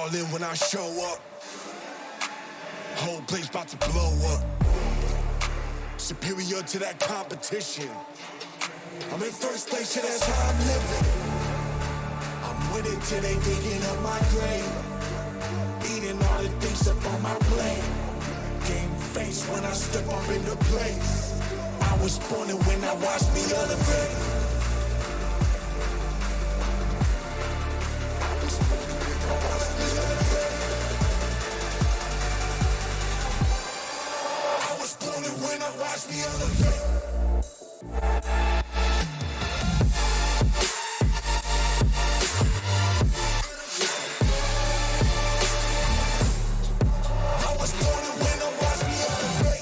all in when I show up. Whole place about to blow up. Superior to that competition. I'm in first place, yeah, that's how I'm living. I'm winning till they digging up my grave. Eating all the things up on my plate. Game face when I step up in the place. I was born and when I watched me elevate. When I watch me elevate. I was born and when I watch me elevate. I was born and when I watch me elevate.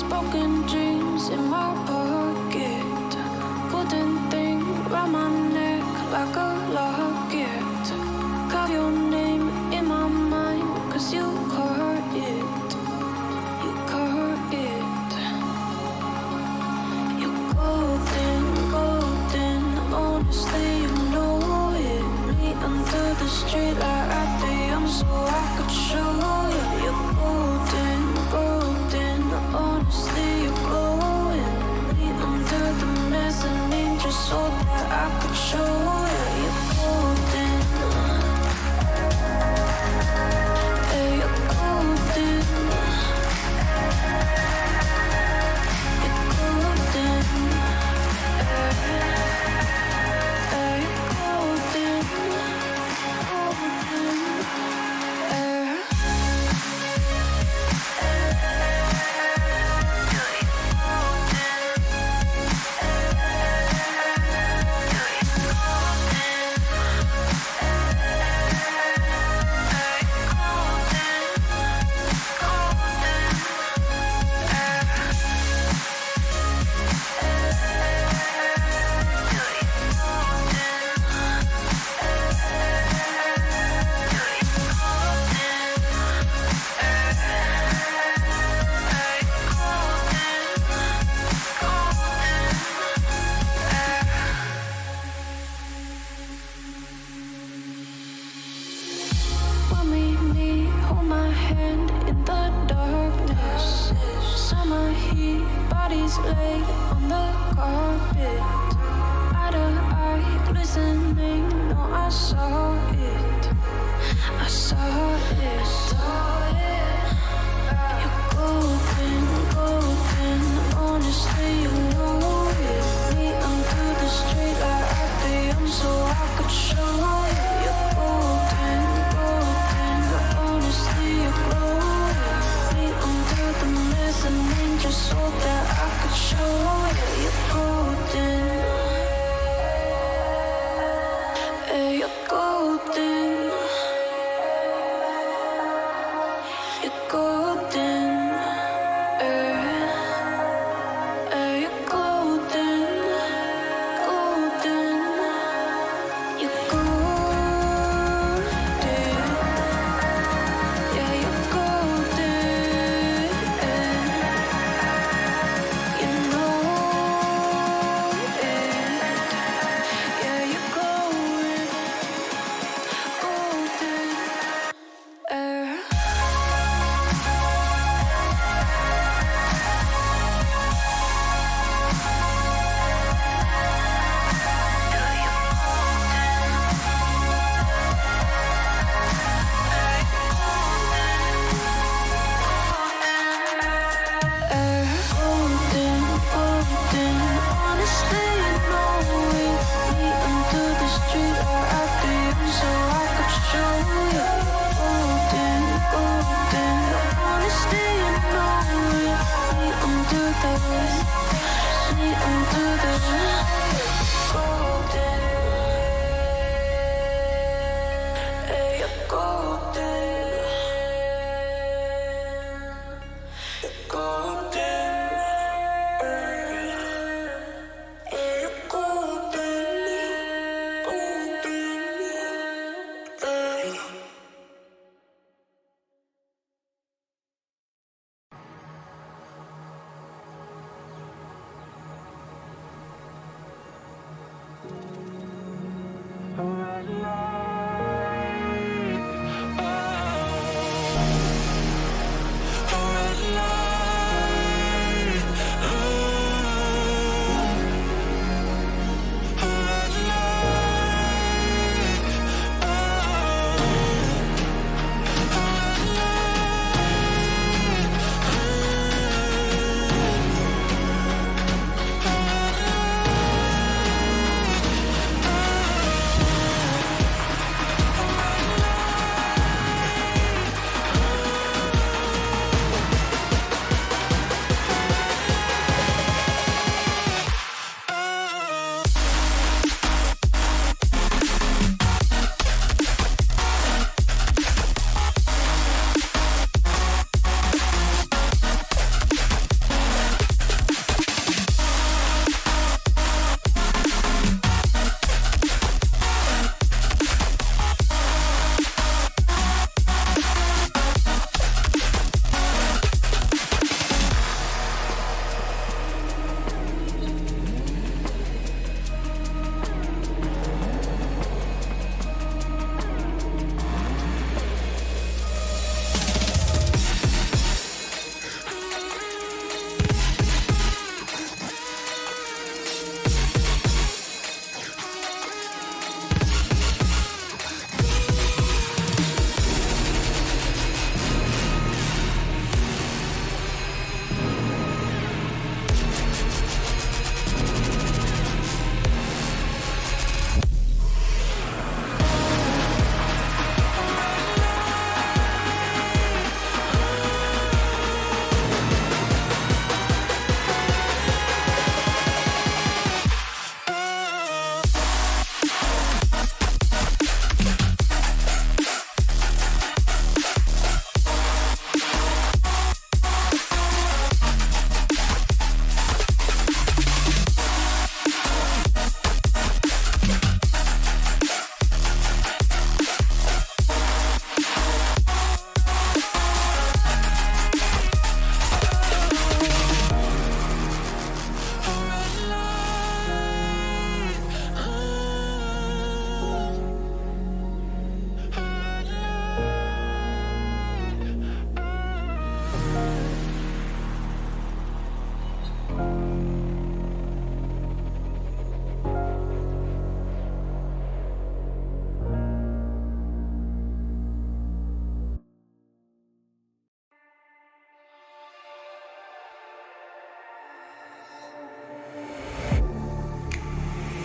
Broken dreams in my pocket. Golden thing round my neck like a locket. Carve your name in my mind, cause you caught it. You caught it. You're golden, golden. Honestly, you know it. Me under the street like I am, so I could show you. You're golden, golden. Honestly, you're glowing. Me under the mezzanine, just so that I could show you. You're golden. Hey, you're golden. You're golden. Hey, you're golden. Golden.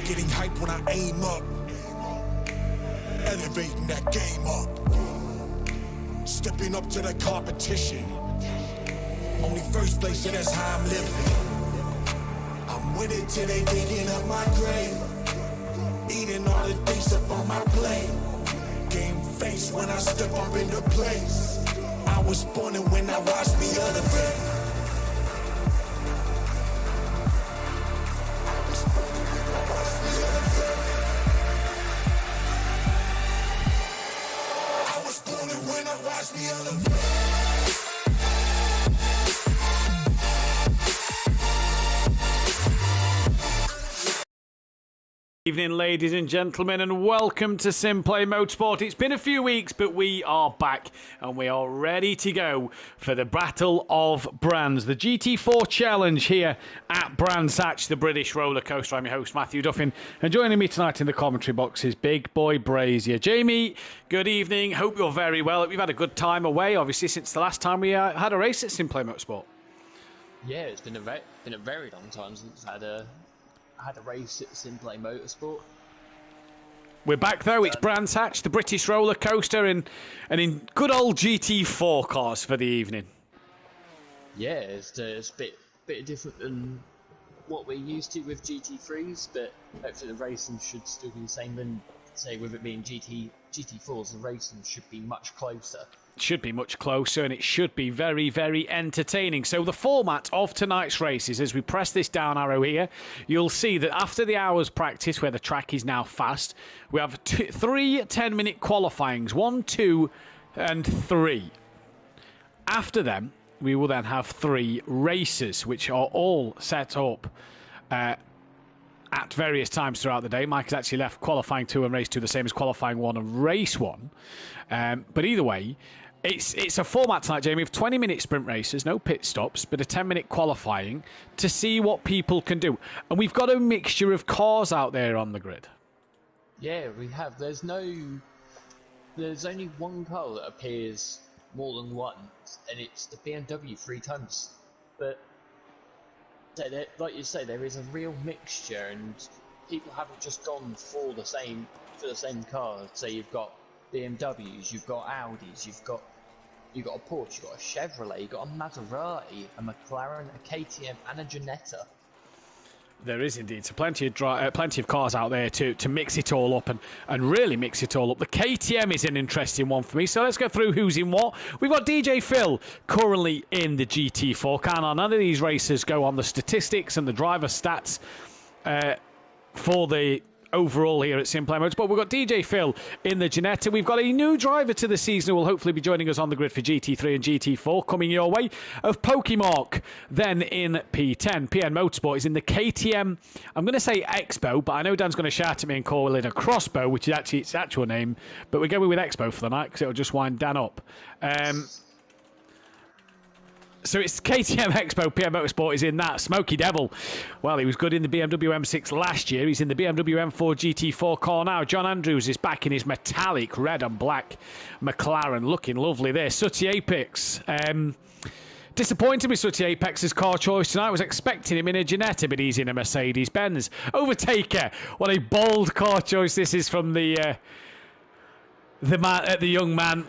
getting hype when I aim up. Elevating that game up. Stepping up to the competition. Only first place, yeah, that's how I'm living. I'm with it till they digging up my grave. Eating all the things up on my plate. Game face when I step up into place. I was born and when I watched me elevate. I was born and when I watched me elevate. Evening, ladies and gentlemen, and welcome to SimPlay Motorsport. It's been a few weeks, but we are back and we are ready to go for the Battle of Brands, the GT4 Challenge here at Brands Hatch, the British roller coaster. I'm your host, Mathew Duffin, and joining me tonight in the commentary box is Big Boy Brazier. Jamie, good evening. Hope you're very well. Hope you've had a good time away, obviously, since the last time we had a race at SimPlay Motorsport. Yeah, it's been a very long time since I had a race at SimPlay Motorsport. We're back though. It's Brands Hatch, the British roller coaster, and in good old GT4 cars for the evening. Yeah, it's a bit different than what we're used to with GT3s, but hopefully the racing should still be the same. And say with it being GT4s, the racing should be much closer. Should be much closer, and it should be very, very entertaining. So the format of tonight's races, as we press this down arrow here, you'll see that after the hour's practice, where the track is now fast, we have three 10-minute qualifyings, 1, 2, and 3. After them, we will then have 3 races, which are all set up at various times throughout the day. Mike has actually left qualifying 2 and race 2 the same as qualifying 1 and race 1. But either way, it's a format tonight, Jamie, of 20-minute sprint races, no pit stops, but a 10-minute qualifying to see what people can do. And we've got a mixture of cars out there on the grid. Yeah, we have. There's only one car that appears more than once, and it's the BMW 3 tons. But like you say, there is a real mixture, and people haven't just gone for the same car. Say you've got BMWs, you've got Audis, you've got a Porsche, you've got a Chevrolet, you've got a Maserati, a McLaren, a KTM, and a Ginetta. There is indeed. So plenty of cars out there to mix it all up and really mix it all up. The KTM is an interesting one for me. So let's go through who's in what. We've got DJ Phil currently in the GT4 car. Now, none of these races go on the statistics and the driver stats for the overall here at SimPlay Motorsport. We've got DJ Phil in the Ginetta. We've got a new driver to the season who will hopefully be joining us on the grid for GT3 and GT4 coming your way of Pokemark. Then in P10, PN Motorsport is in the KTM, I'm going to say Expo, but I know Dan's going to shout at me and call it a Crossbow, which is actually its actual name, but we're going with Expo for the night because it'll just wind Dan up. So it's KTM Expo, PM Motorsport is in that. Smoky Devil, well, he was good in the BMW M6 last year. He's in the BMW M4 GT4 car now. John Andrews is back in his metallic red and black McLaren. Looking lovely there. Sooty Apex. Disappointed with Sooty Apex's car choice tonight. I was expecting him in a Ginetta, but he's in a Mercedes-Benz. Overtaker. What a bold car choice this is from the young man.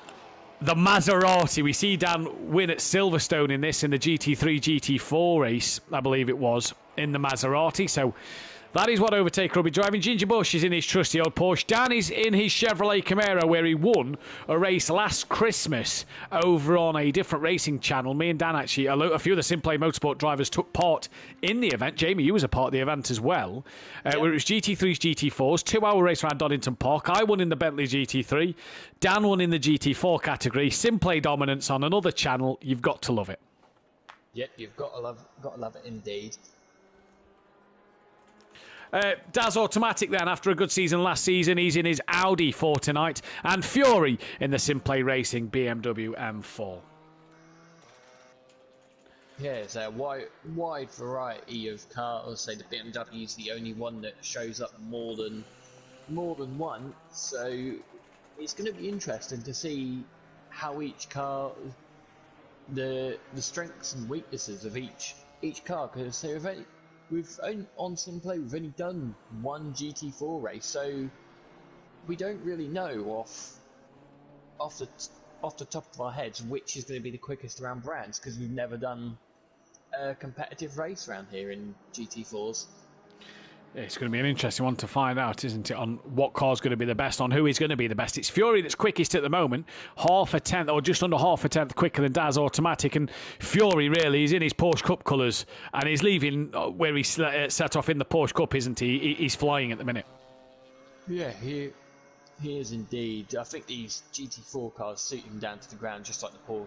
The Maserati. We see Dan win at Silverstone in this, in the GT3, GT4 race, I believe it was, in the Maserati. So that is what Overtaker will be driving. Ginger Bush is in his trusty old Porsche. Dan is in his Chevrolet Camaro, where he won a race last Christmas over on a different racing channel. Me and Dan actually, a few of the SimPlay Motorsport drivers took part in the event. Jamie, you was a part of the event as well. Where it was GT3s, GT4s, 2-hour race around Donington Park. I won in the Bentley GT3. Dan won in the GT4 category. SimPlay dominance on another channel. You've got to love it. Yep, you've got to love it indeed. Daz Automatic then, after a good season last season, he's in his Audi for tonight. And Fury in the SimPlay Racing BMW M4. Yeah, it's a wide variety of cars. Say the BMW is the only one that shows up more than once. So it's going to be interesting to see how each car, the strengths and weaknesses of each car. Because on SimPlay we've only done one GT4 race, so we don't really know off the top of our heads which is going to be the quickest around brands, because we've never done a competitive race around here in GT4s. It's going to be an interesting one to find out, isn't it, on what car's going to be the best, on who is going to be the best. It's Fury that's quickest at the moment, half a tenth, or just under half a tenth quicker than Daz Automatic, and Fury really is in his Porsche Cup colours, and he's leaving where he set off in the Porsche Cup, isn't he? He's flying at the minute. Yeah, he is indeed. I think these GT4 cars suit him down to the ground, just like the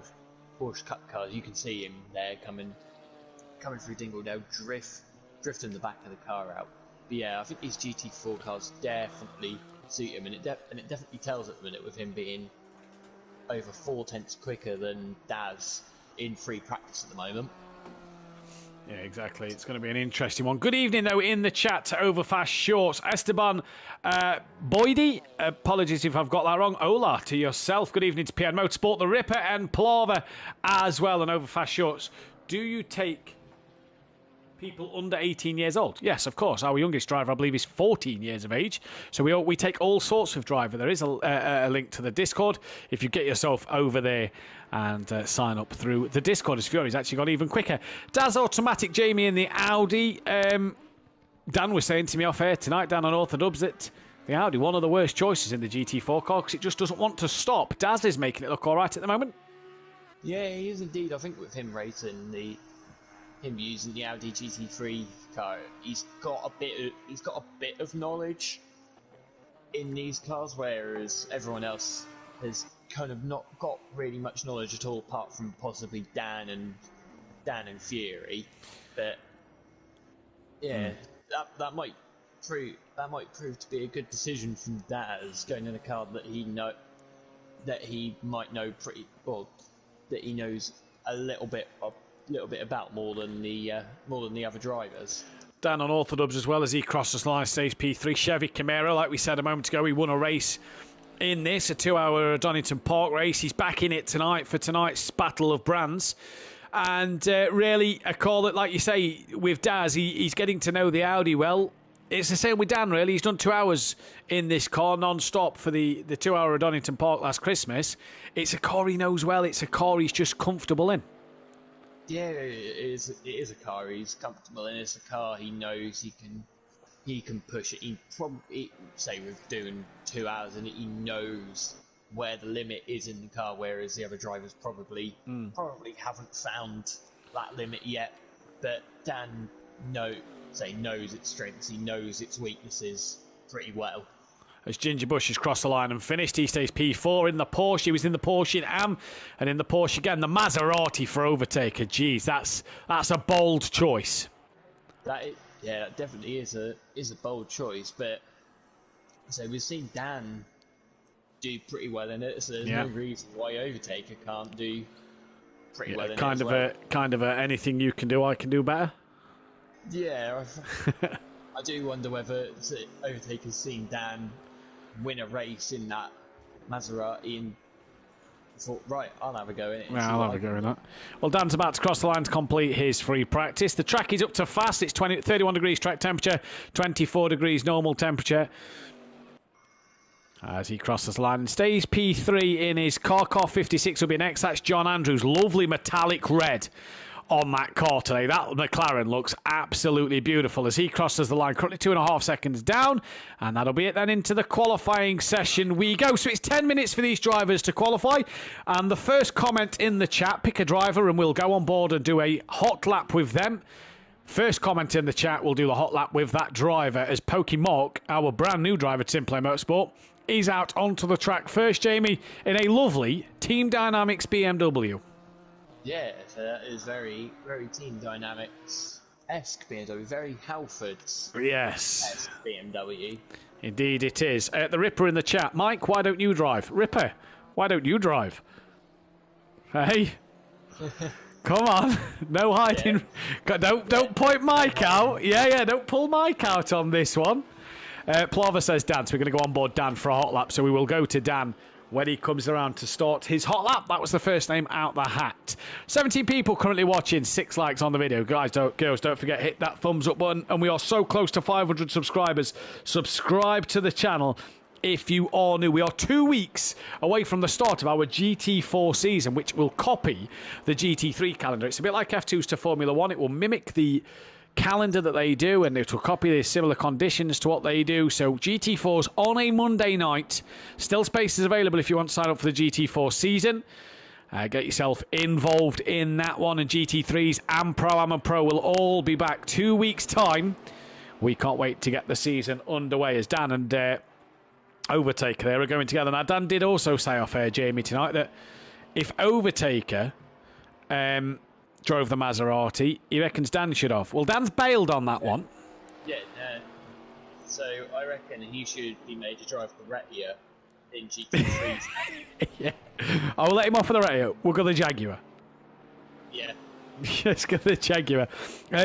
Porsche Cup cars. You can see him there coming through Dingledale, drifting the back of the car out. But yeah, I think these GT4 cars definitely suit him, and it definitely tells at the minute with him being over 4 tenths quicker than Daz in free practice at the moment. Yeah, exactly. It's going to be an interesting one. Good evening, though, in the chat to Overfast Shorts. Esteban Boydie, apologies if I've got that wrong. Ola, to yourself. Good evening to PN Motorsport, The Ripper, and Plava as well, and Overfast Shorts. Do you take people under 18 years old? Yes, of course. Our youngest driver, I believe, is 14 years of age. So we take all sorts of driver. There is a link to the Discord if you get yourself over there and sign up through the Discord, as Fury's actually got even quicker. Daz Automatic, Jamie in the Audi. Dan was saying to me off air tonight, Dan on Orthodubs, that the Audi, one of the worst choices in the GT4 car, because it just doesn't want to stop. Daz is making it look all right at the moment. Yeah, he is indeed. I think with him him using the Audi GT3 car, he's got a bit of knowledge in these cars, whereas everyone else has kind of not got really much knowledge at all, apart from possibly Dan and Fury. But yeah, that might prove to be a good decision from Daz, going in a car that he might know pretty well, that he knows a little bit about more than the other drivers. Dan on Orthodubs as well, as he crosses the line, stage P3. Chevy Camaro, like we said a moment ago, he won a race in this, a 2-hour Donington Park race. He's back in it tonight for tonight's Battle of Brands. And really, a call that, like you say, with Daz, he's getting to know the Audi well. It's the same with Dan, really. He's done 2 hours in this car non-stop for the 2-hour Donington Park last Christmas. It's a car he knows well. It's a car he's just comfortable in. Yeah, it is a car he's comfortable in. It's a car he knows he can push it. He probably, say with doing 2 hours in it, he knows where the limit is in the car, whereas the other drivers probably haven't found that limit yet. But Dan knows its strengths, he knows its weaknesses pretty well. As Ginger Bush has crossed the line and finished, he stays P4 in the Porsche. He was in the Porsche in Am, and in the Porsche again. The Maserati for overtaker. Geez, that's a bold choice. That definitely is a bold choice. But so we've seen Dan do pretty well in it. So there's no reason why overtaker can't do pretty well in it as well. Kind of a anything you can do, I can do better. Yeah, I do wonder whether overtaker's seen Dan win a race in that Maserati and thought, right, I'll have a go in it. Yeah, I'll have a go in that. Well, Dan's about to cross the line to complete his free practice. The track is up to fast. It's 31 degrees track temperature, 24 degrees normal temperature. As he crosses the line and stays P3 in his car. Car 56 will be next. That's John Andrews. Lovely metallic red on that car today. That McLaren looks absolutely beautiful as he crosses the line, currently 2.5 seconds down, and that'll be it then. Into the qualifying session we go. So it's 10 minutes for these drivers to qualify, and the first comment in the chat, pick a driver and we'll go on board and do a hot lap with them. First comment in the chat, we'll do the hot lap with that driver, as Pokemon, our brand new driver to SimPlay Motorsport, is out onto the track first, Jamie, in a lovely Team Dynamics BMW. Yeah, so that is very, very Team Dynamics-esque BMW, very Halfords-esque BMW. Indeed it is. The Ripper in the chat. Mike, why don't you drive? Ripper, why don't you drive? Hey? Come on. No hiding. Yeah. Don't point Mike out. Yeah, don't pull Mike out on this one. Plava says Dan, so we're going to go on board Dan for a hot lap, so we will go to Dan when he comes around to start his hot lap. That was the first name out the hat. 17 people currently watching, 6 likes on the video. Guys, girls, don't forget, hit that thumbs up button. And we are so close to 500 subscribers. Subscribe to the channel if you are new. We are 2 weeks away from the start of our GT4 season, which will copy the GT3 calendar. It's a bit like F2's to Formula 1. It will mimic the calendar that they do, and it will copy the similar conditions to what they do. So GT4's on a Monday night. Still spaces available if you want to sign up for the GT4 season. Get yourself involved in that one. And GT3s and Pro-Am and Pro will all be back 2 weeks' time. We can't wait to get the season underway, as Dan and Overtaker there are going together. Now, Dan did also say off air, Jamie, tonight, that if Overtaker drove the Maserati, he reckons Dan should have. Well, Dan's bailed on that one. Yeah, so I reckon he should be made to drive the Retia in GT3. Yeah. I will let him off for the Retia. We'll go the Jaguar. Yeah. Let's go the Jaguar.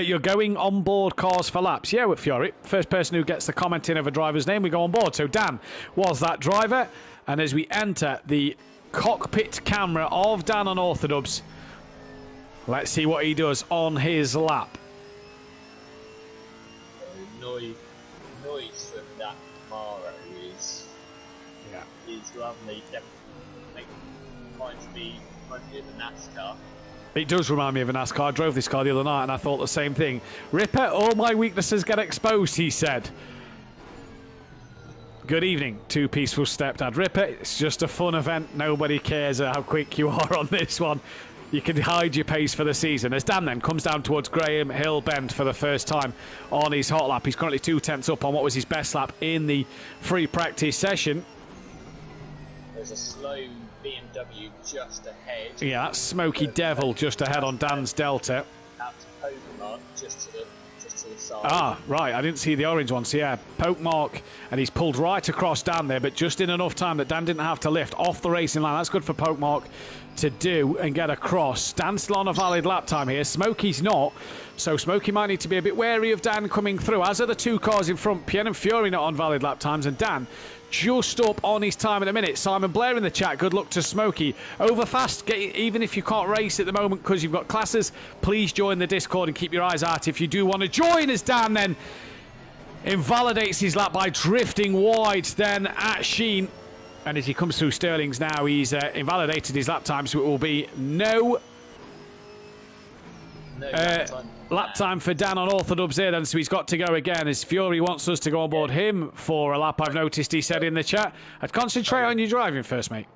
You're going on board Cars for Laps. Yeah, with Fiore. First person who gets the comment in of a driver's name, we go on board. So Dan was that driver. And as we enter the cockpit camera of Dan on Orthodubs, let's see what he does on his lap. Noise from that Camaro is lovely. Definitely reminds me of a NASCAR. It does remind me of a NASCAR. I drove this car the other night and I thought the same thing. Ripper, all my weaknesses get exposed, he said. Good evening to Peaceful Stepdad. Ripper, it's just a fun event. Nobody cares how quick you are on this one. You can hide your pace for the season. As Dan then comes down towards Graham Hill Bend for the first time on his hot lap. He's currently 2/10 up on what was his best lap in the free practice session. There's a slow BMW just ahead. Yeah, that's Smoky Devil just ahead on Dan's Delta. Out to Pokemon, just to the side. Ah, right. I didn't see the orange one. So, yeah, Poke Mark, and he's pulled right across Dan there, but just in enough time that Dan didn't have to lift off the racing line. That's good for Poke Mark to do and get across. Dan's still on a valid lap time here. Smokey's not, so Smokey might need to be a bit wary of Dan coming through, as are the two cars in front. Pierre and Fury not on valid lap times, and Dan just up on his time at a minute. Simon Blair in the chat, good luck to Smokey. Over fast, even if you can't race at the moment because you've got classes, please join the Discord and keep your eyes out if you do want to join, as Dan then invalidates his lap by drifting wide then at Sheen. And as he comes through Sterling's now, he's invalidated his lap time, so it will be no lap time for Dan on Orthodubs here then, so he's got to go again as Fury wants us to go on board him for a lap. I've noticed he said in the chat, I'd concentrate on your driving first, mate.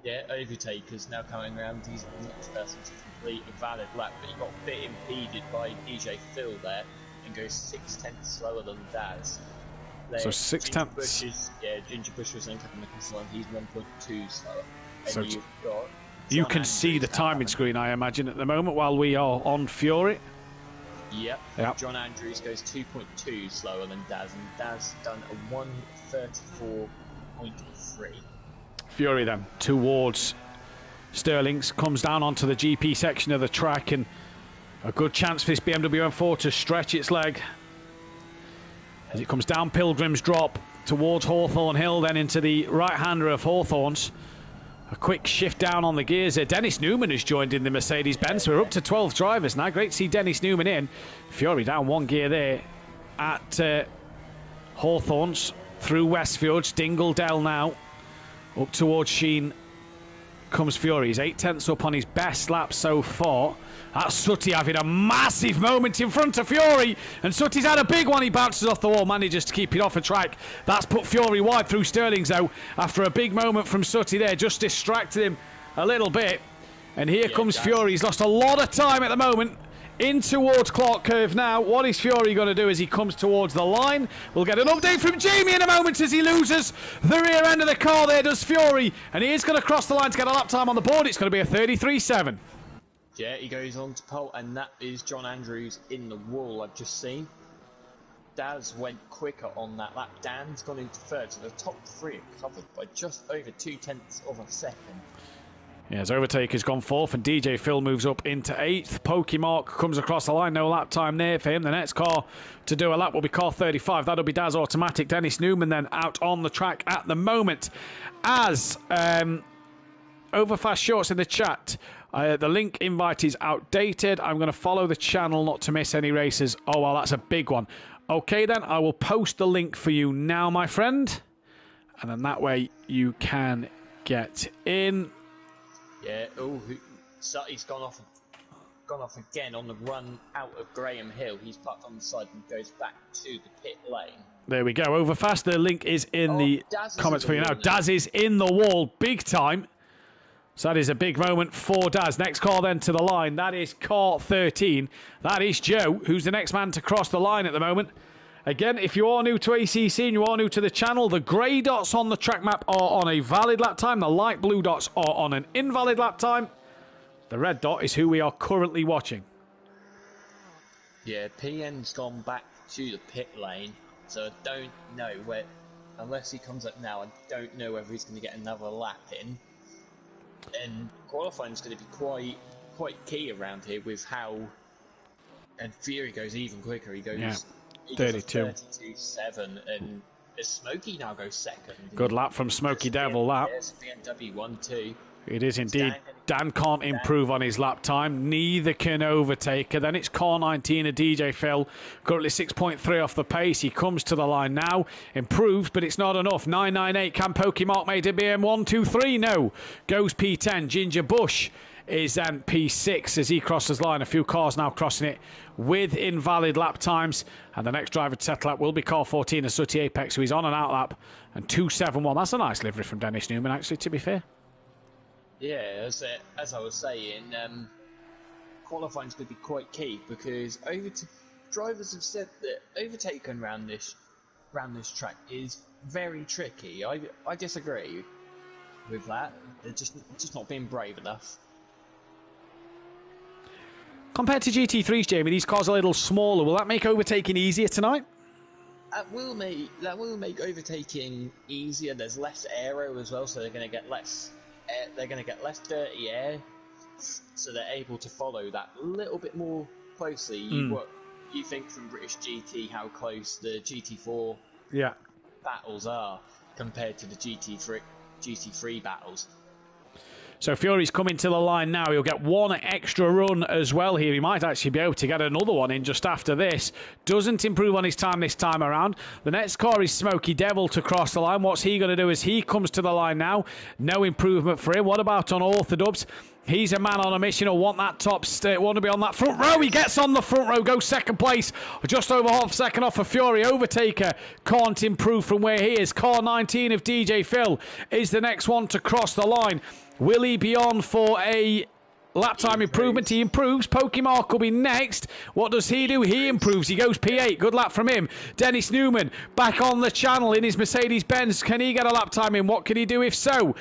Yeah, Overtaker's now coming around. He's the next person to complete a valid lap, but he got a bit impeded by DJ Phil there and goes 6/10 slower than Daz. So 6/10. Yeah, Ginger Bush was then coming across the line. He's 1.2 slower. And So you've got you John can see Andrews the timing screen, I imagine, at the moment while we are on Fury. Yep. Yep. John Andrews goes 2.2 slower than Daz, and Daz done a 1:34.3. Fury then towards Sterling's, comes down onto the GP section of the track, and a good chance for this BMW M4 to stretch its leg as it comes down Pilgrim's Drop towards Hawthorne Hill, then into the right-hander of Hawthorne's. A quick shift down on the gears there. Dennis Newman has joined in the Mercedes-Benz. So we're up to 12 drivers now. Great to see Dennis Newman in. Fury down one gear there at Hawthorne's through Westfields. Dingledale now up towards Sheen comes Fury. He's 8/10 up on his best lap so far. That's Sutty having a massive moment in front of Fury, and Sutty's had a big one. He bounces off the wall, manages to keep it off a track. That's put Fury wide through Sterling's though, after a big moment from Sutty there, just distracted him a little bit. And here comes Fury. He's lost a lot of time at the moment in towards Clark Curve now. What is Fury going to do as he comes towards the line? We'll get an update from Jamie in a moment as he loses the rear end of the car there, does Fury. And he is going to cross the line to get a lap time on the board. It's going to be a 33.7. Yeah, he goes on to pole, and that is John Andrews in the wall I've just seen. Daz went quicker on that lap. Dan's gone into third, so the top three are covered by just over 0.2 of a second. Yeah, as Overtaker's gone fourth and DJ Phil moves up into 8th. Pokemark comes across the line, no lap time there for him. The next car to do a lap will be car 35. That'll be Daz Automatic. Dennis Newman then out on the track at the moment. As Overfast Shorts in the chat, the link invite is outdated. I'm going to follow the channel not to miss any races. Oh, well, that's a big one. Okay, then, I will post the link for you now, my friend. And then that way you can get in. Yeah, he's gone off again on the run out of Graham Hill. He's parked on the side and goes back to the pit lane. There we go, Overfast. The link is in the comments for you now. Daz is in the wall, big time. So that is a big moment for Daz. Next car then to the line. That is car 13. That is Joe, who's the next man to cross the line at the moment. Again, if you are new to ACC and you are new to the channel, the grey dots on the track map are on a valid lap time. The light blue dots are on an invalid lap time. The red dot is who we are currently watching. Yeah, PN's gone back to the pit lane, so I don't know where, unless he comes up now, I don't know whether he's going to get another lap in. And qualifying is going to be quite key around here with how, and Fury goes even quicker. He goes... Yeah. He 32. 32.7, and Smokey now goes second. Good lap from Smokey Devil, that. Yes, BMW 1-2. It is indeed. Dan can't improve on his lap time. Neither can Overtaker. Then it's car 19 of DJ Phil. Currently 6.3 off the pace. He comes to the line now. Improves, but it's not enough. 998. Can Pokemark make it BM 123? No. Goes P10. Ginger Bush is then P6 as he crosses the line. A few cars now crossing it with invalid lap times. And the next driver to settle up will be car 14 of Sooty Apex, who is on an out lap. And 271. That's a nice livery from Dennis Newman, actually, to be fair. Yeah, as I was saying, qualifying is going to be quite key because drivers have said that overtaking around this track is very tricky. I disagree with that. They're just not being brave enough. Compared to GT3s, Jamie, these cars are a little smaller. Will that make overtaking easier tonight? That will make overtaking easier. There's less aero as well, so they're going to get less. They're going to get less dirty air, so they're able to follow that a little bit more closely. What you think from British GT, how close the GT4 battles are compared to the GT3 battles. So Fury's coming to the line now. He'll get one extra run as well here. He might actually be able to get another one in just after this. Doesn't improve on his time this time around. The next car is Smokey Devil to cross the line. What's he going to do as he comes to the line now? No improvement for him. What about on Orthodubs? He's a man on a mission. He'll want that top step, want to be on that front row. He gets on the front row, goes second place. Just over half second off of Fury. Overtaker can't improve from where he is. Car 19 of DJ Phil is the next one to cross the line. Will he be on for a lap time improvement? He improves. Pokemark will be next. What does he do? He improves. He goes P8. Good lap from him. Dennis Newman back on the channel in his Mercedes-Benz. Can he get a lap time in? What can he do if so?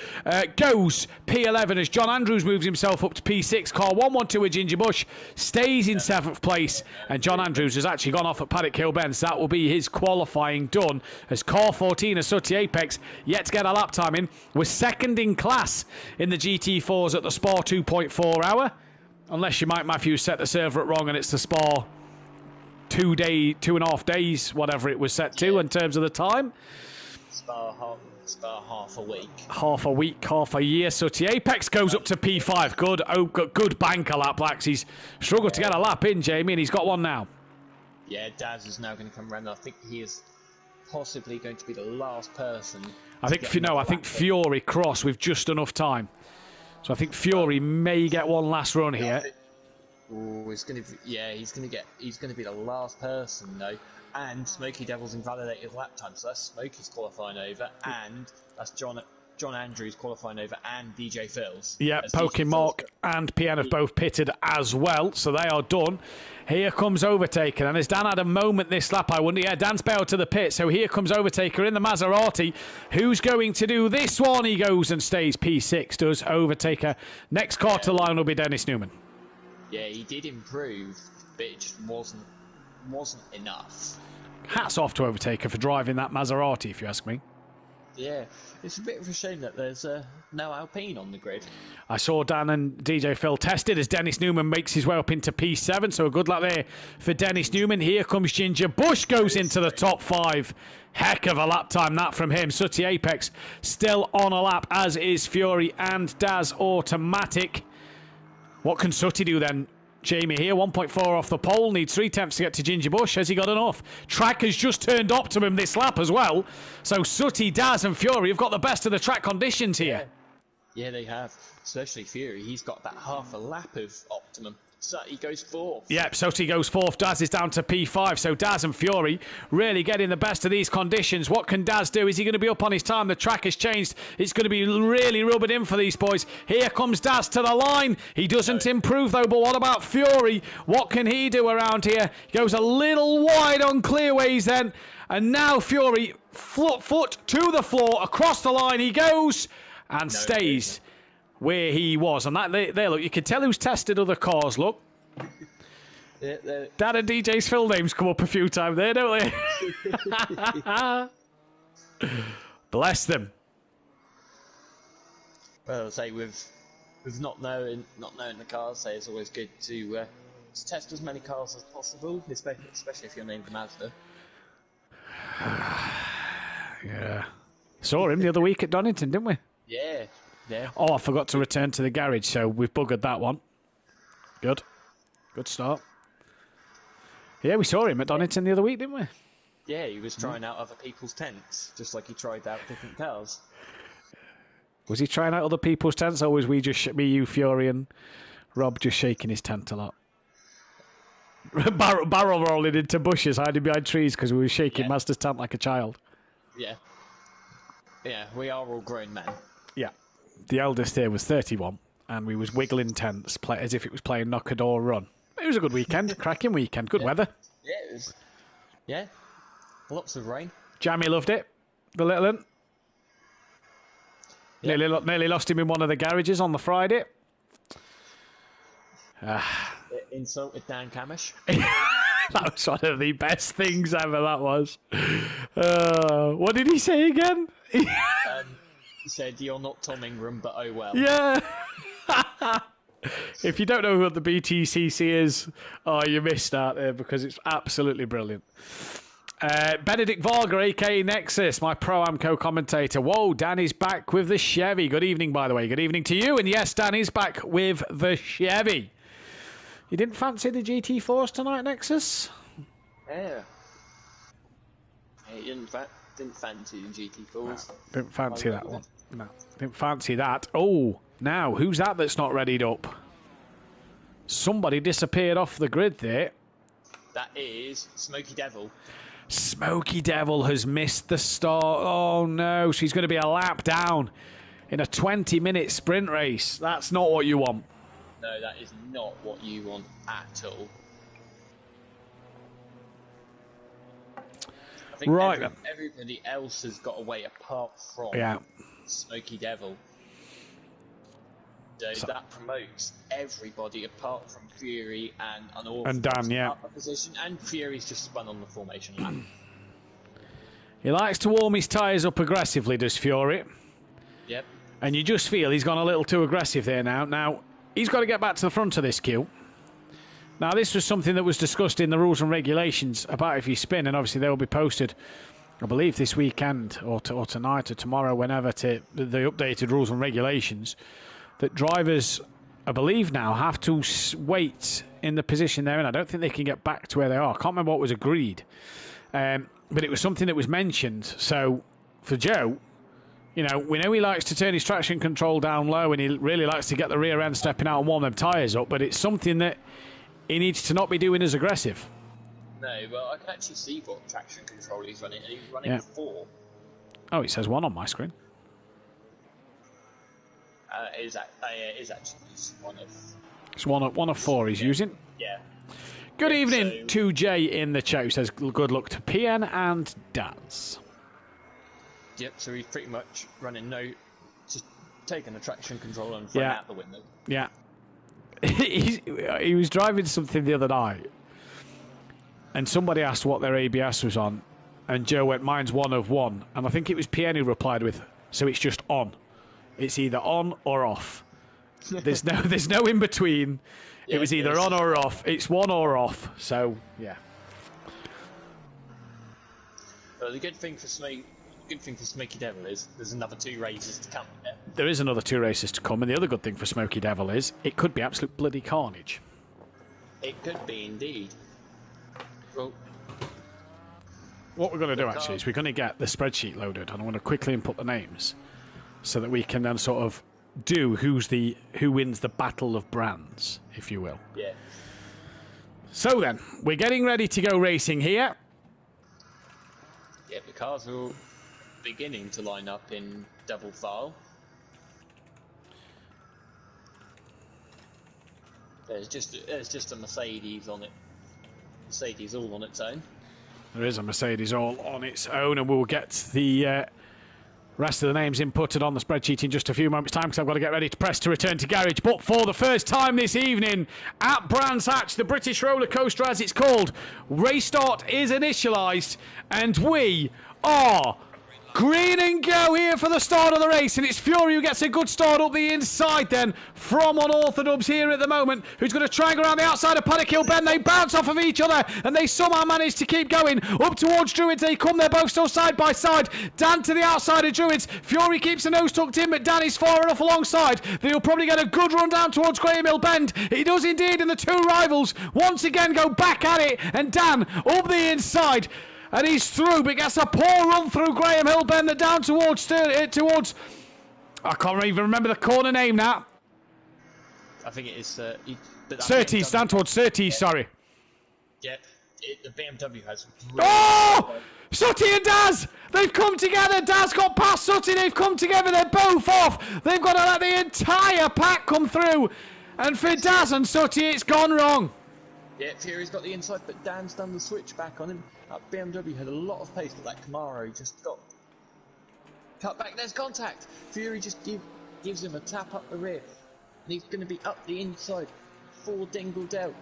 Goes P11 as John Andrews moves himself up to P6. Car 112 with Ginger Bush stays in 7th place. And John Andrews has actually gone off at Paddock Hill Benz. That will be his qualifying done as car 14 of Sooty Apex yet to get a lap time in. Was second in class in the GT4s at the Spa 2.4 hour. Unless you might, Mathew, set the server it wrong and it's the Spa 2.5 days, whatever it was set to in terms of the time. Spa half a week. Half a week, half a year. Sooty Apex goes up to P5. Good banker lap, Blacks. He's struggled to get a lap in, Jamie, and he's got one now. Yeah, Daz is now going to come around. I think he is possibly going to be the last person. I think Fury crossed with just enough time. So I think Fury may get one last run here. He's going to be the last person though. And Smokey Devil's invalidated lap time, so that's Smokey's qualifying over, and that's John Andrews qualifying over, and DJ Phil's. Yeah, Pokemark and PN have both pitted as well, so they are done. Here comes Overtaker, and as Dan had a moment this lap, I wonder, yeah, Dan's bailed to the pit, so here comes Overtaker in the Maserati. Who's going to do this one? He goes and stays P6, does Overtaker. Next car to line will be Dennis Newman. Yeah, he did improve, but it just wasn't enough. Hats off to Overtaker for driving that Maserati, if you ask me. Yeah, it's a bit of a shame that there's no Alpine on the grid. I saw Dan and DJ Phil tested as Dennis Newman makes his way up into P7, so good luck there for Dennis Newman. Here comes Ginger. Bush goes into the top 5. Heck of a lap time that from him. Sooty Apex still on a lap, as is Fury and Daz Automatic. What can Sooty do then? Jamie here, 1.4 off the pole, needs 3 attempts to get to Ginger Bush. Has he got enough? Track has just turned optimum this lap as well. So Sooty, Daz and Fury have got the best of the track conditions here. Yeah, they have. Especially Fury. He's got about half a lap of optimum. So he goes 4th. Yep, Sooty goes 4th. Daz is down to P5. So Daz and Fury really getting the best of these conditions. What can Daz do? Is he going to be up on his time? The track has changed. It's going to be really rubbing in for these boys. Here comes Daz to the line. He doesn't improve though, but what about Fury? What can he do around here? He goes a little wide on clearways then. And now Fury, foot to the floor, across the line he goes and stays where he was. And that there, look, you can tell who's tested other cars, look. Dad and DJ's Phil names come up a few times there, don't they? Bless them. Well, say with not knowing the cars, say it's always good to test as many cars as possible, especially if you're named Mazda. Yeah. Saw him the other week at Donington, didn't we? Yeah. Oh, I forgot to return to the garage, so we've buggered that one. Good start. Yeah, we saw him at Donington the other week, didn't we? Yeah, he was trying out other people's tents, just like he tried out different cars. Was he trying out other people's tents, or was me, you, Fury, and Rob just shaking his tent a lot? Barrel rolling into bushes, hiding behind trees because we were shaking Master's tent like a child. Yeah. Yeah, we are all grown men. Yeah. The eldest here was 31, and we was wiggling tents as if it was playing Knock a Door Run. It was a good weekend, cracking weekend, good weather. Yeah, it was. Yeah, lots of rain. Jamie loved it, the little one. Yeah. Nearly lost him in one of the garages on the Friday. Insulted Dan Camish. That was one of the best things ever, that was. What did he say again? He said, "You're not Tom Ingram, but oh well." Yeah. If you don't know what the BTCC is, you missed out there because it's absolutely brilliant. Benedict Varga, a.k.a. Nexus, my Pro-Am co-commentator. Whoa, Danny's back with the Chevy. Good evening, by the way. Good evening to you. And yes, Danny's back with the Chevy. You didn't fancy the GT4s tonight, Nexus? Yeah. He didn't fancy the GT4s. No, didn't fancy that one. No, didn't fancy that. Oh, now, who's that's not readied up? Somebody disappeared off the grid there. That is Smoky Devil. Smoky Devil has missed the start. Oh, no. She's going to be a lap down in a 20-minute sprint race. That's not what you want. No, that is not what you want at all. I think everybody else has got away apart from Smoky Devil. So that promotes everybody apart from Fury and Dan, position, and Fury's just spun on the formation lap. He likes to warm his tyres up aggressively, does Fury? Yep. And you just feel he's gone a little too aggressive there now. Now, he's got to get back to the front of this queue. Now, this was something that was discussed in the rules and regulations about if you spin, and obviously they will be posted, I believe, this weekend or tonight or tomorrow, whenever, to the updated rules and regulations, that drivers, I believe now, have to wait in the position they're in. I don't think they can get back to where they are. I can't remember what was agreed. But it was something that was mentioned. So, for Joe, we know he likes to turn his traction control down low and he really likes to get the rear end stepping out and warm them tyres up, but it's something that he needs to not be doing as aggressive. No, well, I can actually see what traction control he's running, and he's running 4. Oh, it says 1 on my screen. It is actually one of... It's one of 4 he's using. Yeah. Good evening to Jay in the chat, who says good luck to PN and Daz. Yep, so he's pretty much running just taking the traction control and throwing out the window. Yeah. He was driving something the other night, and somebody asked what their ABS was on, And Joe went, mine's 1 of 1. And I think it was PN who replied with, so it's just on. It's either on or off. There's no in between. Yeah, it was either on or off. It's 1 or off. So, yeah. Well, the good thing for Smoky Devil is there's another 2 races to come. Yeah? There is another 2 races to come. And the other good thing for Smoky Devil is it could be absolute bloody carnage. It could be indeed. Well, what we're going to do actually is we're going to get the spreadsheet loaded, and I'm going to quickly input the names so that we can then sort of do who wins the battle of brands, if you will. Yeah. So then, we're getting ready to go racing here. Yeah, the cars are all beginning to line up in double file. There's just a Mercedes on it. Mercedes all on its own. There is a Mercedes all on its own, and we'll get the rest of the names inputted on the spreadsheet in just a few moments' time, because I've got to get ready to press to return to garage. But for the first time this evening at Brands Hatch, the British roller coaster as it's called, race start is initialised, and we are green and go here for the start of the race, and it's Fury who gets a good start up the inside then from Unorthodox here at the moment, who's going to try and go around the outside of Paddock Hill Bend. They bounce off of each other and they somehow manage to keep going up towards Druids. They come, they're both still side by side. Dan to the outside of Druids. Fury keeps the nose tucked in, but Dan is far enough alongside that he'll probably get a good run down towards Graham Hill Bend. He does indeed, and the 2 rivals once again go back at it, and Dan up the inside. And he's through, but gets a poor run through Graham Hill Bend. They're down towards I can't even remember the corner name now. I think it is Surtees, down towards Surtees, sorry. Yeah, the BMW has. Oh! Sutty and Daz! They've come together. Daz got past Sutty. They've come together. They're both off. They've got to let the entire pack come through. And for Daz and Sutty, it's gone wrong. Yeah, Fury's got the inside, but Dan's done the switch back on him. That BMW had a lot of pace, but that Camaro just got cut back. There's contact. Fury just gives him a tap up the rear, and he's going to be up the inside, 4 dingled out,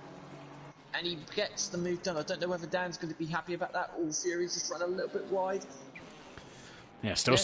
and he gets the move done. I don't know whether Dan's going to be happy about that, or Fury's just run a little bit wide. Yeah, still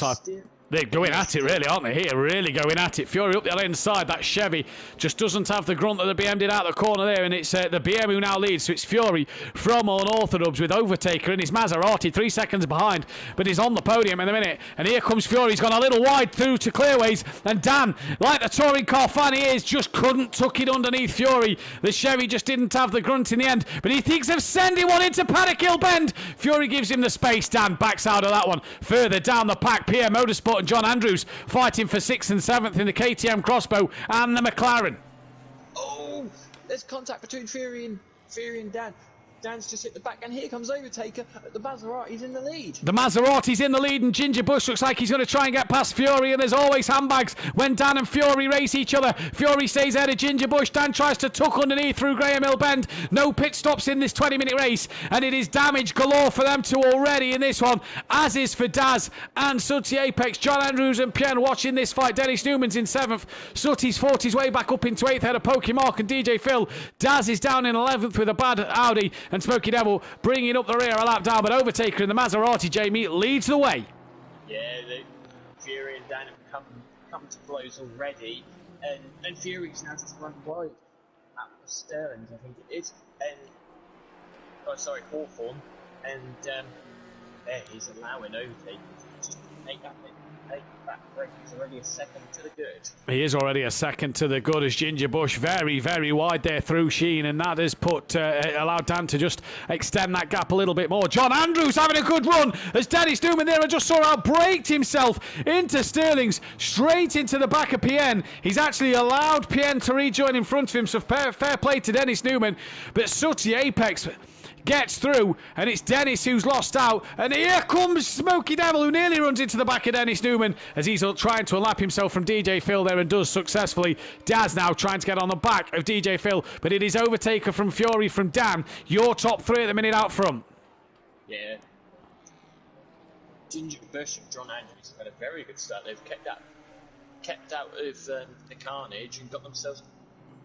they're going at it, really, aren't they? Here, really going at it. Fury up the other inside. That Chevy just doesn't have the grunt that the BM did out the corner there, and it's the BM who now leads. So it's Fury from Unorthodox with Overtaker and his Maserati 3 seconds behind, but he's on the podium in a minute. And here comes Fury. He's gone a little wide through to clearways, and Dan, like the touring car fan he is, just couldn't tuck it underneath Fury. The Chevy just didn't have the grunt in the end, but he thinks of sending one into Paddock Hill Bend. Fury gives him the space. Dan backs out of that one. Further down the pack, PM Motorsport and John Andrews fighting for 6th and 7th in the KTM Crossbow and the McLaren. Oh, there's contact between Fury and Dan. Dan's just hit the back, and here comes Overtaker. The Maserati's in the lead. The Maserati's in the lead, and Ginger Bush looks like he's going to try and get past Fury, and there's always handbags when Dan and Fury race each other. Fury stays ahead of Ginger Bush. Dan tries to tuck underneath through Graham Hill Bend. No pit stops in this 20-minute race, and it is damage galore for them two already in this one, as is for Daz and Sutty Apex. John Andrews and Pien watching this fight. Dennis Newman's in 7th. Sutty's fought his way back up into 8th ahead of Pokey Mark and DJ Phil. Daz is down in 11th with a bad Audi, and Smoky Devil bringing up the rear a lap down, but Overtaker in the Maserati, Jamie, leads the way. Yeah, Fury and Dan have come to blows already, and Fury's now just run wide at Sterling's, I think it is, and Hawthorne, and there he's allowing Overtaker to just make that break. He's already a second to the good. He is already a second to the good as Ginger Bush very, very wide there through Sheen, and that has allowed Dan to just extend that gap a little bit more. John Andrews having a good run as Dennis Newman there, I just saw how braked himself into Sterling's, straight into the back of Pien. He's actually allowed Pien to rejoin in front of him, so fair play to Dennis Newman. But Sutty Apex gets through, and it's Dennis who's lost out, and here comes Smoky Devil, who nearly runs into the back of Dennis Newman as he's trying to unlap himself from DJ Phil there, and does successfully. Daz now trying to get on the back of DJ Phil, but it is Overtaker from Fury from Dan. Your top 3 at the minute out front. Yeah, Ginger Bush and John Andrews have had a very good start. They've kept out of the carnage and got themselves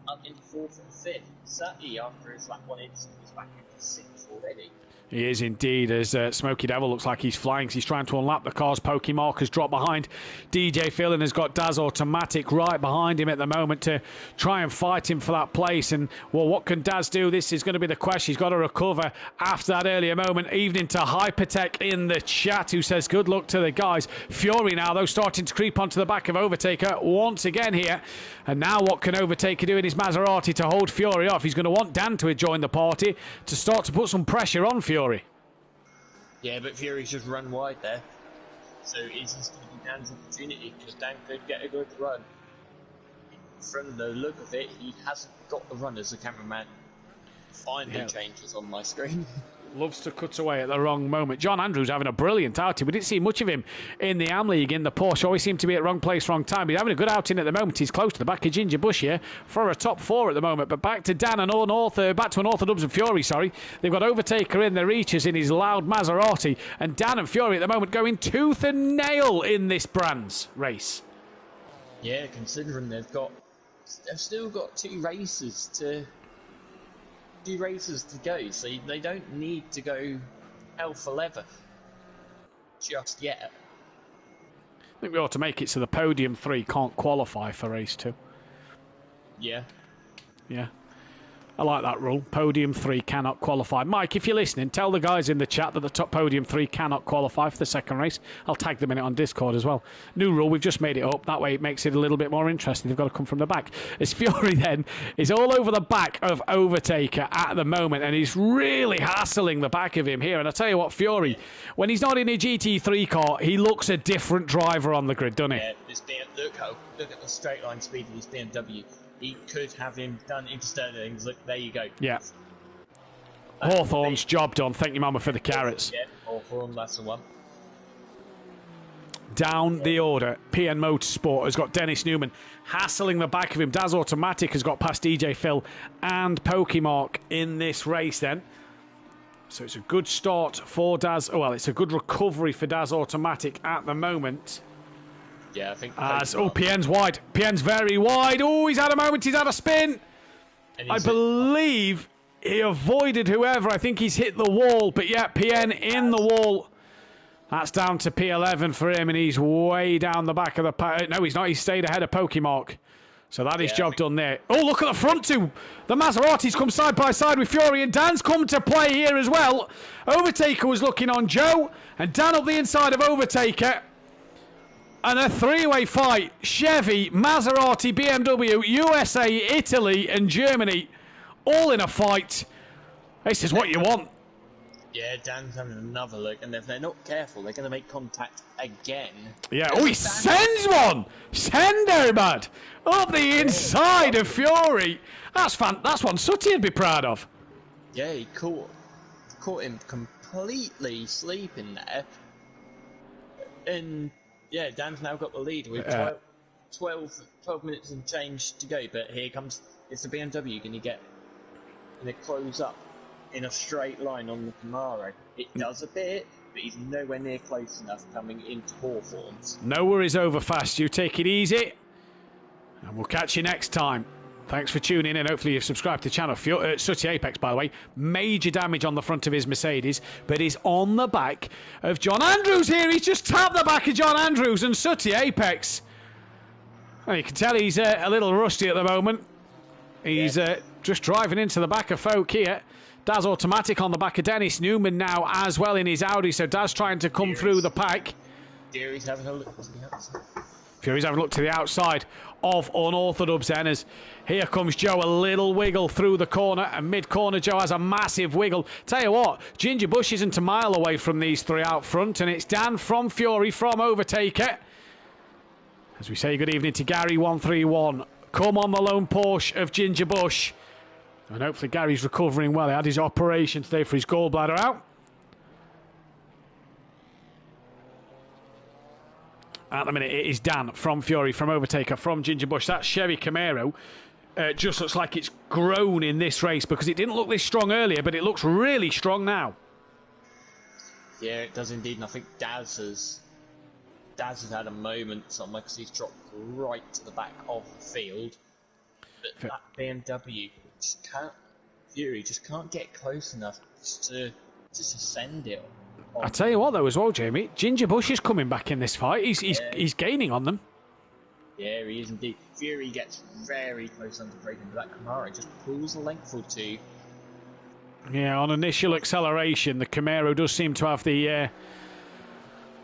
up in 4th and 5th. Certainly after his lap 1 incident, he's back into 6th already. He is indeed, as Smokey Devil looks like he's flying. He's trying to unlap the cars. Pokemon has dropped behind DJ Phil and has got Daz Automatic right behind him at the moment to try and fight him for that place. And, well, what can Daz do? This is going to be the question. He's got to recover after that earlier moment. Evening to Hypertech in the chat, who says good luck to the guys. Fury now, though, starting to creep onto the back of Overtaker once again here. And now what can Overtaker do in his Maserati to hold Fury off? He's going to want Dan to join the party to start to put some pressure on Fury. Yeah, but Fury's just run wide there. So is this going to be Dan's opportunity? Because Dan could get a good run. From the look of it, he hasn't got the run as a cameraman. Finally changes on my screen. Loves to cut away at the wrong moment. John Andrews having a brilliant outing. We didn't see much of him in the Am League in the Porsche. Always seemed to be at wrong place, wrong time. But he's having a good outing at the moment. He's close to the back of Ginger Bush here for a top 4 at the moment. But back to Dan and back to Unorthodox and Fury, sorry. They've got Overtaker in the reaches in his loud Maserati. And Dan and Fury at the moment going tooth and nail in this Brands race. Yeah, considering they've still got 2 races to go, so they don't need to go hell for leather just yet. I think we ought to make it so the podium 3 can't qualify for race 2. Yeah. I like that rule. Podium 3 cannot qualify. Mike, if you're listening, tell the guys in the chat that the top podium 3 cannot qualify for the second race. I'll tag them in it on Discord as well. New rule, we've just made it up. That way it makes it a little bit more interesting. They've got to come from the back. As Fury then is all over the back of Overtaker at the moment, and he's really hassling the back of him here. And I tell you what, Fury, when he's not in a GT3 car, he looks a different driver on the grid, doesn't he? Yeah, look at the straight line speed of this BMW. He could have him done into Sterling's. Look, there you go. Yeah. Hawthorne's job done. Thank you, Mama, for the carrots. Yeah, Hawthorne, that's the one. Down the order, PN Motorsport has got Dennis Newman hassling the back of him. Daz Automatic has got past DJ Phil and Pokemark in this race then. So it's a good start for Daz. Oh, well, it's a good recovery for Daz Automatic at the moment. Yeah, I think... PN's wide. PN's very wide. Oh, he's had a moment. He's had a spin. I believe he avoided whoever. I think he's hit the wall. But yeah, PN in the wall. That's down to P11 for him, and he's way down the back of the pack. No, he's not. He's stayed ahead of Pokemark. So that is job done there. Oh, look at the front two. The Maseratis come side by side with Fury, and Dan's come to play here as well. Overtaker was looking on Joe, and Dan up the inside of Overtaker. And a 3-way fight. Chevy, Maserati, BMW, USA, Italy, and Germany all in a fight. This is what you want. Yeah, Dan's having another look, and if they're not careful, they're going to make contact again. Yeah, oh, he sends one! Sender, bud! Up the inside of Fury. That's one Sutty would be proud of. Yeah, he caught him completely sleeping there. And, yeah, Dan's now got the lead with 12 minutes and change to go, but here comes, it's the BMW going to close up in a straight line on the Camaro. It does a bit, but he's nowhere near close enough coming into Hawthorne's. No worries over fast. You take it easy, and we'll catch you next time. Thanks for tuning in. Hopefully you've subscribed to the channel. Sutty Apex, by the way, major damage on the front of his Mercedes, but he's on the back of John Andrews here. He's just tapped the back of John Andrews, and Sutty Apex. Well, you can tell he's a little rusty at the moment. He's just driving into the back of folk here. Daz Automatic on the back of Dennis Newman now as well in his Audi, so Daz trying to come through the pack. Fury's having a look to the outside. Fury's having a look to the outside of Unorthodox then, as here comes Joe, a little wiggle through the corner, and mid-corner Joe has a massive wiggle. Tell you what, Ginger Bush isn't a mile away from these three out front, and it's Dan from Fury from Overtaker. As we say good evening to Gary131. Come on the lone Porsche of Ginger Bush. And hopefully Gary's recovering well. He had his operation today for his gallbladder out. At the minute, it is Dan from Fury, from Overtaker, from Ginger Bush. That Chevy Camaro just looks like it's grown in this race, because it didn't look this strong earlier, but it looks really strong now. Yeah, it does indeed. And I think Daz has had a moment somewhere, because he's dropped right to the back of the field. But that BMW just can't. Fury just can't get close enough to send it. I tell you what, though, as well, Jamie, Ginger Bush is coming back in this fight. He's gaining on them. Yeah, he is indeed. Fury gets very close under braking, but that Camaro just pulls a length or two. Yeah, on initial acceleration, the Camaro does seem to have the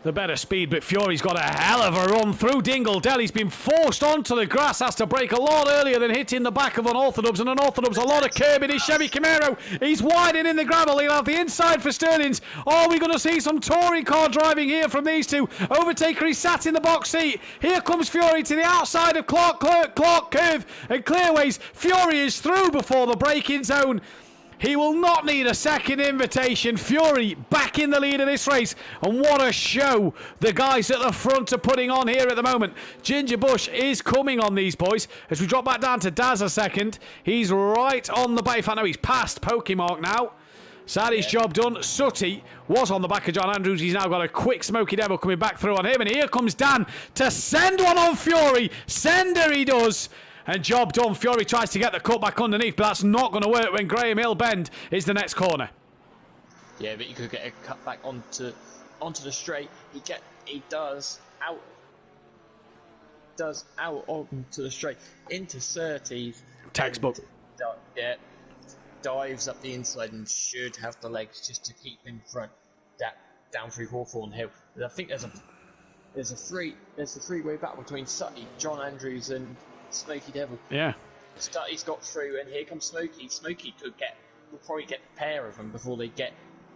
better speed, but Fury's got a hell of a run through Dingle-Dell. He's been forced onto the grass, has to brake a lot earlier than hitting the back of Unorthodox, and Unorthodox a lot of curb in his Chevy Camaro. He's widening in the gravel. He'll have the inside for Sterling's. Are we going to see some touring car driving here from these two? Overtaker, he's sat in the box seat. Here comes Fury to the outside of Clark curve and clearways. Fury is through before the braking zone. He will not need a second invitation. Fury back in the lead of this race. And what a show the guys at the front are putting on here at the moment. Ginger Bush is coming on these boys. As we drop back down to Daz a second. He's right on the back. I know he's past Pokemark now. Sadie's job done. Sutty was on the back of John Andrews. He's now got a quick Smoky Devil coming back through on him. And here comes Dan to send one on Fury. Sender he does. And job done. Fury tries to get the cut back underneath, but that's not going to work when Graham Hill Bend is the next corner. Yeah, but you could get a cut back onto the straight. He does out onto the straight into 30s. Textbook. Yeah, dives up the inside and should have the legs just to keep in front. Down through Hawthorne Hill. But I think there's a three-way battle between Sutty, John Andrews, and Smoky Devil. Yeah. Stutty's got through, and here comes Smoky. Smoky will probably get a pair of them before they get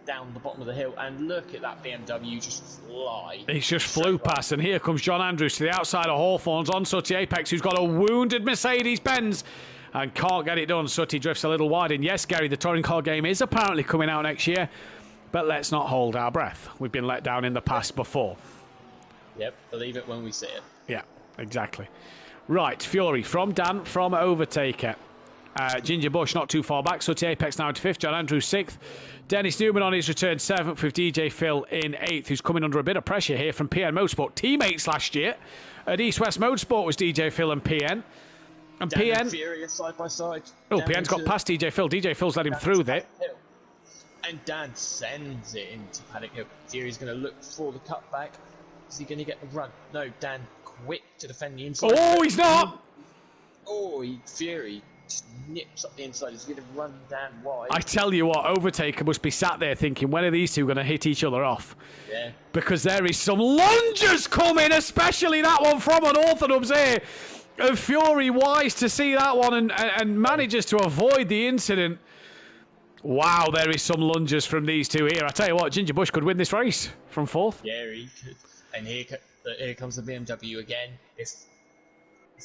down the bottom of the hill. And look at that BMW just fly. He's just flew past, and here comes John Andrews to the outside of Hawthorne's on Sutty Apex, who's got a wounded Mercedes-Benz and can't get it done. Sutty drifts a little wide, and yes, Gary, the touring car game is apparently coming out next year, but let's not hold our breath. We've been let down in the past before. Yep, believe it when we see it. Yeah, exactly. Right, Fury from Dan, from Overtaker. Ginger Bush not too far back. Sutty Apex now in 5th. John Andrews 6th. Dennis Newman on his return 7th, with DJ Phil in 8th, who's coming under a bit of pressure here from PN Motorsport. Teammates last year at East West Motorsport was DJ Phil and PN. And Dan PN... and Fury are side by side. Oh, PN's got past DJ Phil. DJ Phil's let him through there. And Dan sends it into Paddock Hill. Fury's going to look for the cutback. Is he going to get the run? No, Dan quick to defend the inside. Oh, he's not! Oh, Fury just nips up the inside. He's going to run Dan wide. I tell you what, Overtaker must be sat there thinking, when are these two going to hit each other off? Yeah. Because there is some lunges coming, especially that one from Unorthodox here. And Fury wise to see that one and manages to avoid the incident. Wow, there is some lunges from these two here. I tell you what, Ginger Bush could win this race from 4th. Yeah, he could. And here comes the BMW again. If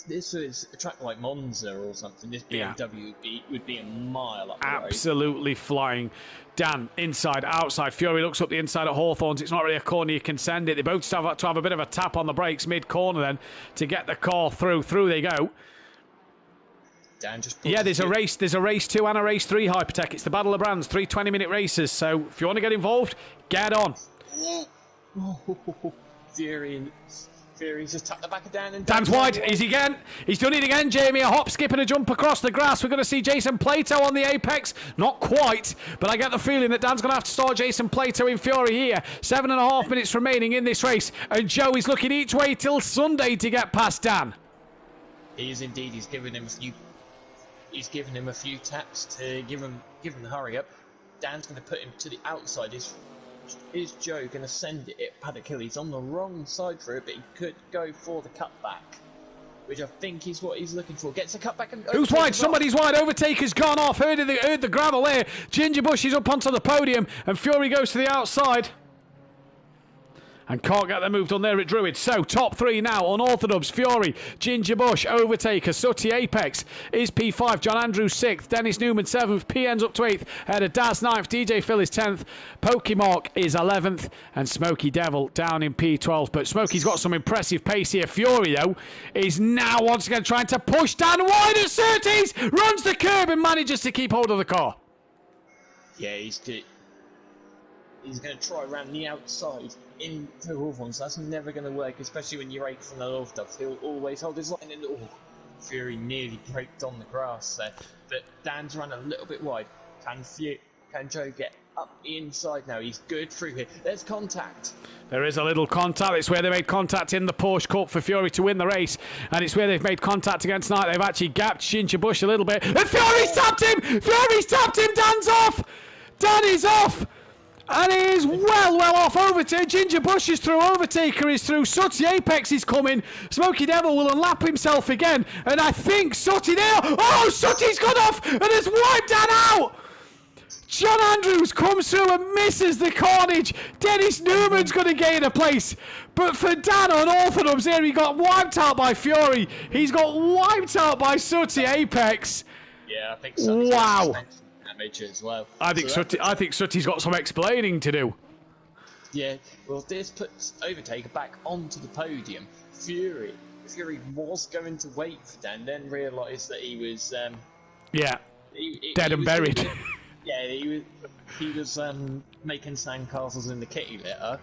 this was a track like Monza or something, this BMW would be a mile up the road. Absolutely flying. Dan, inside, outside. Fury looks up the inside at Hawthorne's. It's not really a corner you can send it. They both have to have a bit of a tap on the brakes mid-corner then to get the car through. Through they go. Dan just there's a race 2 and a race 3, Hypertech. It's the Battle of Brands, 3 20-minute races. So if you want to get involved, get on. Fury's just tapped the back of Dan, and Dan's wide. Is he again? He's done it again, Jamie. A hop, skip, and a jump across the grass. We're going to see Jason Plato on the apex. Not quite, but I get the feeling that Dan's going to have to start Jason Plato in Fury here. 7.5 minutes remaining in this race, and Joe is looking each way till Sunday to get past Dan. He is indeed. He's given him a few taps to give him the hurry up. Dan's going to put him to the outside. Is Joe going to send it at Paddock Hill? He's on the wrong side for it, but he could go for the cutback, which I think is what he's looking for. Gets a cutback. And who's wide? Somebody's wide. Overtaker's gone off. Heard the gravel there. Ginger Bush is up onto the podium, and Fury goes to the outside. And can't get the move done there at Druid. So, top 3 now. Unorthodox, Fury, Ginger Bush, Overtaker, Sutty Apex is P5. John Andrews 6th. Dennis Newman 7th. PN's up to 8th. Ahead of Daz 9th. DJ Phil is 10th. Pokemark is 11th. And Smoky Devil down in P12. But Smoky's got some impressive pace here. Fury, though, is now once again trying to push Dan wide at Surtees. Runs the curb and manages to keep hold of the car. Yeah, he's good. He's going to try around the outside into Hawthorne, so that's never going to work, especially when you're 8th from the North Duff. He'll always hold his line and Fury nearly braked on the grass there, but Dan's run a little bit wide. Can Joe get up the inside now? He's good through here. There's contact. There is a little contact. It's where they made contact in the Porsche Cup for Fury to win the race. And it's where they've made contact against Knight. They've actually gapped Ginger Bush a little bit. And Fury's tapped him! Fury's tapped him! Dan's off! Dan is off! And he is well off overtake. Ginger Bush is through. Overtaker is through. Sooty Apex is coming. Smokey Devil will unlap himself again. And I think Sooty there. Oh, Sooty's gone off and has wiped Dan out! John Andrews comes through and misses the carnage. Dennis Newman's going to gain a place. But for Dan Unorthodox here, he got wiped out by Fury. He's got wiped out by Sooty Apex. Yeah, I think so. Wow. Damage as well. I think Sooty's got some explaining to do. Yeah, well, this puts Overtaker back onto the podium. Fury was going to wait for Dan, then realised that he was... dead and buried. Yeah, he was making sandcastles in the kitty litter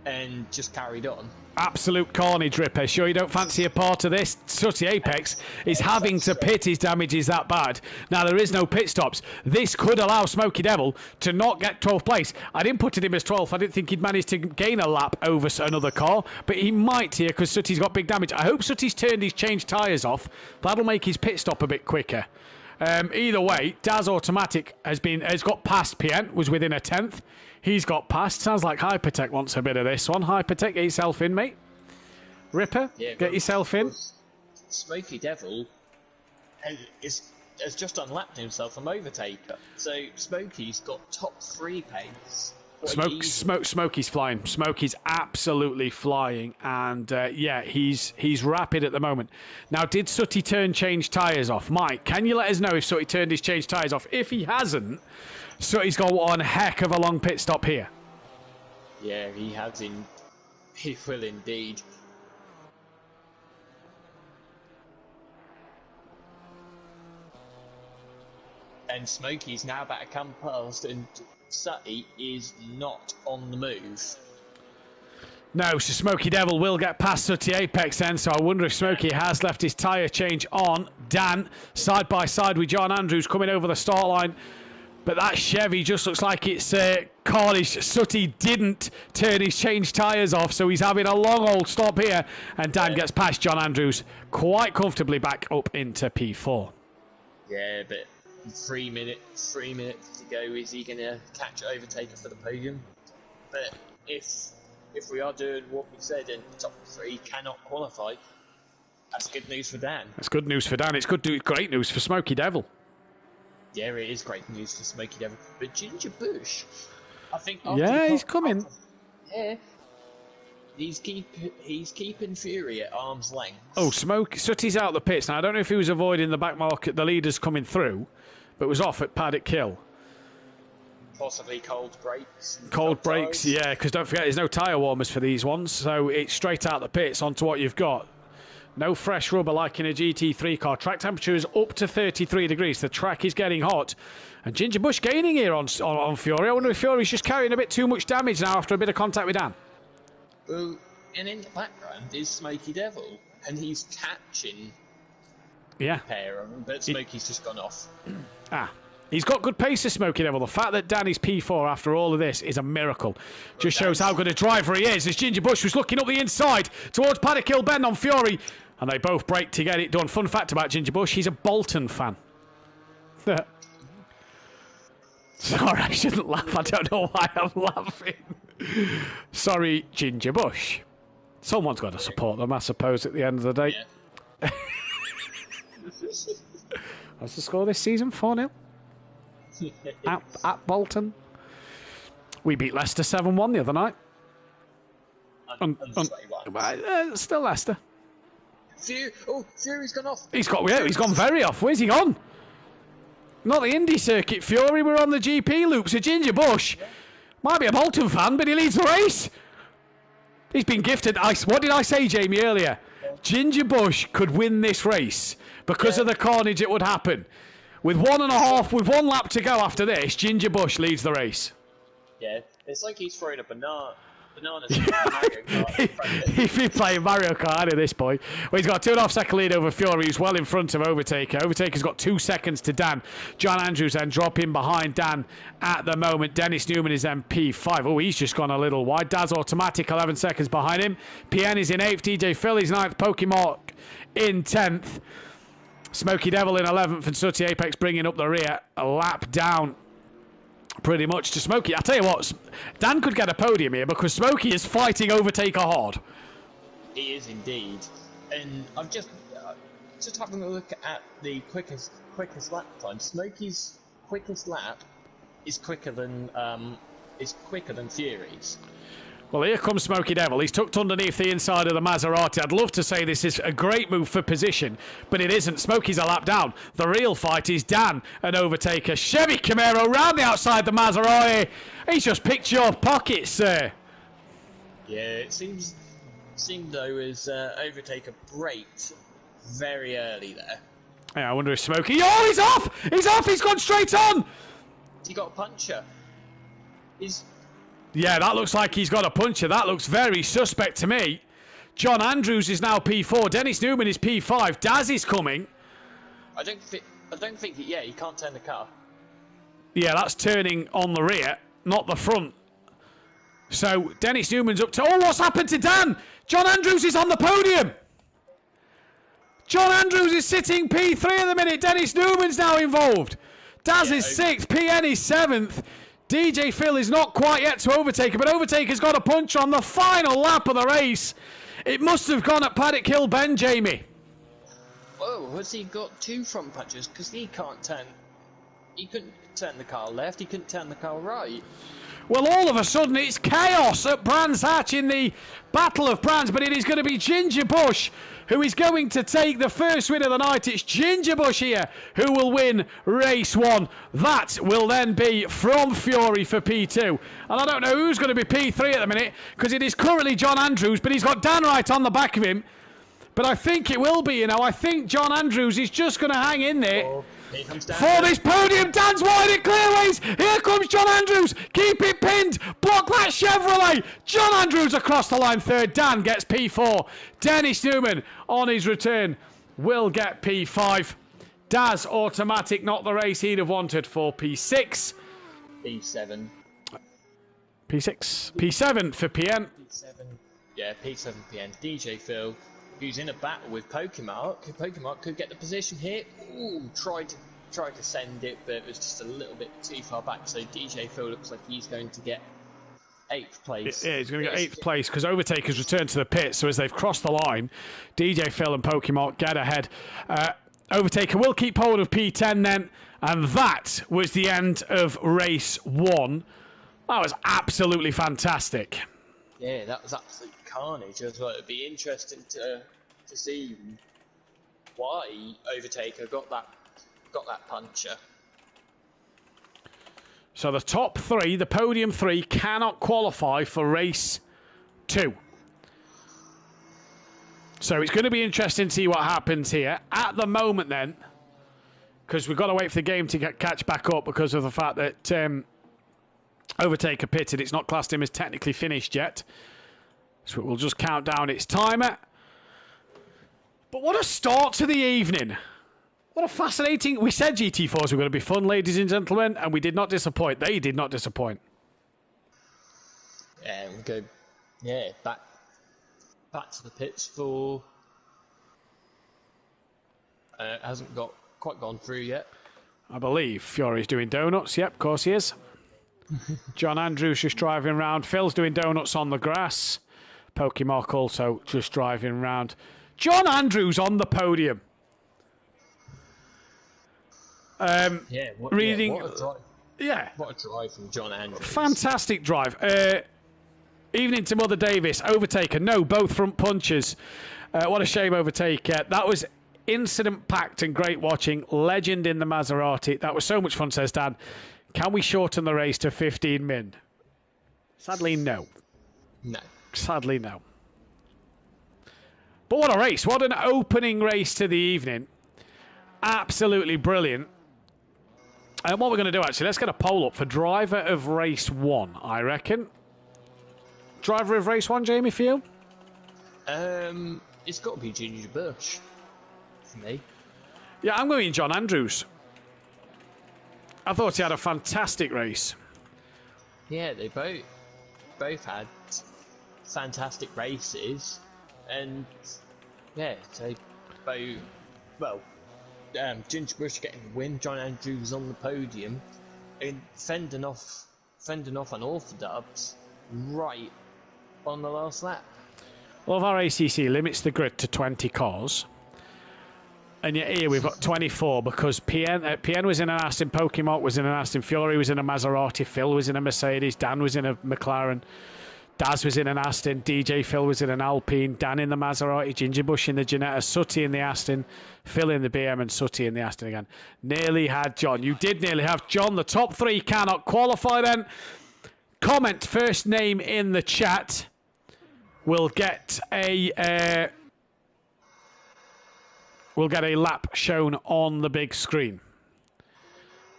and just carried on. Absolute carnage, Ripper. Sure you don't fancy a part of this? Sooty Apex is having to pit. His damage is that bad. Now, there is no pit stops. This could allow Smokey Devil to not get 12th place. I didn't put it him as 12th. I didn't think he'd manage to gain a lap over another car, but he might here because Sooty's got big damage. I hope Sooty's turned his changed tyres off. That'll make his pit stop a bit quicker. Either way, Daz Automatic has got past Pien, was within a 10th. He's got past. Sounds like Hypertech wants a bit of this one. Hypertech, get yourself in, mate. Ripper, get yourself in. Smokey Devil has just unlapped himself from Overtaker. So Smokey's got top 3 pace. Smokey's flying. Smokey's absolutely flying, and he's rapid at the moment. Now, did Sooty change tyres off? Mike, can you let us know if Sooty turned his change tyres off? If he hasn't, Sooty's got one heck of a long pit stop here. Yeah, he has. He will indeed. And Smokey's now about to come past, and Sooty is not on the move. No, so Smokey Devil will get past Sooty Apex then, so I wonder if Smokey has left his tyre change on. Dan, side by side with John Andrews coming over the start line. But that Chevy just looks like it's carnage. Sooty didn't turn his change tyres off, so he's having a long old stop here. And Dan gets past John Andrews quite comfortably back up into P4. Yeah, but 3 minutes to go. Is he going to catch Overtaker for the podium? But if we are doing what we said and the top 3 cannot qualify, that's good news for Dan. That's good news for Dan. It's great news for Smokey Devil. Yeah, it is great news for Smokey Devil. But Ginger Bush, I think... he's coming. Yeah. He's keeping Fury at arm's length. Oh, Sooty's out the pits. Now, I don't know if he was avoiding the back market, the leaders coming through, but was off at Paddock Hill. Possibly cold brakes. Cold brakes, yeah, because don't forget, there's no tyre warmers for these ones, so it's straight out the pits onto what you've got. No fresh rubber like in a GT3 car. Track temperature is up to 33 degrees. The track is getting hot. And Ginger Bush gaining here on Fury. I wonder if Fury's just carrying a bit too much damage now after a bit of contact with Dan. Well, and in the background is Smokey Devil, and he's catching a pair of them, but Smokey's just gone off. He's got good pace, Smokey Devil. The fact that Dan is P4 after all of this is a miracle. Just shows how good a driver he is, as Ginger Bush was looking up the inside towards Paddock Hill Bend on Fury, and they both brake to get it done. Fun fact about Ginger Bush, he's a Bolton fan. Sorry, I shouldn't laugh. I don't know why I'm laughing. Sorry, Ginger Bush. Someone's got to support them, I suppose, at the end of the day. Yeah. What's the score this season? 4-0? at Bolton. We beat Leicester 7-1 the other night. Still Leicester. Fury's gone off. He's gone very off. Where's he gone? Not the Indy circuit, Fury. We're on the GP loop. So Ginger Bush might be a Bolton fan, but he leads the race. He's been gifted. What did I say, Jamie, earlier? Ginger Bush could win this race because of the carnage that would happen. With 1.5, with 1 lap to go after this, Ginger Bush leads the race. Yeah, it's like he's throwing a bananas. He's been playing Mario Kart at this point. Well, he's got a 2.5 second lead over Fury, who's well in front of Overtaker. Overtaker's got 2 seconds to Dan. John Andrews then dropping behind Dan at the moment. Dennis Newman is then P5. Oh, he's just gone a little wide. Daz Automatic 11 seconds behind him. PN is in 8th. DJ Phil is 9th. Pokemon in 10th. Smokey Devil in 11th. And Sooty Apex bringing up the rear. A lap down pretty much to Smokey. I'll tell you what, Dan could get a podium here because Smokey is fighting Overtaker hard. He is indeed. And I'm just having a look at the quickest lap time. Smokey's quickest lap is quicker than Fury's. Well, here comes Smokey Devil. He's tucked underneath the inside of the Maserati. I'd love to say this is a great move for position, but it isn't. Smokey's a lap down. The real fight is Dan and Overtaker. Chevy Camaro round the outside the Maserati. He's just picked your pocket, sir. Yeah, it seemed though as Overtaker braked very early there. Yeah, I wonder if Smokey... Oh, he's off! He's off! He's gone straight on! He got a puncher. Yeah, that looks like he's got a puncher. That looks very suspect to me. John Andrews is now P4. Dennis Newman is P5. Daz is coming. I don't think. Yeah, he can't turn the car. Yeah, that's turning on the rear, not the front. So Dennis Newman's up to... Oh, what's happened to Dan? John Andrews is on the podium. John Andrews is sitting P3 at the minute. Dennis Newman's now involved. Daz is 6th. PN is 7th. DJ Phil is not quite yet to Overtaker, but Overtaker's got a punch on the final lap of the race. It must have gone at Paddock Hill Bend, Jamie. Oh, has he got 2 front punches? Because he couldn't turn the car left, he couldn't turn the car right. Well, all of a sudden, it's chaos at Brands Hatch in the Battle of Brands, but it is going to be Ginger Bush who is going to take the first win of the night. It's Ginger Bush here who will win race 1. That will then be from Fury for P2. And I don't know who's going to be P3 at the minute, because it is currently John Andrews, but he's got Dan right on the back of him. But I think it will be, I think John Andrews is just going to hang in there. Oh, here comes Dan. For this podium, Dan's wide at clearways. Here comes John Andrews. Keep it pinned. Block that Chevrolet. John Andrews across the line 3rd. Dan gets P4. Dennis Newman on his return will get P5. Daz Automatic, not the race he'd have wanted for P6. P7. P6. P7 for PN. P7. Yeah, P7 PN. DJ Phil, who's in a battle with Pokemon. Pokemon could get the position here. Ooh, tried to send it, but it was just a little bit too far back. So DJ Phil looks like he's going to get 8th place. Yeah, he's going to get 8th place because Overtaker's returned to the pit. So as they've crossed the line, DJ Phil and Pokemon get ahead. Overtaker will keep hold of P10 then. And that was the end of race 1. That was absolutely fantastic. Yeah, that was absolute carnage as well. It'd be interesting to see why Overtaker got that puncher. So the top 3, the podium 3, cannot qualify for race 2. So it's going to be interesting to see what happens here. At the moment then, because we've got to wait for the game to catch back up because of the fact that Overtaker pitted. It's not classed him as technically finished yet. So we'll just count down its timer. But what a start to the evening. What a fascinating... We said GT4s were going to be fun, ladies and gentlemen, and we did not disappoint. They did not disappoint. Yeah, we go... Yeah, back to the pits for... hasn't quite gone through yet. I believe Fury's doing donuts. Yep, of course he is. John Andrews just driving around. Phil's doing donuts on the grass. Pokemon also just driving around. John Andrews on the podium. What a drive from John Andrews. Fantastic drive. Evening to Mother Davis. Overtaker. No, both front punches. What a shame, Overtaker. That was incident-packed and great watching. Legend in the Maserati. That was so much fun, says Dan. Can we shorten the race to 15 min? Sadly, no. No. Sadly, no. But what a race. What an opening race to the evening. Absolutely brilliant. And what we're going to do, actually, let's get a poll up for driver of race 1, I reckon. Driver of race 1, Jamie, for you? It's got to be Ginger Bush for me. Yeah, I'm going John Andrews. I thought he had a fantastic race. Yeah, they both had fantastic races, and yeah, they both. Well, Ginger Bush getting the win, John Andrews on the podium, and fending off an orthodox right on the last lap. Well, our ACC limits the grid to 20 cars. And yet here we've got 24 because PN was in an Aston, Pokemon was in an Aston, Fury was in a Maserati, Phil was in a Mercedes, Dan was in a McLaren, Daz was in an Aston, DJ Phil was in an Alpine, Dan in the Maserati, Ginger Bush in the Ginetta, Sutty in the Aston, Phil in the BM and Sutty in the Aston again. Nearly had John. You did nearly have John. The top three cannot qualify then. Comment first name in the chat. We'll get a lap shown on the big screen.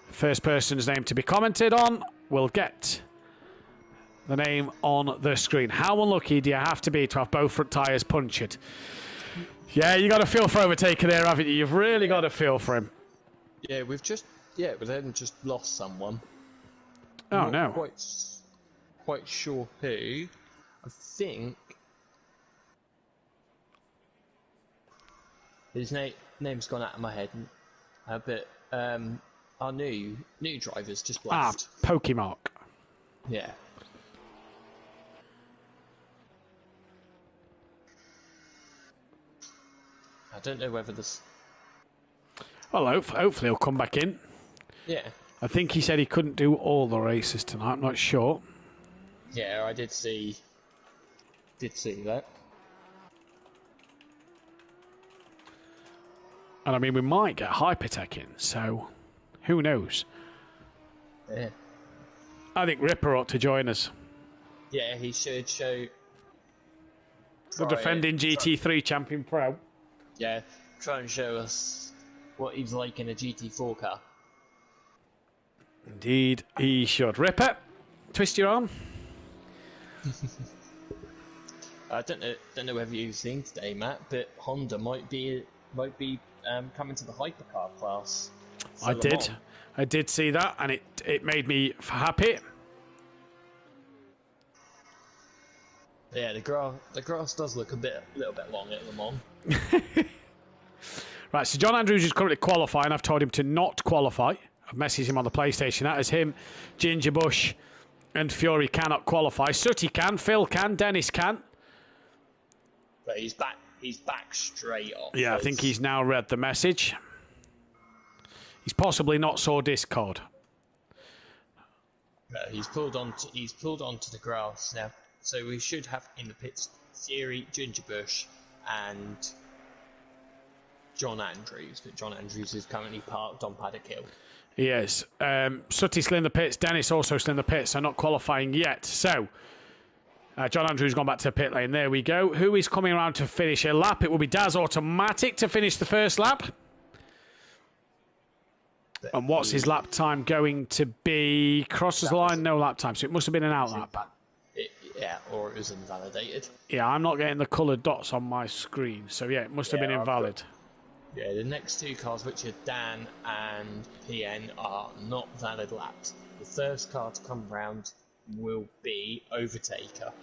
First person's name to be commented on will get the name on the screen. How unlucky do you have to be to have both front tyres punctured? Yeah, you got to feel for Overtaker there, haven't you? You've really got to feel for him. Yeah, we then just lost someone. Oh, no. Quite sure who. I think his name's gone out of my head, but our new driver's just left. Pokemon. Yeah. I don't know whether this. Well, hopefully he'll come back in. Yeah. I think he said he couldn't do all the races tonight. I'm not sure. Yeah, I did see that. And I mean, we might get Hypertech in, so who knows? Yeah. I think Ripper ought to join us. Yeah, he should show. The defending GT3 champion pro. Yeah, try and show us what he's like in a GT4 car. Indeed, he should. Ripper, twist your arm. I don't know whether you've seen today, Matt, but Honda might be coming to the hypercar class. I did see that, and it made me happy. Yeah, the grass does look a little bit long at Le Mans. Right, so John Andrews is currently qualifying. I've told him to not qualify. I've messaged him on the PlayStation. That is him, Ginger Bush, and Fury cannot qualify. Sutty can, Phil can, Dennis can. But he's back straight off. Yeah, I think he's now read the message. He's possibly not saw Discord. No, he's pulled onto the grass now. So we should have in the pits Fury, Ginger Bush, and John Andrews. But John Andrews is currently parked on Paddock Hill. He is. Sutty's still in the pits. Dennis also still in the pits, so not qualifying yet. So, John Andrews gone back to the pit lane. There we go. Who is coming around to finish a lap? It will be Daz Automatic to finish the first lap. And what's his lap time going to be? Crosses the line, no lap time. So it must have been an out lap. Yeah, or it was invalidated. Yeah, I'm not getting the coloured dots on my screen. So yeah, it must have been invalid. Yeah, the next two cars, which are Dan and PN, are not valid laps. The first car to come round will be Overtaker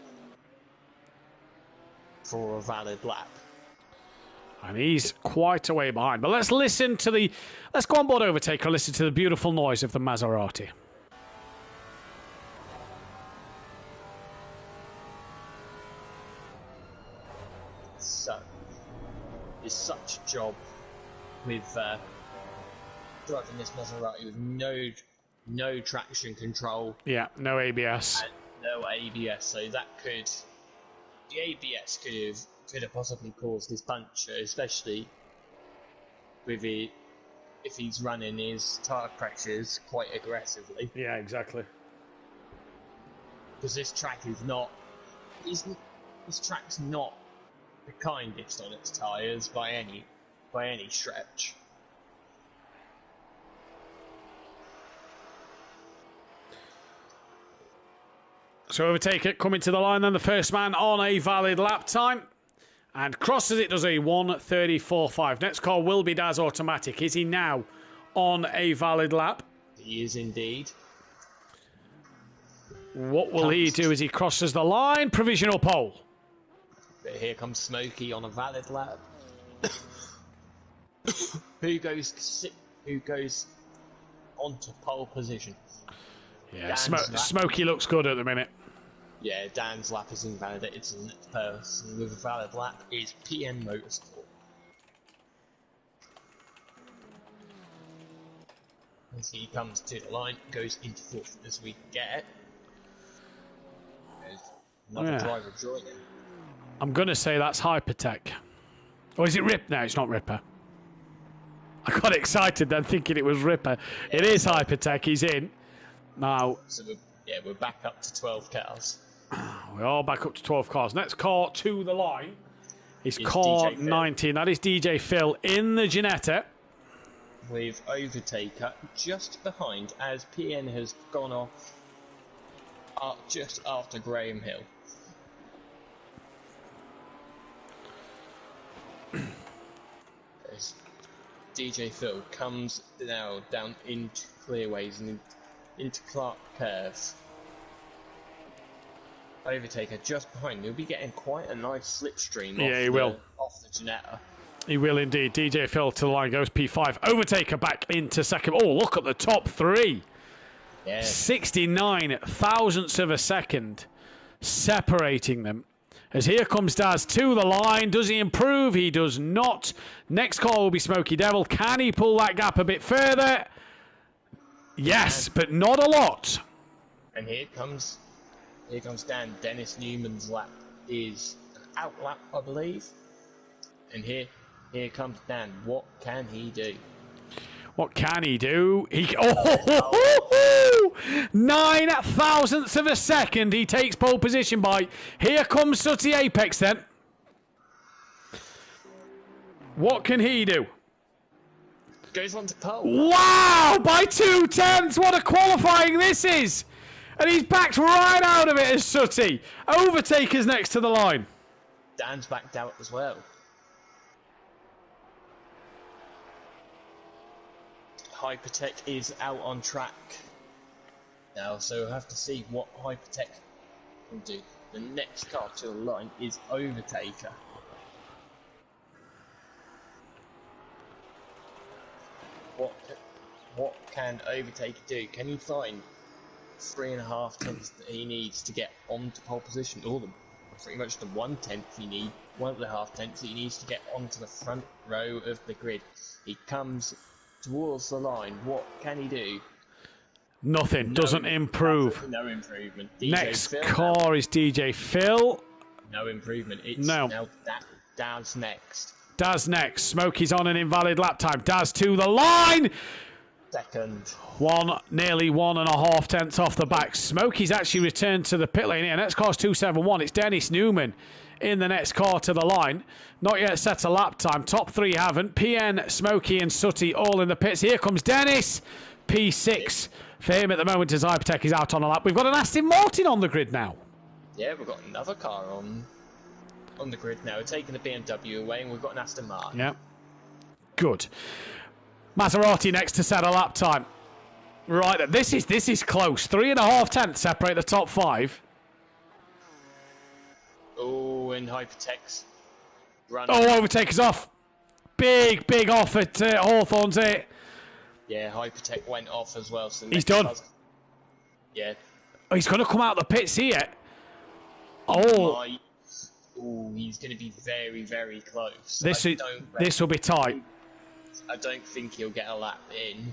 for a valid lap. And he's quite a way behind. But let's go on board Overtaker and listen to the beautiful noise of the Maserati. So, it's such a job with driving this Maserati with no traction control. Yeah, no ABS. And no ABS, so the ABS could have possibly caused this puncture, especially with it if he's running his tyre pressures quite aggressively. Yeah, exactly. Because this track is not, this track's not the kindest on its tyres by any stretch. So Overtaker coming to the line then, the first man on a valid lap time. And crosses it, does a 1:34.5. Next call will be Daz Automatic. Is he now on a valid lap? He is indeed. What will he do as he crosses the line? Provisional pole. But here comes Smokey on a valid lap. Who goes onto pole position? Yeah, Smokey looks good at the minute. Yeah, Dan's lap is invalidated, so the next person with a valid lap is PN Motorsport. As he comes to the line, goes into fourth as we get it. There's another driver joining. I'm going to say that's Hypertech. Or is it Rip? No, it's not Ripper. I got excited then thinking it was Ripper. Yeah, it is Hypertech, he's in. Now, so we're back up to 12 cars. We're all back up to 12 cars. Next car to the line is car 19. That is DJ Phil in the Ginetta. With Overtaker just behind as PN has gone off just after Graham Hill. As DJ Phil comes now down into clearways and into Clark Curves. Overtaker just behind. He'll be getting quite a nice slipstream off the Ginetta. He will indeed. DJ Phil to the line goes P5. Overtaker back into second. Oh, look at the top three. Yeah. 69 thousandths of a second separating them. As here comes Daz to the line. Does he improve? He does not. Next call will be Smokey Devil. Can he pull that gap a bit further? Yes, but not a lot. And here comes Dan. Dennis Newman's lap is an out lap, I believe. And here comes Dan. What can he do? What can he do? 9 thousandths of a second. He takes pole position by. Here comes Sooty Apex then. What can he do? Goes on to pole. Wow! By 2/10. What a qualifying this is! And he's backed right out of it as Sooty. Overtaker's next to the line. Dan's backed out as well. Hypertech is out on track now, so we'll have to see what Hypertech can do. The next car to the line is Overtaker. What can Overtaker do? Can he find 3.5 tenths that he needs to get onto pole position? Or pretty much the 1/10 he needs, 1.5 tenths he needs to get onto the front row of the grid. He comes towards the line. What can he do? Nothing. Doesn't improve. No improvement. Next car is DJ Phil. No improvement. It's now Daz next. Daz next. Smokey's on an invalid lap time. Daz to the line. Second. Nearly 1.5 tenths off the back. Smokey's actually returned to the pit lane here. Next car's 271. It's Dennis Newman in the next car to the line. Not yet set a lap time. Top three haven't. PN, Smokey and Sooty all in the pits. Here comes Dennis. P6 for him at the moment as Hypertech is out on a lap. We've got an Aston Martin on the grid now. Yeah, we've got another car on the grid now. We're taking the BMW away and we've got an Aston Martin. Yeah. Good. Maserati next to set a lap time. Right, this is close. 3.5 tenths separate the top five. Oh, and Hypertech's running. Oh, Overtaker's off. Big off at Hawthorne's here. Yeah, Hypertech went off as well. So he's done. Yeah. Oh, he's going to come out the pits here. Oh, he's going to be very, very close. This will be tight. I don't think he'll get a lap in.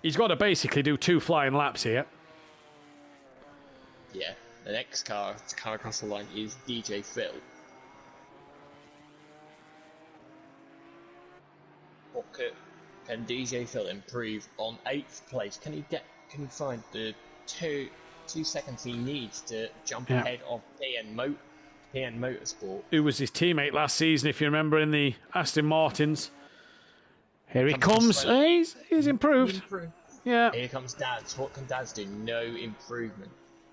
He's got to basically do 2 flying laps here. Yeah. The next car across the line is DJ Phil. Can DJ Phil improve on 8th place? Can he find the two seconds he needs to jump ahead of PN Motorsport? Who was his teammate last season, if you remember, in the Aston Martins. Here he comes. He's improved. Yeah. Here comes Daz. What can Daz do? No improvement.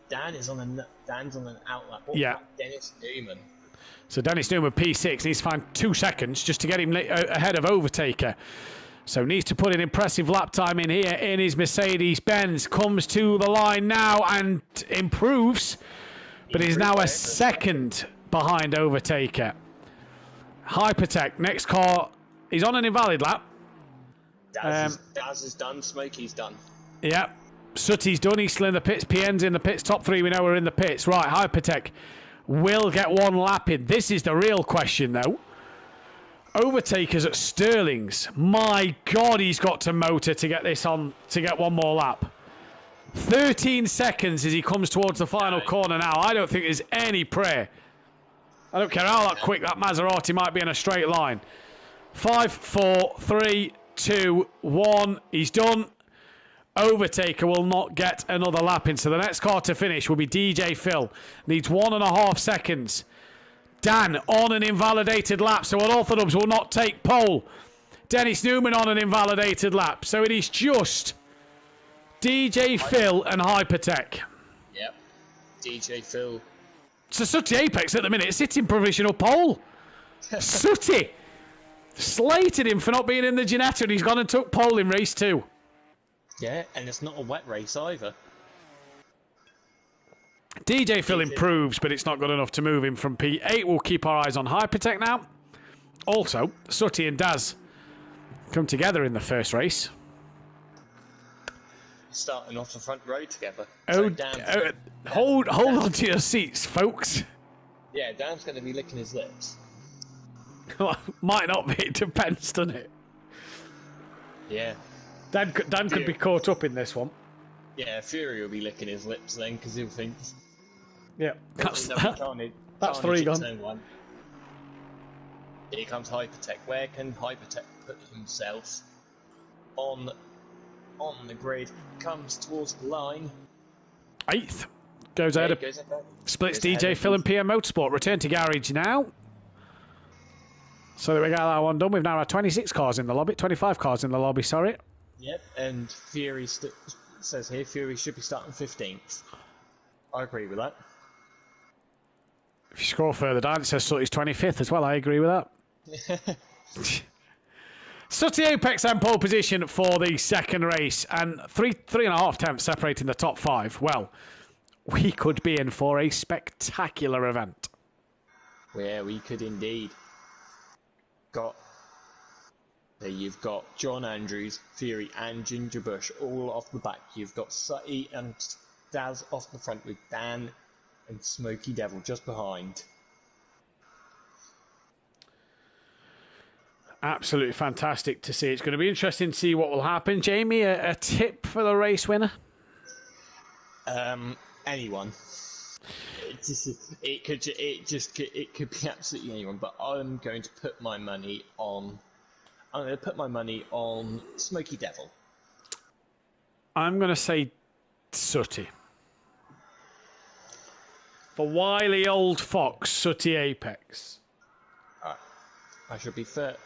Dan's on an outlap. What about Dennis Newman? So Dennis Newman, P6, needs to find 2 seconds just to get him ahead of Overtaker. So needs to put an impressive lap time in here in his Mercedes-Benz. Comes to the line now and improves, but is now a second behind Overtaker. Hypertech, next car, he's on an invalid lap. Daz is done, Smokey's done. Yeah, Sutty's done, he's still in the pits, PN's in the pits, top 3 we know are in the pits. Right, Hypertech will get 1 lap in. This is the real question though. Overtaker's at Sterling's. My God, he's got to motor to get this on, to get 1 more lap. 13 seconds as he comes towards the final corner now. I don't think there's any prayer. I don't care how quick that Maserati might be in a straight line. 5, 4, 3, 2, 1. He's done. Overtaker will not get another lap in. So the next car to finish will be DJ Phil. Needs 1.5 seconds. Dan on an invalidated lap, so Unorthodox will not take pole. Dennis Newman on an invalidated lap, so it is just DJ Phil and Hypertech. Yep, DJ Phil. So Sutty Apex at the minute, sitting provisional pole. Sutty slated him for not being in the Ginetta, and he's gone and took pole in race 2. Yeah, and it's not a wet race either. DJ Phil improves, but it's not good enough to move him from P8. We'll keep our eyes on Hypertech now. Also, Sutty and Daz come together in the first race. Starting off the front row together. Oh, So hold on to your seats, folks. Yeah, Dan's going to be licking his lips. Might not be. It depends, doesn't it? Yeah. Dan could be caught up in this one. Yeah, Fury will be licking his lips then because he'll think. Yeah, that's 3 gone. Turn 1. Here comes Hypertech. Where can Hypertech put himself on the grid? Comes towards the line. 8th. Goes ahead. Splits DJ Phil and PM Motorsport. Return to garage now. So that we got that one done. We've now had 26 cars in the lobby. 25 cars in the lobby, sorry. Yep, and Fury says here Fury should be starting 15th. I agree with that. If you scroll further down, it says Sutty's 25th as well. I agree with that. Sutty Apex and pole position for the second race, and 3.5 tenths separating the top 5. Well, we could be in for a spectacular event. Yeah, we could indeed. You've got John Andrews, Fury, and Ginger Bush all off the back. You've got Sutty and Daz off the front with Dan and Smoky Devil just behind. Absolutely fantastic to see. It's going to be interesting to see what will happen. Jamie, a tip for the race winner? Anyone. It could be absolutely anyone. But I'm going to put my money on. I'm going to put my money on Smoky Devil. I'm going to say Sutty. For wily old fox, Sutty Apex. Alright. I should be 30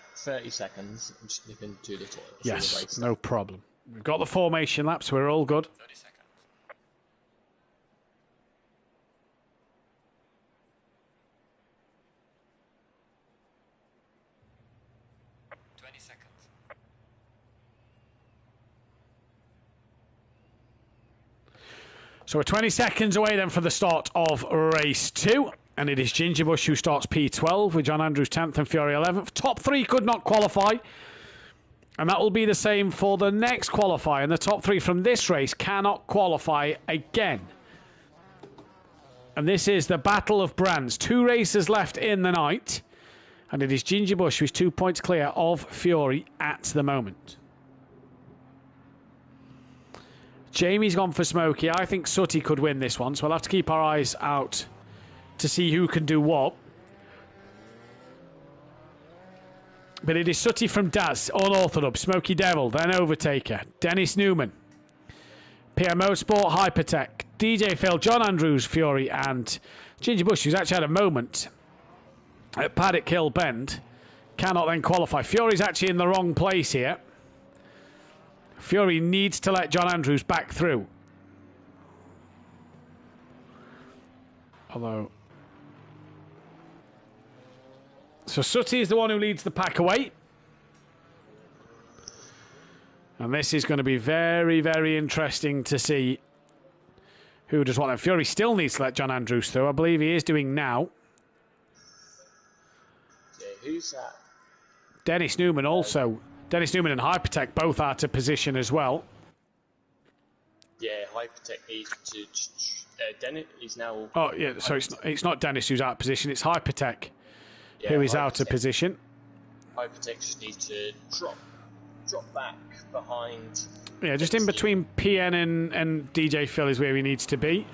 seconds. I'm just nipping to the toilet. Yes, no problem. We've got the formation lap, so we're all good. 30 seconds. So we're 20 seconds away then for the start of race 2. And it is Ginger Bush who starts P12 with John Andrews 10th and Fury 11th. Top 3 could not qualify. And that will be the same for the next qualifier. And the top 3 from this race cannot qualify again. And this is the Battle of Brands. 2 races left in the night. And it is Ginger Bush who's 2 points clear of Fury at the moment. Jamie's gone for Smokey. I think Sutty could win this one, so we'll have to keep our eyes out to see who can do what. But it is Sutty from Daz, Unorthodox, Smoky Devil, then Overtaker, Dennis Newman, PM Motorsport, Hypertech, DJ Phil, John Andrews, Fury, and Ginger Bush, who's actually had a moment at Paddock Hill Bend, cannot then qualify. Fury's actually in the wrong place here. Fury needs to let John Andrews back through. Although So Sutty is the one who leads the pack away. And this is going to be very, very interesting to see who does what. And Fury still needs to let John Andrews through. I believe he is doing now. Yeah, who's that? Dennis Newman also. Dennis Newman and Hypertech both out of position as well. Yeah, Hypertech needs to... Dennis is now... Oh, yeah, so it's not Dennis who's out of position. It's Hypertech who is out of position. Hypertech just needs to drop back behind... Yeah, just in between PN and DJ Phil is where he needs to be.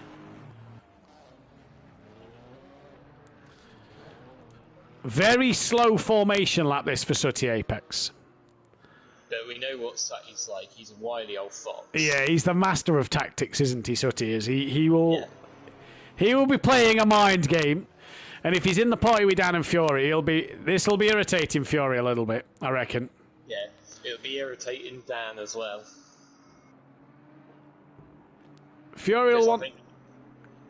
Very slow formation lap this for Sutty Apex. But we know what Sutty's like. He's a wily old fox. Yeah, he's the master of tactics, isn't he, Sutty? He will be playing a mind game. And if he's in the party with Dan and Fury, this will be irritating Fury a little bit, I reckon. Yeah, it'll be irritating Dan as well. Fury will want...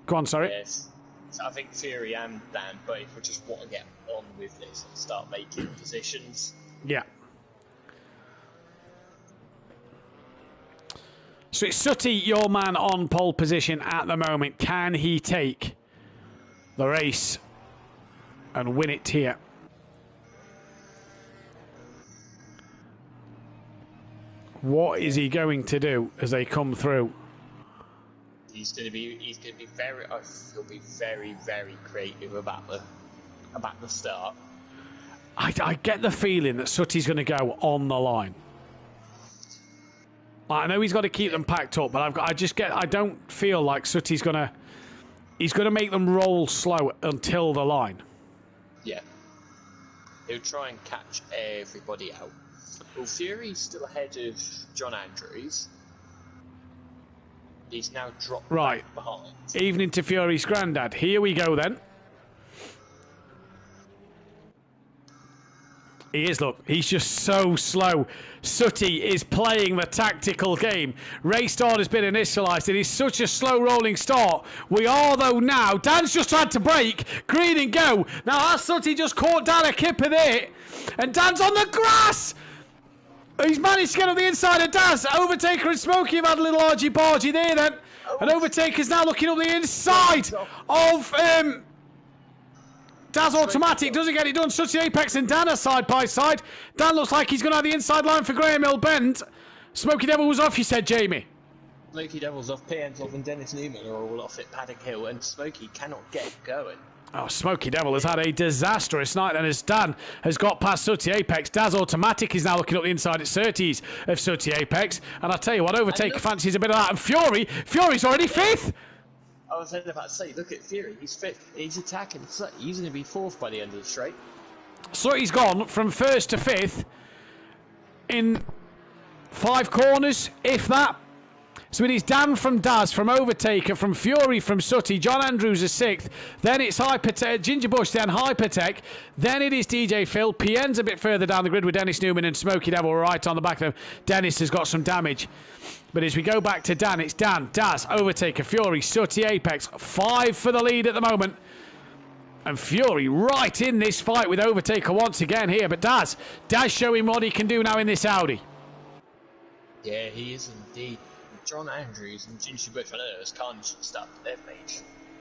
Go on, sorry. Yes. So I think Fury and Dan both will just want to get on with this and start making positions. Yeah. So it's Sutty, your man, on pole position at the moment. Can he take the race and win it here? What is he going to do as they come through? He'll be very, very creative about the start. I get the feeling that Sutty's going to go on the line. I know he's got to keep them packed up, but I don't feel like Sutty's he's going to make them roll slow until the line. Yeah. He'll try and catch everybody out. Well, Fury's still ahead of John Andrews. He's now dropped back behind. Evening to Fury's granddad. Here we go then. He is, look, he's just so slow. Sutty is playing the tactical game. Race start has been initialised. It is such a slow rolling start. We are, though, now. Dan's just had to brake. Green and go. Now, has Sutty just caught Dan a kipper there? And Dan's on the grass! He's managed to get on the inside of Daz. Overtaker and Smokey have had a little argy-bargy there then. And Overtaker's now looking up the inside of Daz Automatic. Doesn't get it done. Sutty Apex and Dan are side by side. Dan looks like he's going to have the inside line for Graham Hill Bend. Smokey Devil was off, you said, Jamie. Smokey Devil's off, PN's off, and Dennis Newman are all off at Paddock Hill, and Smokey cannot get going. Oh, Smokey Devil has had a disastrous night then as Dan has got past Sutty Apex. Daz Automatic is now looking up the inside at Surtees of Sutty Apex. And I tell you what, Overtaker fancies a bit of that. And Fury's already fifth! I was about to say, look at Fury, he's fifth. He's attacking Sutty. He's going to be fourth by the end of the straight. Sutty's gone from first to fifth in 5 corners, if that. So it is Dan from Daz, from Overtaker, from Fury, from Sutty. John Andrews is 6th. Then it's Hypertech, Ginger Bush, then Hypertech. Then it is DJ Phil. PN's a bit further down the grid with Dennis Newman and Smokey Devil right on the back of them. Dennis has got some damage. But as we go back to Dan, it's Dan, Daz, Overtaker, Fury, Sutty Apex. 5 for the lead at the moment. And Fury right in this fight with Overtaker once again here. But Daz showing what he can do now in this Audi. Yeah, he is indeed. John Andrews and Ginger Bush, I know it was carnage and stuff, but they've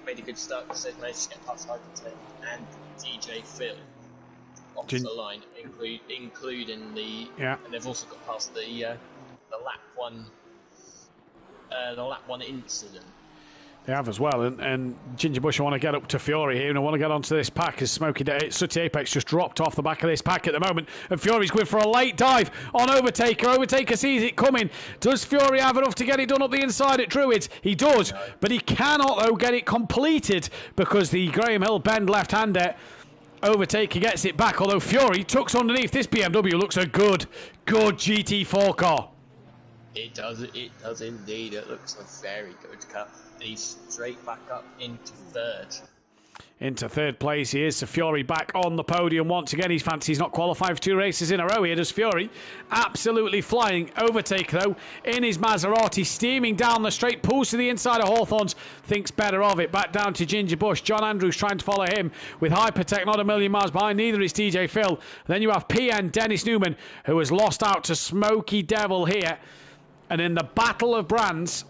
made a good start because they've managed to get past Hypertech and DJ Phil off the line, including the... Yeah. And they've also got past the lap one incident. They have as well, and Ginger Bush want to get up to Fury here, and I want to get onto this pack as Sutty Apex just dropped off the back of this pack at the moment, and Fury's going for a late dive on Overtaker. Overtaker sees it coming. Does Fury have enough to get it done up the inside at Druids? He does, but he cannot, though, get it completed because the Graham Hill Bend left-hander Overtaker gets it back, although Fury tucks underneath. This BMW looks a good GT4 car. It does indeed. It looks a very good car. He's straight back up into 3rd. Into third place he is. So Fury back on the podium once again. He's fancies not qualifying for 2 races in a row here. Does Fury absolutely flying. Overtake though in his Maserati, steaming down the straight, pulls to the inside of Hawthorns, thinks better of it. Back down to Ginger Bush. John Andrews trying to follow him with Hypertech not a million miles behind. Neither is DJ Phil. Then you have PN Dennis Newman, who has lost out to Smoky Devil here. And in the battle of brands,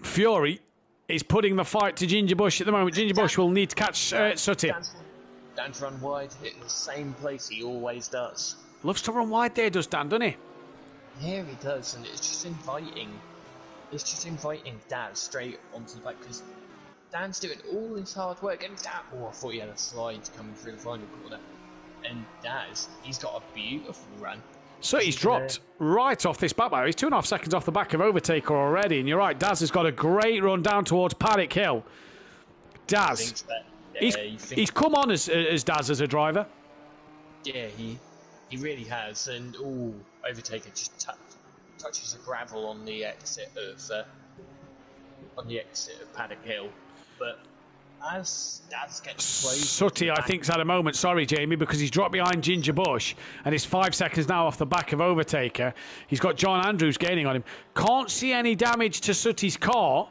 Fury is putting the fight to Ginger Bush at the moment. Ginger Bush will need to catch Sutty. Dan's run wide, hitting the same place he always does. Loves to run wide there, does Dan, doesn't he? Yeah, he does, and it's just inviting. It's just inviting Daz straight onto the back, because Dan's doing all this hard work, and Dan, oh, I thought he had a slide coming through the final corner. And Daz, he's got a beautiful run. So he's dropped right off this back barrier. He's 2.5 seconds off the back of Overtaker already. And you're right, Daz has got a great run down towards Paddock Hill. Daz, he's come on as Daz as a driver. Yeah, he really has. And Overtaker just touches the gravel on the exit of Paddock Hill. But as Daz gets close, Sutty, I think, has had a moment. Sorry, Jamie, because he's dropped behind Ginger Bush and he's 5 seconds now off the back of Overtaker. He's got John Andrews gaining on him. Can't see any damage to Sutty's car,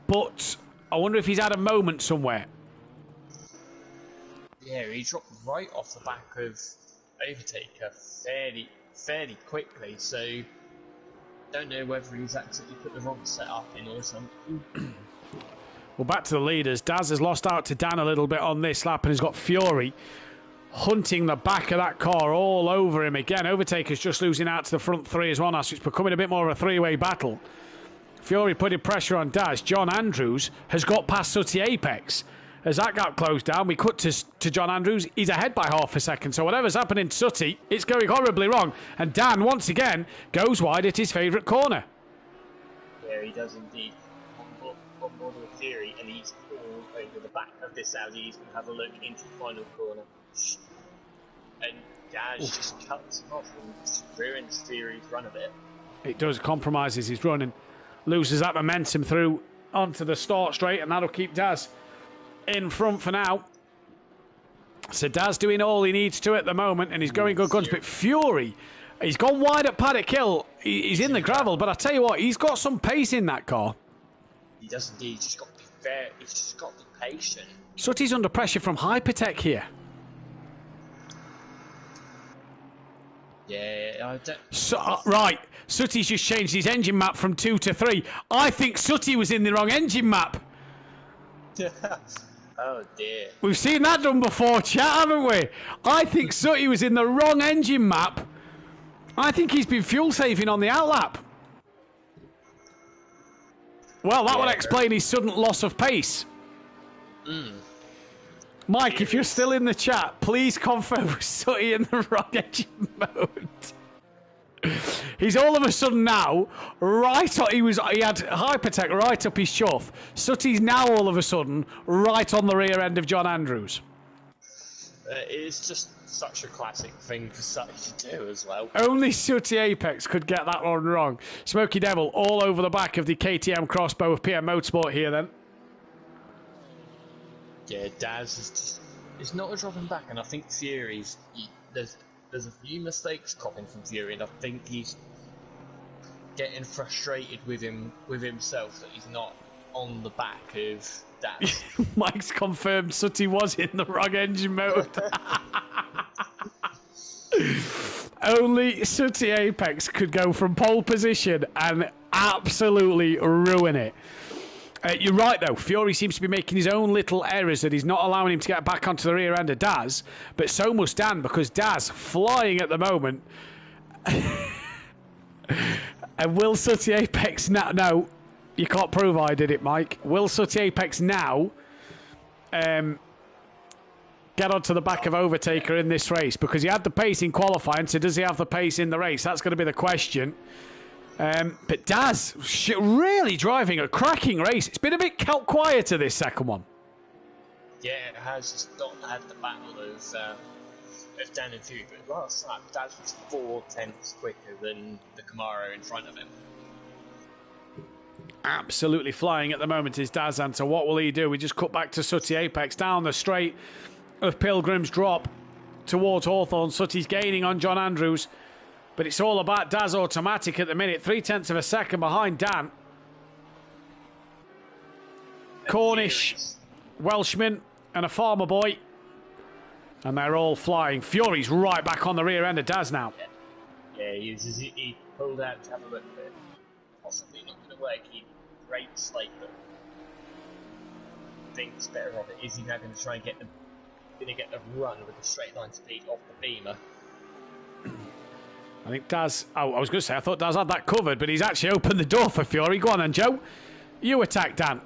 but I wonder if he's had a moment somewhere. Yeah, he dropped right off the back of Overtaker fairly quickly. So don't know whether he's actually put the wrong setup in or something. Well, back to the leaders. Daz has lost out to Dan a little bit on this lap and has got Fury hunting the back of that car all over him again. Overtaker's just losing out to the front three as well now, so it's becoming a bit more of a three-way battle. Fury putting pressure on Daz. John Andrews has got past Sutty Apex. As that gap closed down, we cut to John Andrews. He's ahead by half a second, so whatever's happening to Sutty, it's going horribly wrong. And Dan, once again, goes wide at his favourite corner. Yeah, he does indeed. On board with Fury, and he's all over the back of this Audi. He's going to have a look into the final corner. And Daz just cuts him off and just ruins Fury's run a bit. It does, compromises his run and loses that momentum through onto the start straight, and that'll keep Daz in front for now. So Daz doing all he needs to at the moment, and he's going good guns. But Fury, he's gone wide at Paddock Hill. He's in the gravel, but I tell you what, he's got some pace in that car. He does indeed. He's just got to be fair. He's just got to be patient. Sutty's under pressure from Hypertech here. Yeah, I don't. Right, Sutty's just changed his engine map from 2 to 3. I think Sutty was in the wrong engine map. Oh dear. We've seen that done before, chat, haven't we? I think Sutty was in the wrong engine map. I think he's been fuel saving on the outlap. Well, that would explain his sudden loss of pace. Mike, if you're still in the chat, please confirm Sutty in the wrong engine mode. He's all of a sudden now right up. He had Hypertech right up his chuff. Sutty's now all of a sudden right on the rear end of John Andrews. It's just such a classic thing for Sutty to do as well. Only Sutty Apex could get that one wrong. Smoky Devil all over the back of the KTM crossbow of PM Motorsport here then. Yeah, Daz is just... It's not a dropping back, and I think Fury's... There's a few mistakes cropping from Fury, and I think he's getting frustrated with himself that he's not on the back of Daz. Mike's confirmed Sutty was in the wrong engine mode. Only Sutty Apex could go from pole position and absolutely ruin it. You're right, though. Fury seems to be making his own little errors that he's not allowing him to get back onto the rear end of Daz. But so must Dan, because Daz flying at the moment. And will Sutty Apex now... No, you can't prove I did it, Mike. Will Sutty Apex now get onto the back of Overtaker in this race? Because he had the pace in qualifying, so does he have the pace in the race? That's going to be the question. But Daz really driving a cracking race. It's been a bit quieter this second one. Yeah, it has just not had the battle of Dan and Fury. But last time, Daz was 4 tenths quicker than the Camaro in front of him. Absolutely flying at the moment is Dazan. So what will he do? We just cut back to Sooty Apex down the straight of Pilgrim's Drop towards Hawthorne. Sooty's gaining on John Andrews, but it's all about Daz Automatic at the minute. 0.3 of a second behind Dan. Cornish, Welshman, and a farmer boy, and they're all flying. Fury's right back on the rear end of Daz now. Yeah, he pulled out to have a look, but possibly not going to work. He breaks like the thinks better of it. Is he now going to try and get the run with the straight line speed off the Beamer? I think Daz. Oh, I was going to say I thought Daz had that covered, but he's actually opened the door for Fury. Go on then, Joe. You attack Dan,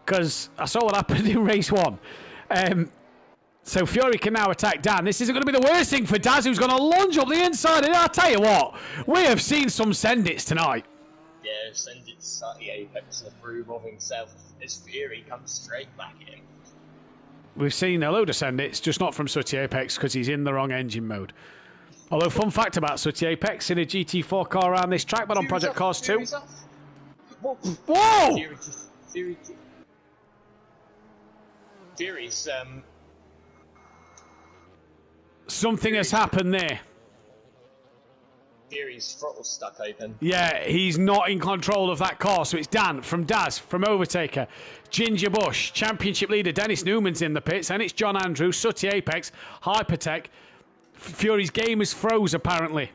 because I saw what happened in race 1. So Fury can now attack Dan. This isn't going to be the worst thing for Daz, who's going to lunge up the inside. And I'll tell you what, we have seen some send-its tonight. Yeah, send-its Sooty Apex to prove of himself as Fury comes straight back at him. We've seen a load of send-its, just not from Sooty Apex because he's in the wrong engine mode. Although, fun fact about Sooty Apex, in a GT4 car around this track, but on Project Cars 2. Whoa! Fury's, something has happened there. Fury's throttle's stuck open. Yeah, he's not in control of that car, so it's Dan from Daz, from Overtaker. Ginger Bush, championship leader Dennis Newman's in the pits, and it's John Andrews, Sooty Apex, Hypertech. Fury's game is froze, apparently.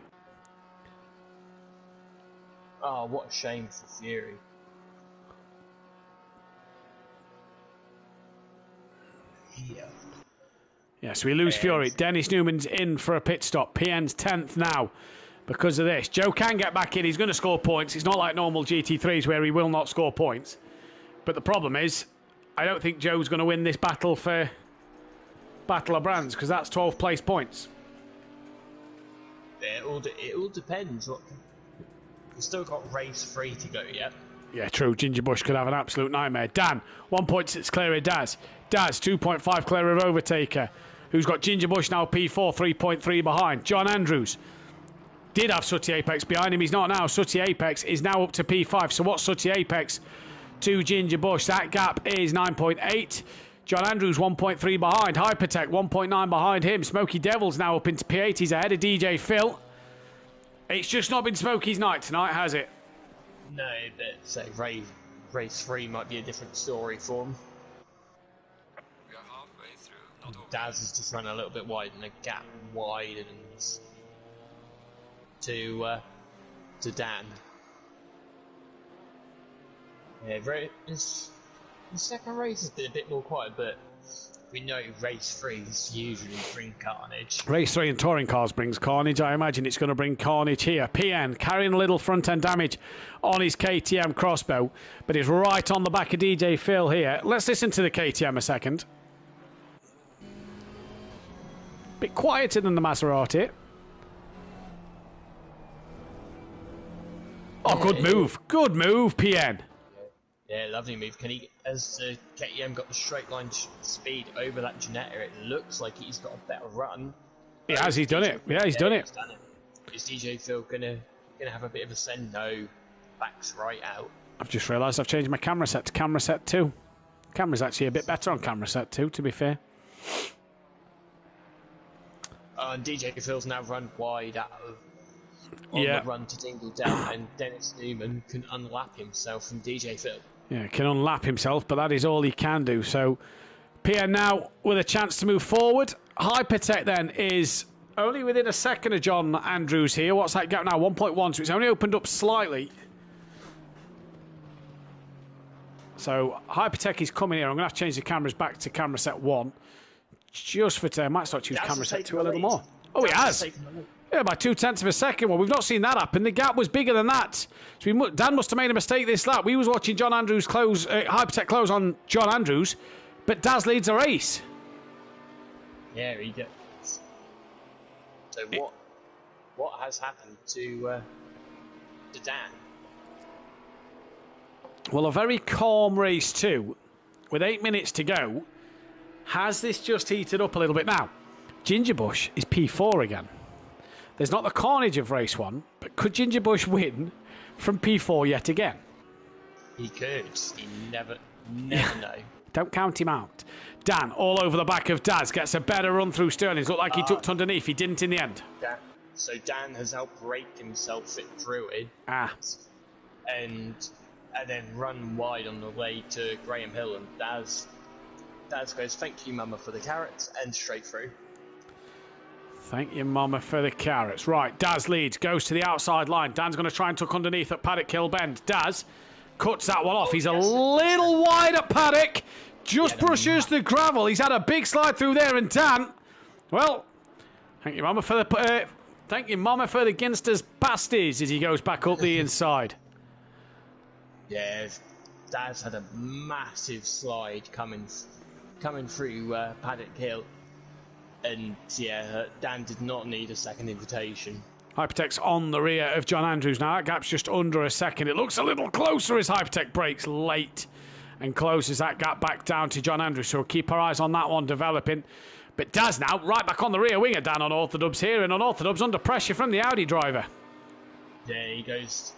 Oh, what a shame for Fury. Yeah, so we lose Fury. Dennis Newman's in for a pit stop. PN's 10th now because of this. Joe can get back in. He's going to score points. It's not like normal GT3s where he will not score points. But the problem is, I don't think Joe's going to win this battle for Battle of Brands because that's 12th place points. It all depends. We've still got race 3 to go yet. Yeah, true. Ginger Bush could have an absolute nightmare. Dan, 1.6 clear of Daz. Daz, 2.5 clear of Overtaker, who's got Ginger Bush now P4, 3.3 behind. John Andrews did have Sooty Apex behind him. He's not now. Sooty Apex is now up to P5. So what's Sooty Apex to Ginger Bush? That gap is 9.8. John Andrews 1.3 behind. Hypertech 1.9 behind him. Smokey Devil's now up into P8. He's ahead of DJ Phil. It's just not been Smokey's night tonight, has it? No, but say race 3 might be a different story for him. We are halfway through. Not over. Daz has just run a little bit wide, and the gap widens to Dan. Yeah, the second race has been a bit more quiet, but we know race 3s usually bring carnage. Race 3 and touring cars brings carnage. I imagine it's going to bring carnage here. PN carrying a little front end damage on his KTM crossbow, but he's right on the back of DJ Phil here. Let's listen to the KTM a second. Bit quieter than the Maserati. Oh, good move. Good move, PN. Yeah, lovely move. As KTM got the straight line speed over that Ginetta, it looks like he's got a better run. He has, he's done it. Yeah, he's done it. Is DJ Phil gonna have a bit of a send? No, backs right out. I've just realised I've changed my camera set to camera set 2. Camera's actually a bit better on camera set 2, to be fair. And DJ Phil's now run wide out of on the run to Dingle Down, and Dennis Newman can unlap himself from DJ Phil. Yeah, can unlap himself, but that is all he can do. So PN now with a chance to move forward. Hypertech then is only within a second of John Andrews here. What's that gap now? 1.1, so it's only opened up slightly. So Hypertech is coming here. I'm going to have to change the cameras back to camera set 1. Just for today. I might start to use camera set 2 a little more. Oh, he has. Yeah, by 0.2 of a second. Well, we've not seen that happen. The gap was bigger than that. So Dan must have made a mistake this lap. We was watching John Andrews close, Hypertech close on John Andrews, but Daz leads a race. Yeah, he does. So what has happened to Dan? Well, a very calm race 2, with 8 minutes to go. Has this just heated up a little bit now? Ginger Bush is P4 again. There's not the carnage of race 1, but could Ginger Bush win from P4 yet again? He could. You never know. Don't count him out. Dan, all over the back of Daz, gets a better run through Sterling. Looked like he tucked underneath. He didn't in the end. So Dan has outbraked himself through it. And then run wide on the way to Graham Hill, and Daz goes, "Thank you, Mama, for the carrots," and straight through. Thank you, Mama, for the carrots. Right, Daz leads, goes to the outside line. Dan's going to try and tuck underneath at Paddock Hill Bend. Daz cuts that one off. He's a little wide at Paddock. Just brushes the gravel. He's had a big slide through there, and Dan, well, thank you, Mama, for the Ginsters pasties as he goes back up the inside. Yeah, Daz had a massive slide coming through Paddock Hill, and yeah, Dan did not need a second invitation. Hypertech's on the rear of John Andrews now. That gap's just under a second. It looks a little closer as Hypertech breaks late and closes that gap back down to John Andrews. So we'll keep our eyes on that one developing. But Daz now right back on the rear wing of Dan Unorthodox here, and Unorthodox under pressure from the Audi driver. Yeah, he goes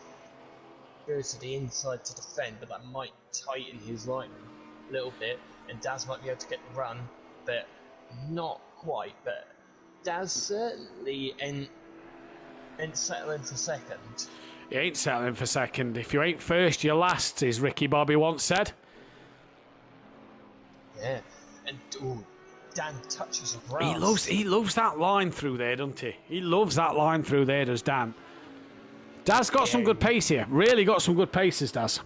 to the inside to defend, but that might tighten his line a little bit, and Daz might be able to get the run, but not quite. But Daz certainly ain't settling for second. He ain't settling for second. If you ain't first, you're last, as Ricky Bobby once said. Yeah, and Dan touches the grass. He loves that line through there, doesn't he? He loves that line through there, does Dan. Daz got some good pace here. Really got some good paces, Daz.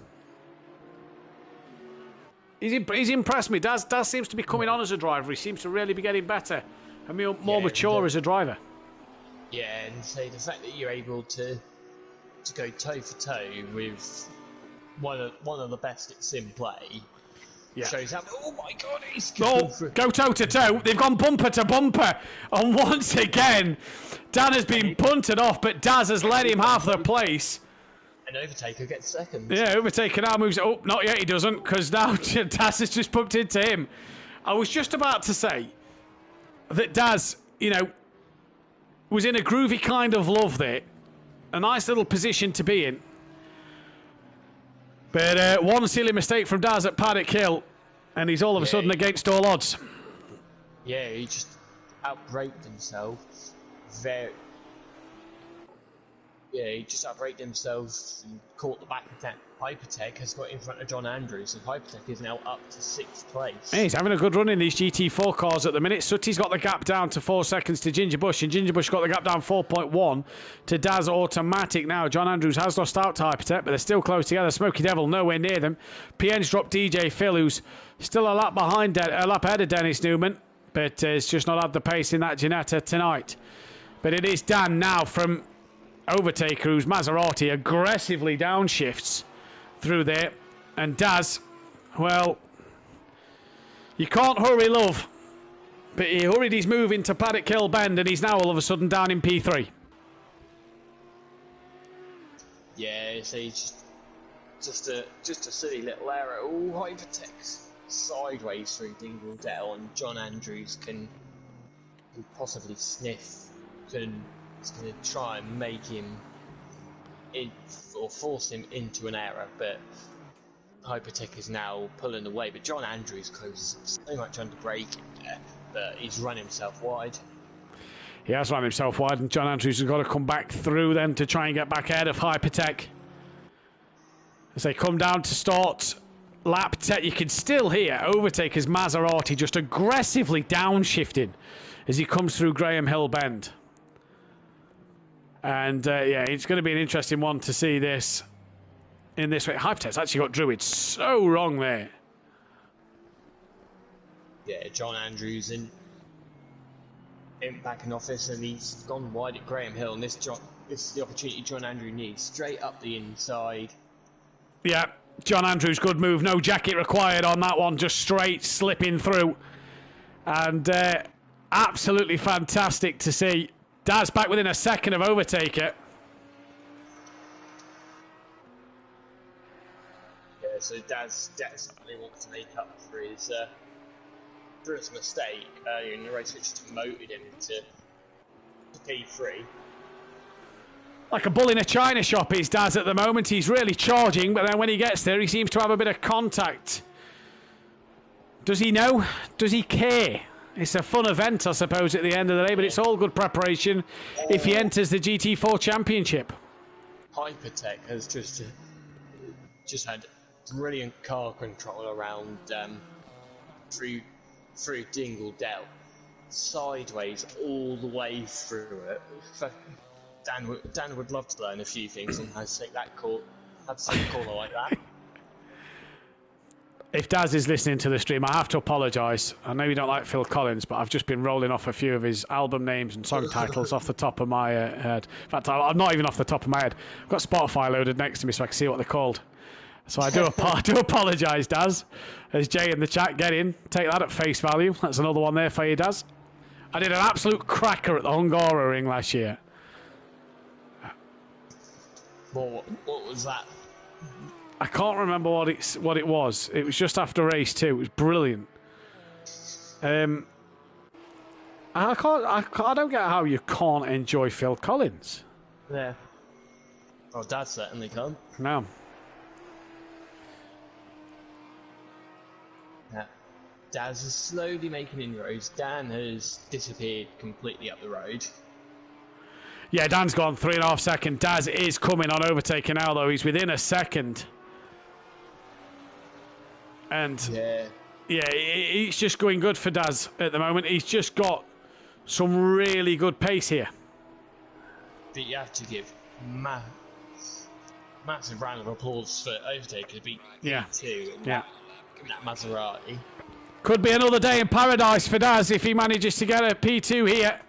He's impressed me. Daz seems to be coming on as a driver. He seems to really be getting better and more mature as a driver. Yeah, and so the fact that you're able to go toe for toe with one of the best at SimPlay shows up. Oh my God, he's go toe to toe. They've gone bumper to bumper, and once again, Dan has been punted off, but Daz has led him half the place. And Overtaker gets second. Yeah, Overtaker now moves. Oh, not yet. He doesn't, because now Daz has just bumped into him. I was just about to say that Daz, was in a groovy kind of love there. A nice little position to be in. But one silly mistake from Daz at Paddock Hill, and he's all of a sudden against all odds. Yeah, he just outbraked himself. He just outbraked himself and caught the back of that. Hypertech has got in front of John Andrews, and Hypertech is now up to 6th place. Hey, he's having a good run in these GT4 cars at the minute. Sutty's got the gap down to 4 seconds to Ginger Bush, and Ginger Bush got the gap down 4.1 to Daz Automatic now. John Andrews has lost out to Hypertech, but they're still close together. Smoky Devil nowhere near them. PN's dropped DJ Phil, who's still a lap ahead of Dennis Newman, but has just not had the pace in that Ginetta tonight. But it is Dan now from Overtaker, whose Maserati aggressively downshifts through there, and Daz, well, you can't hurry love, but he hurried his move into Paddock Hill Bend, and he's now all of a sudden down in P3. Yeah, so he's just a silly little error. Oh, Hypertech's sideways through Dingledale, and John Andrews can possibly sniff. He's going to try and make him or force him into an error, but Hypertech is now pulling away. But John Andrews closes so much under braking there, but he's run himself wide. He has run himself wide, and John Andrews has got to come back through then to try and get back ahead of Hypertech. As they come down to start lap 10, you can still hear Overtaker's Maserati just aggressively downshifting as he comes through Graham Hill Bend. And it's going to be an interesting one to see this in this way. Hypertech's actually got Druid so wrong there. Yeah, John Andrews in back in office, and he's gone wide at Graham Hill, and this is the opportunity John Andrews needs. Straight up the inside. Yeah, John Andrews, good move. No jacket required on that one, just straight slipping through. And absolutely fantastic to see. Daz back within a second of Overtaker. Yeah, so Daz definitely wants to make up for his mistake earlier in the race, which demoted him to P3. Like a bull in a china shop is Daz at the moment. He's really charging, but then when he gets there, he seems to have a bit of contact. Does he know? Does he care? It's a fun event, I suppose, at the end of the day, but it's all good preparation if he enters the GT4 Championship. Hypertech has just had brilliant car control around through Dingle Dell, sideways all the way through it. Dan would love to learn a few things on how to take that corner like that. If Daz is listening to the stream, I have to apologise. I know you don't like Phil Collins, but I've just been rolling off a few of his album names and song titles off the top of my head. In fact, I'm not even off the top of my head. I've got Spotify loaded next to me so I can see what they're called. So I do apologise, Daz. As Jay in the chat, get in. Take that at face value. That's another one there for you, Daz. I did an absolute cracker at the Hungara Ring last year. What was that? I can't remember what it was. It was just after race 2. It was brilliant. I don't get how you can't enjoy Phil Collins. Yeah. Oh, Dad certainly can. No. Yeah. Daz is slowly making inroads. Dan has disappeared completely up the road. Yeah, Dan's gone 3.5 seconds. Daz is coming on overtaking now, though. He's within a second. And yeah, it's just going good for Daz at the moment. He's just got some really good pace here. But you have to give massive round of applause for overtaker beat P2 in that Maserati. Could be another day in paradise for Daz if he manages to get a P2 here.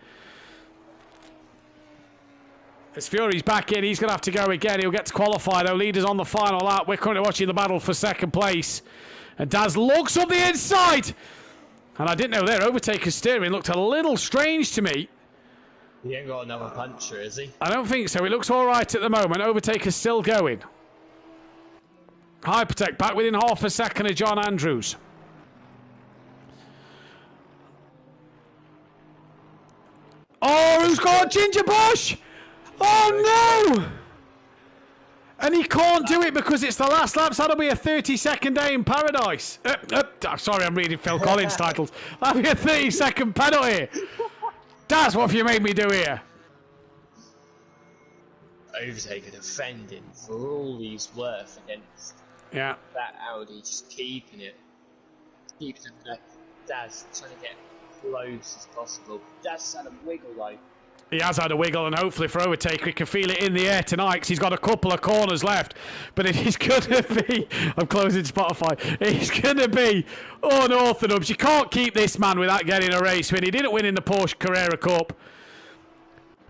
As Fury's back in, he's going to have to go again. He'll get to qualify, though. Leaders on the final lap. We're currently watching the battle for second place. And Daz looks up the inside. And I didn't know there. Overtaker's steering looked a little strange to me. He ain't got another puncher, is he? I don't think so. He looks all right at the moment. Overtaker's still going. Hypertech back within half a second of John Andrews. Oh, who's got Ginger Bush? Oh, no! And he can't do it because it's the last lap, so that'll be a 30-second day in paradise. Sorry, I'm reading Phil Collins titles. That'll be a 30-second penalty. That's what you made me do here. Overtaker defending for all he's worth against that Audi, just keeping it there. Daz trying to get close as possible. Daz had a wiggle though. He has had a wiggle, and hopefully for Overtaker, he can feel it in the air tonight because he's got a couple of corners left. But it is going to be... I'm closing Spotify. It's going to be unorthodox. You can't keep this man without getting a race win. He didn't win in the Porsche Carrera Cup.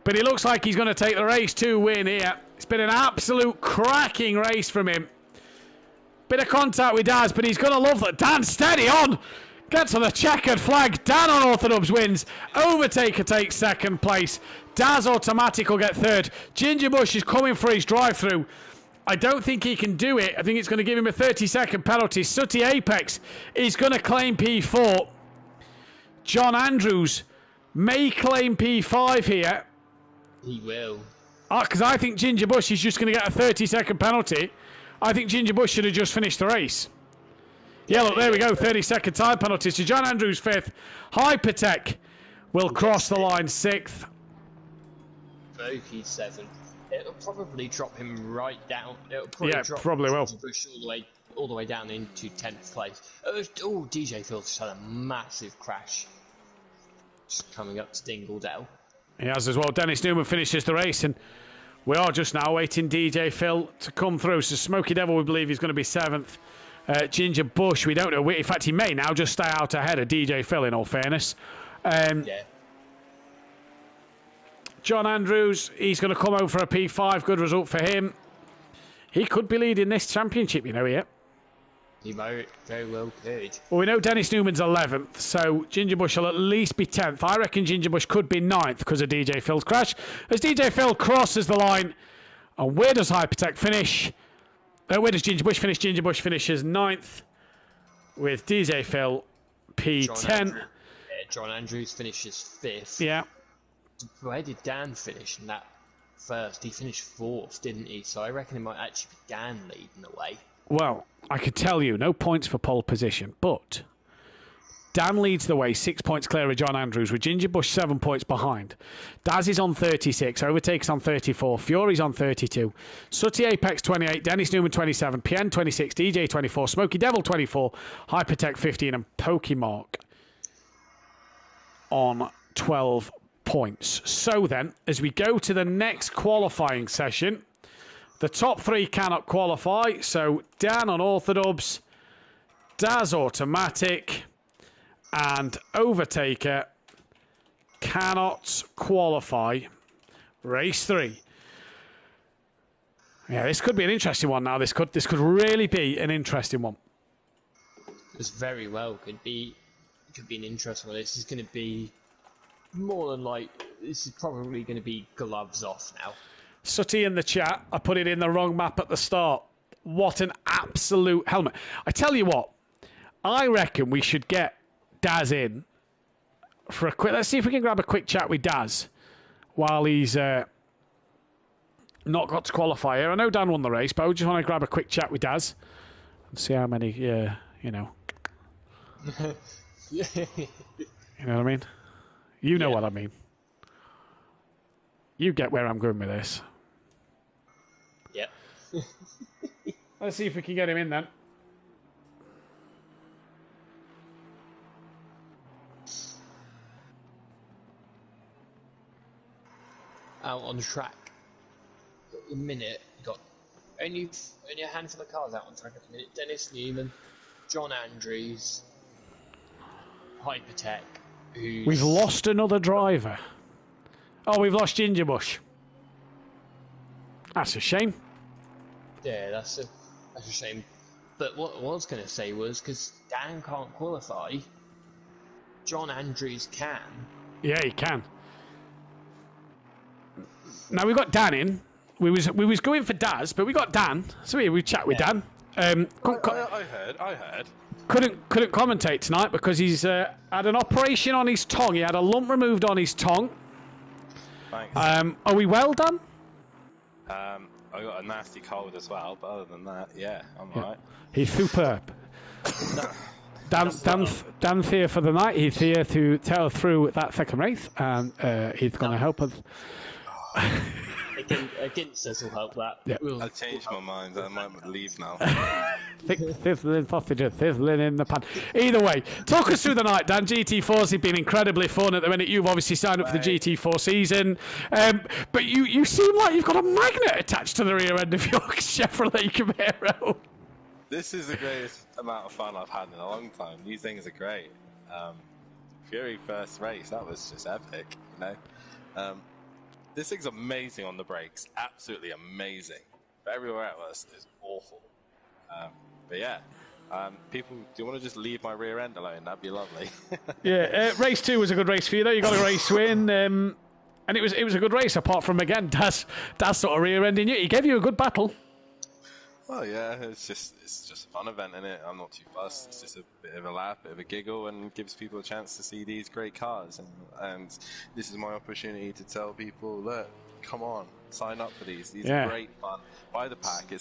But he looks like he's going to take the race 2 win here. It's been an absolute cracking race from him. Bit of contact with Daz, but he's going to love that. Dan, steady on! Gets on the checkered flag. Dan Unorthodox wins. Overtaker takes second place. Daz Automatic will get third. Ginger Bush is coming for his drive-through. I don't think he can do it. I think it's going to give him a 30-second penalty. Sooty Apex is going to claim P4. John Andrews may claim P5 here. He will. Because I think Ginger Bush is just going to get a 30-second penalty. I think Ginger Bush should have just finished the race. Yeah, look, there we go. 30-second time penalty. So John Andrews 5th. Hypertech will cross the line 6th. Voki 7th. It'll probably drop him right down. It'll probably will. Bush all the way down into 10th place. Oh, DJ Phil just had a massive crash. Just coming up to Dingledale. He has as well. Dennis Newman finishes the race, and we are just now waiting DJ Phil to come through. So Smoky Devil, we believe, is going to be 7th. Ginger Bush, we don't know. In fact, he may now just stay out ahead of DJ Phil, in all fairness. John Andrews, he's going to come over for a P5. Good result for him. He could be leading this championship, you know, here. He very well could. Well, we know Dennis Newman's 11th, so Ginger Bush will at least be 10th. I reckon Ginger Bush could be 9th because of DJ Phil's crash. As DJ Phil crosses the line, and where does Hypertech finish? Where does Ginger Bush finish? Ginger Bush finishes 9th with DJ Phil P10. John Andrews finishes 5th. Yeah. Where did Dan finish in that first. He finished fourth, didn't he? So I reckon it might actually be Dan leading the way. Well, I could tell you, no points for pole position, but Dan leads the way, 6 points clear of John Andrews, with Ginger Bush 7 points behind. Daz is on 36, Overtake's on 34, Fury's on 32, Sooty Apex 28, Dennis Newman 27, PN 26, DJ 24, Smokey Devil 24, Hypertech 15, and Pokemark on 12 points. So then, as we go to the next qualifying session, the top three cannot qualify, so Dan on Orthodubs, Daz Automatic, and Overtaker cannot qualify race 3. Yeah, this could be an interesting one now. This could really be an interesting one. This very well could be an interesting one. This is going to be more than this is probably going to be gloves off now. Sooty in the chat, I put it in the wrong map at the start. What an absolute helmet. I tell you what, I reckon we should get Daz in for a quick... Let's see if we can grab a quick chat with Daz while he's not got to qualify here. I know Dan won the race, but I just want to grab a quick chat with Daz and see how many, you know. You know what I mean? You know what I mean. You get where I'm going with this. Yep. Let's see if we can get him in then. Out on track at the minute, you've got only a handful of cars out on track at the minute. Dennis Newman, John Andrews, Hypertech, who's... We've lost another driver. Oh, we've lost Ginger Bush. That's a shame. Yeah, that's a shame. But what I was going to say was, because Dan can't qualify, John Andrews can. Yeah, he can. Now we've got Dan in. We was going for Daz, but we got Dan. So we chat with Dan. I heard. Couldn't commentate tonight because he's had an operation on his tongue. He had a lump removed on his tongue. Thanks. Are we well done? I got a nasty cold as well, but other than that, yeah, I'm alright. He's superb. Dan's here for the night. He's here to tell through that second race, and he's going to help us. Against us will help that. Yeah. I changed my mind. I might leave now. Sizzling sausages, sizzling in the pan. Either way, talk us through the night, Dan. GT4s have been incredibly fun at the minute. You've obviously signed up for the GT4 season, but you seem like you've got a magnet attached to the rear end of your Chevrolet Camaro. This is the greatest amount of fun I've had in a long time. These things are great. Fury first race, that was just epic, you know. This thing's amazing on the brakes, absolutely amazing. But everywhere else is awful. But yeah, people, do you want to just leave my rear end alone? That'd be lovely. Yeah, race 2 was a good race for you though. You got a race win, and it was a good race. Apart from again, Daz sort of rear ending you. He gave you a good battle. Well, yeah, it's just a fun event, isn't it? I'm not too fussed. It's just a bit of a laugh, bit of a giggle, and gives people a chance to see these great cars. And this is my opportunity to tell people, look, come on, sign up for these. These are great fun. Buy the pack.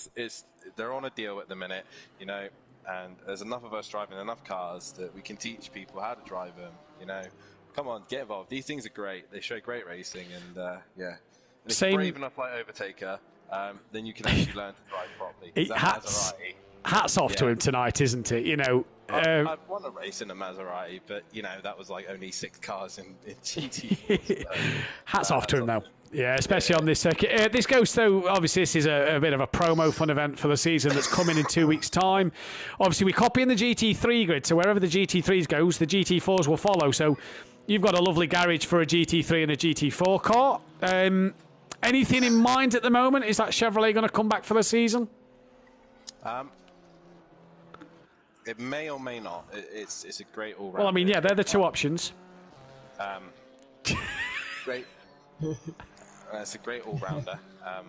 They're on a deal at the minute, you know, and there's enough of us driving enough cars that we can teach people how to drive them, you know. Come on, get involved. These things are great. They show great racing, and yeah. And if you're brave enough like Overtaker, then you can actually learn to drive properly. Hats off to him tonight, isn't it? You know, I've won a race in a Maserati, but you know that was like only 6 cars in GT. So, hats off to him, though. Yeah, especially on this circuit. This goes though. Obviously, this is a bit of a promo fun event for the season that's coming in 2 weeks' time. Obviously, we copy in the GT3 grid, so wherever the GT3s goes, the GT4s will follow. So you've got a lovely garage for a GT3 and a GT4 car. Anything in mind at the moment? Is that Chevrolet going to come back for the season? It may or may not. It's a great all-round. Well, I mean, yeah, they're the two options. Great. It's a great all-rounder. I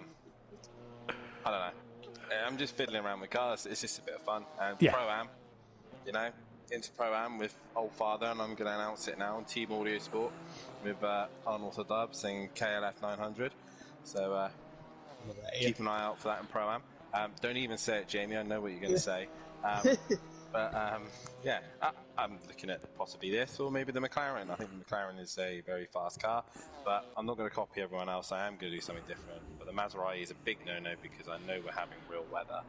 don't know. I'm just fiddling around with cars. It's just a bit of fun. And Pro-Am, you know, into Pro-Am with old father, and I'm going to announce it now on Team Audio Sport with Unorthodox and KLF 900. So keep an eye out for that in Pro-Am. Don't even say it, Jamie. I know what you're going to say. Yeah, I'm looking at possibly this or maybe the McLaren. I think the McLaren is a very fast car, but I'm not going to copy everyone else. I am going to do something different. But the Maserati is a big no-no because I know we're having real weather.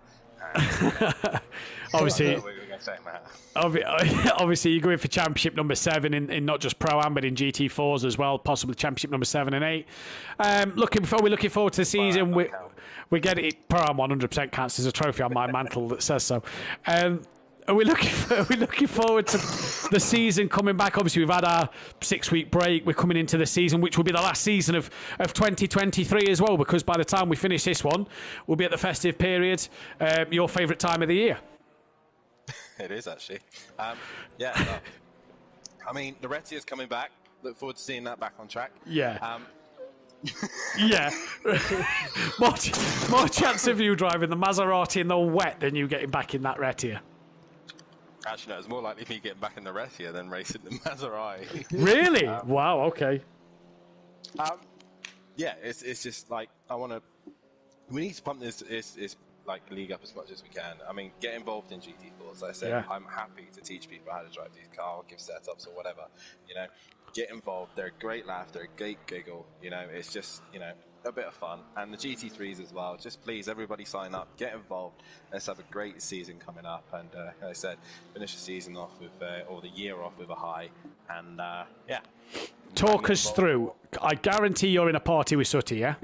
Obviously, what were we going to say, Matt? Obviously, you're going for championship number 7 in not just Pro-Am, but in GT4s as well, possibly championship number 7 and 8. Looking forward to the season. We get it. Pro-Am 100% counts. There's a trophy on my mantle that says so. Are we looking forward to the season coming back? Obviously, we've had our 6-week break. We're coming into the season, which will be the last season of 2023 as well, because by the time we finish this one, we'll be at the festive period. Your favourite time of the year? It is, actually. Yeah. I mean, the Reti is coming back. Look forward to seeing that back on track. Yeah. Yeah. more chance of you driving the Maserati in the wet than you getting back in that Retia. Actually, no, it's more likely me getting back in the Retia than racing the Maserati. Really? Wow, okay. Yeah, it's just like, we need to pump this like league up as much as we can. I mean, get involved in GT4. As I said, yeah. I'm happy to teach people how to drive these cars, give setups or whatever. You know, get involved. They're a great laugh. They're a great giggle. You know, it's just, you know, a bit of fun. And the GT3s as well. Just please, everybody sign up, get involved. Let's have a great season coming up. And like I said, finish the season off with, or the year off with a high. And yeah. Talk us through. I guarantee you're in a party with Sutty, yeah?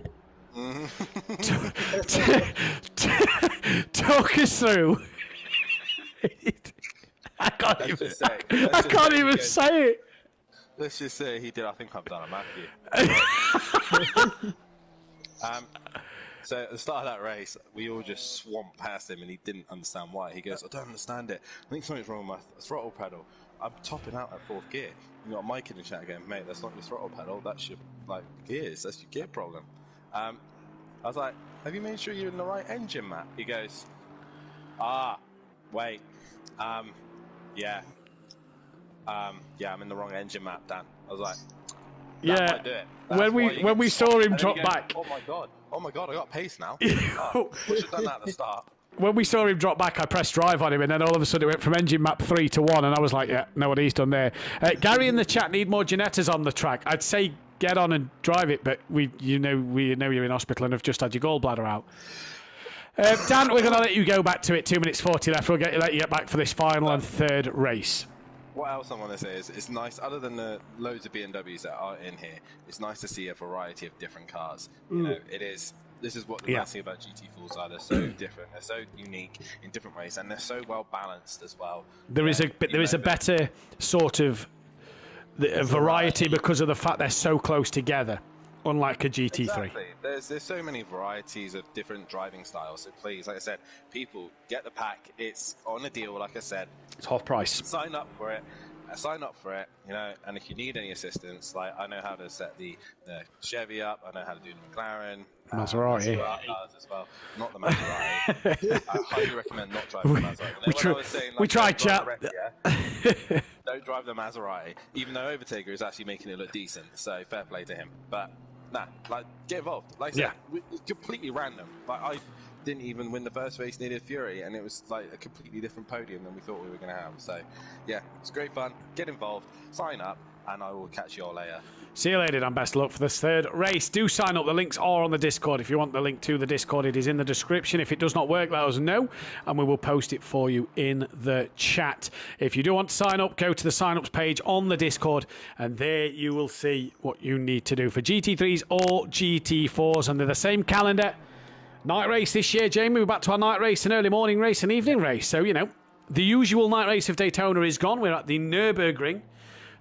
Talk us through. I can't even say it. Let's just say he did. I think I've done a Mathew. So at the start of that race, we all just swamped past him, and he didn't understand why. He goes, "I don't understand it. I think something's wrong with my throttle pedal. I'm topping out at 4th gear." You got Mike in the chat again, mate. That's not your throttle pedal. That's your gears. That's your gear problem. I was like, "Have you made sure you're in the right engine, Matt?" He goes, wait, yeah, I'm in the wrong engine map, Dan. I was like, that might do it. When we saw him drop back, oh my god, I got pace now. We should have done that at the start. When we saw him drop back, I pressed drive on him, and then all of a sudden it went from engine map 3 to 1, and I was like, yeah, know what he's done there. Gary in the chat, need more Ginettas on the track. I'd say get on and drive it, but we know you're in hospital and have just had your gallbladder out. Dan, we're going to let you go back to it. 2 minutes 40 left. We'll let you get back for this final and third race. What else I want to say is it's nice, other than the loads of BMWs that are in here, it's nice to see a variety of different cars. You know, this is what the nice thing about GT4s are. They're so different, they're so unique in different ways, and they're so well balanced as well. There is a better sort of variety because of the fact they're so close together, unlike a GT3. Exactly. There's so many varieties of different driving styles. So please, like I said, people, get the pack. It's on a deal, like I said. It's half price. Sign up for it. You know, and if you need any assistance, like I know how to set the Chevy up, I know how to do the McLaren, Maserati as well. Not the Maserati. I highly recommend not driving the Maserati. We tried, chat. Don't drive the Maserati, even though Overtaker is actually making it look decent. So fair play to him. But nah, like get involved. Like I said, it's completely random. Like I didn't even win the first race near Fury, and it was like a completely different podium than we thought we were going to have. So yeah, it's great fun. Get involved, sign up, and I will catch you all later. See you later, and best of luck for this third race. Do sign up. The links are on the Discord. If you want the link to the Discord, it is in the description. If it does not work, let us know, and we will post it for you in the chat. If you do want to sign up, go to the sign-ups page on the Discord, and there you will see what you need to do for GT3s or GT4s, and they're the same calendar. Night race this year, Jamie. We're back to our night race, an early morning race, an evening race. So, you know, the usual night race of Daytona is gone. We're at the Nürburgring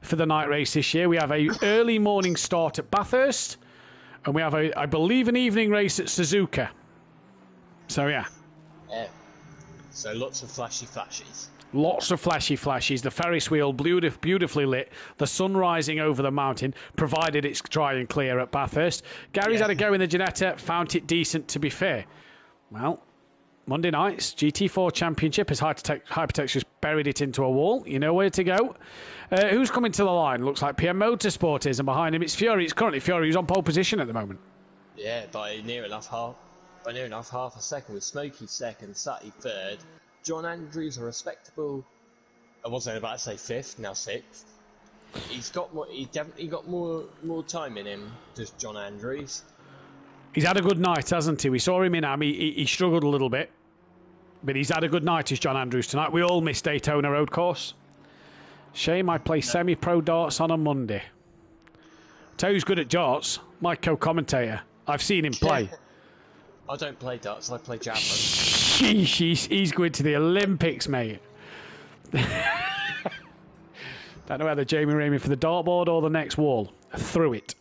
for the night race this year. We have a early morning start at Bathurst, and we have I believe, an evening race at Suzuka. So, yeah. So lots of flashy flashes. Lots of flashy flashes. The Ferris wheel, beautifully lit. The sun rising over the mountain, provided it's dry and clear at Bathurst. Gary's had a go in the Ginetta, found it decent, to be fair. Well, Monday night's GT4 Championship as Hypertex just buried it into a wall. You know where to go. Who's coming to the line? Looks like PM Motorsport is, and behind him it's Fury. It's currently Fury who's on pole position at the moment. Yeah, by near enough half a second, with Smokey second, Sutty third. John Andrews a respectable. I wasn't about to say fifth, now sixth. He's definitely got more time in him. Just John Andrews. He's had a good night, hasn't he? We saw him in Am. He struggled a little bit, but he's had a good night, is John Andrews tonight. We all missed Daytona Road Course. Shame I play semi-pro darts on a Monday. Tell you who's good at darts, my co-commentator. I've seen him play. I don't play darts, I play javelin. Sheesh, he's going to the Olympics, mate. Don't know whether Jamie Ramey for the dartboard or the next wall. Through it.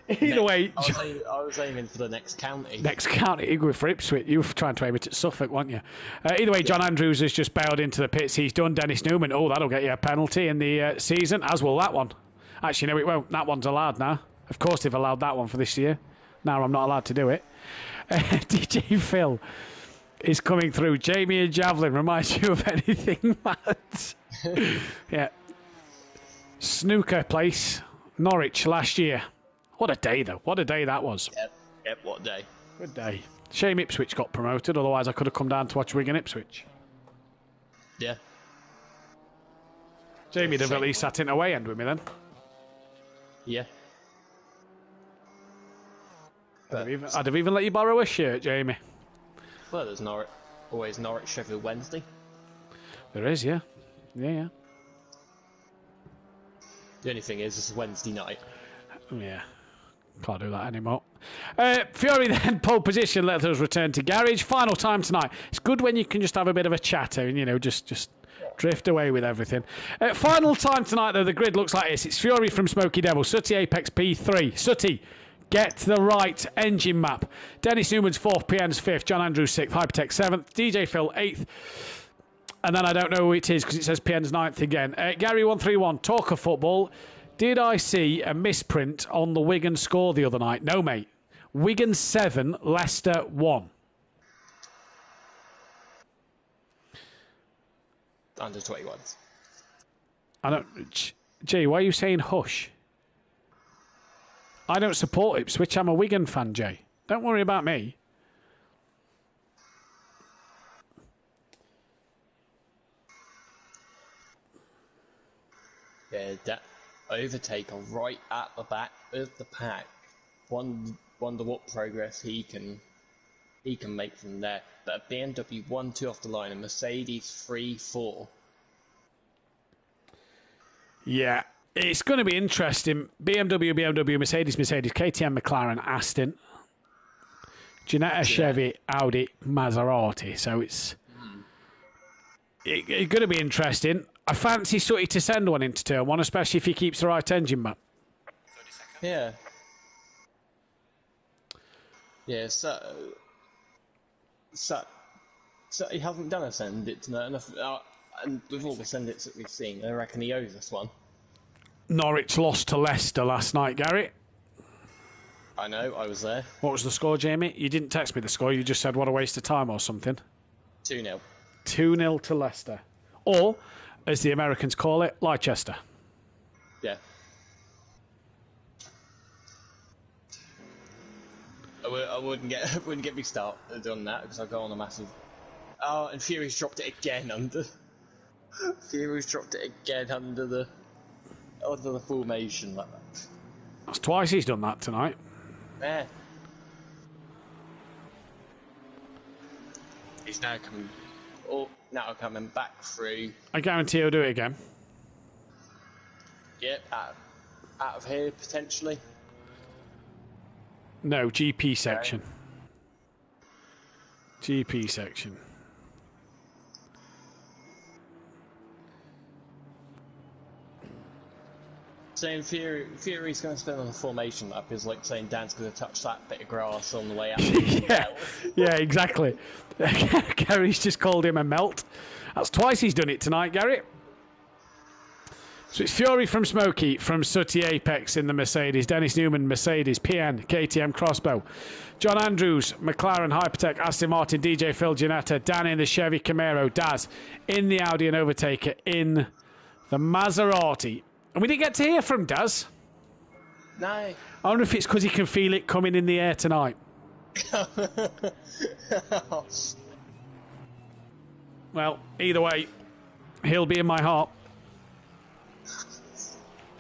Either way, I was aiming for the next county. Next county, you go for Ipswich. You were trying to aim it at Suffolk, weren't you? Either way, John Andrews has just bailed into the pits. He's done. Dennis Newman. Oh, that'll get you a penalty in the season, as will that one. Actually, no, it won't. That one's allowed now. Of course, they've allowed that one for this year. Now I'm not allowed to do it. DJ Phil is coming through. Jamie and Javelin reminds you of anything, Matt? Yeah. Snooker place, Norwich last year. What a day, though. What a day that was. Yep, what a day. Good day. Shame Ipswich got promoted, otherwise I could have come down to watch Wigan Ipswich. Yeah. Jamie'd have at least sat in away end with me then. Yeah. I'd have even let you borrow a shirt, Jamie. Well, there's always Norwich Sheffield Wednesday. There is, yeah. Yeah. The only thing is, it's Wednesday night. Yeah. Can't do that anymore. Fury then, pole position. Let us return to garage. Final time tonight. It's good when you can just have a bit of a chatter and, you know, just drift away with everything. Final time tonight, though, the grid looks like this. It's Fury from Smoky Devil. Sooty Apex P3. Sooty, get the right engine map. Dennis Newman's 4th, PN's 5th, John Andrews 6th, Hypertech 7th, DJ Phil 8th. And then I don't know who it is because it says PN's 9th again. Gary131, talk of football. Did I see a misprint on the Wigan score the other night? No, mate. Wigan 7, Leicester 1. Under 21s. I don't... Jay, why are you saying hush? I don't support Ipswich. I'm a Wigan fan, Jay. Don't worry about me. Yeah, that overtaker right at the back of the pack. Wonder what progress he can make from there. But a BMW 1-2 off the line, a Mercedes 3-4. Yeah, it's going to be interesting. BMW, Mercedes, KTM, McLaren, Aston, Ginetta, Chevy, Audi, Maserati. So it's going to be interesting. I fancy Sooty to send one into turn one, especially if he keeps the right engine map. 30 seconds. Yeah, so he hasn't done a send it tonight enough. And with all the send its that we've seen, I reckon he owes us one. Norwich lost to Leicester last night, Gary. I know, I was there. What was the score, Jamie? You didn't text me the score, you just said what a waste of time or something. 2-0. 2-0 to Leicester. Or, as the Americans call it, Leicester. Yeah. I wouldn't get me started on that because I go on a massive. Oh, and Fury's dropped it again under. Fury's dropped it again under the formation like that. That's twice he's done that tonight. Yeah. He's now coming. Oh, now coming back through. I guarantee he'll do it again. Yep, out of here potentially. No, GP section. Okay. GP section. Saying Fury's going to spin on the formation lap is like saying Dan's going to touch that bit of grass on the way out. Yeah, exactly. Gary's just called him a melt. That's twice he's done it tonight, Gary. So it's Fury from Smokey, from Sooty Apex in the Mercedes, Dennis Newman, Mercedes, PN, KTM Crossbow, John Andrews, McLaren, Hypertech, Aston Martin, DJ Phil, Ginetta, Dan in the Chevy Camaro, Daz in the Audi and Overtaker in the Maserati. And we didn't get to hear from Daz. No. I wonder if it's because he can feel it coming in the air tonight. Well, either way, he'll be in my heart.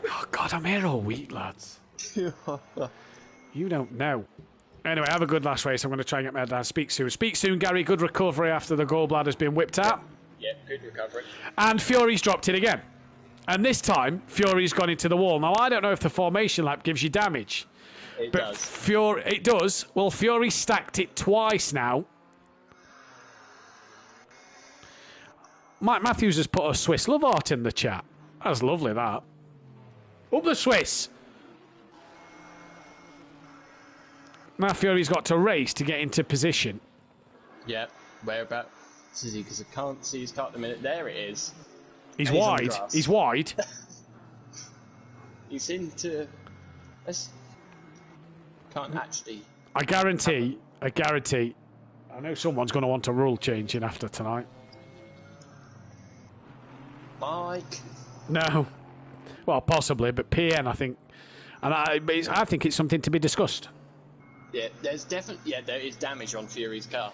Oh, God, I'm here all week, lads. You don't know. Anyway, have a good last race. I'm going to try and get my head down. Speak soon. Speak soon, Gary. Good recovery after the gallbladder's been whipped out. Yep, good recovery. And Fury's dropped it again. And this time, Fury's gone into the wall. Now, I don't know if the formation lap gives you damage. It But does. Fury, it does. Well, Fury stacked it twice now. Mike Matthews has put a Swiss love heart in the chat. That's lovely, that. Up the Swiss. Now Fury's got to race to get into position. Yep, whereabouts is he? Because I can't see his car at the minute. There it is. He's And on wide. grass. He's wide. He's into... Can't actually... I guarantee. I know someone's going to want a rule changing after tonight. Mike. No. Well, possibly, but PN, I think. And I think it's something to be discussed. Yeah, there's definitely... Yeah, there is damage on Fury's car.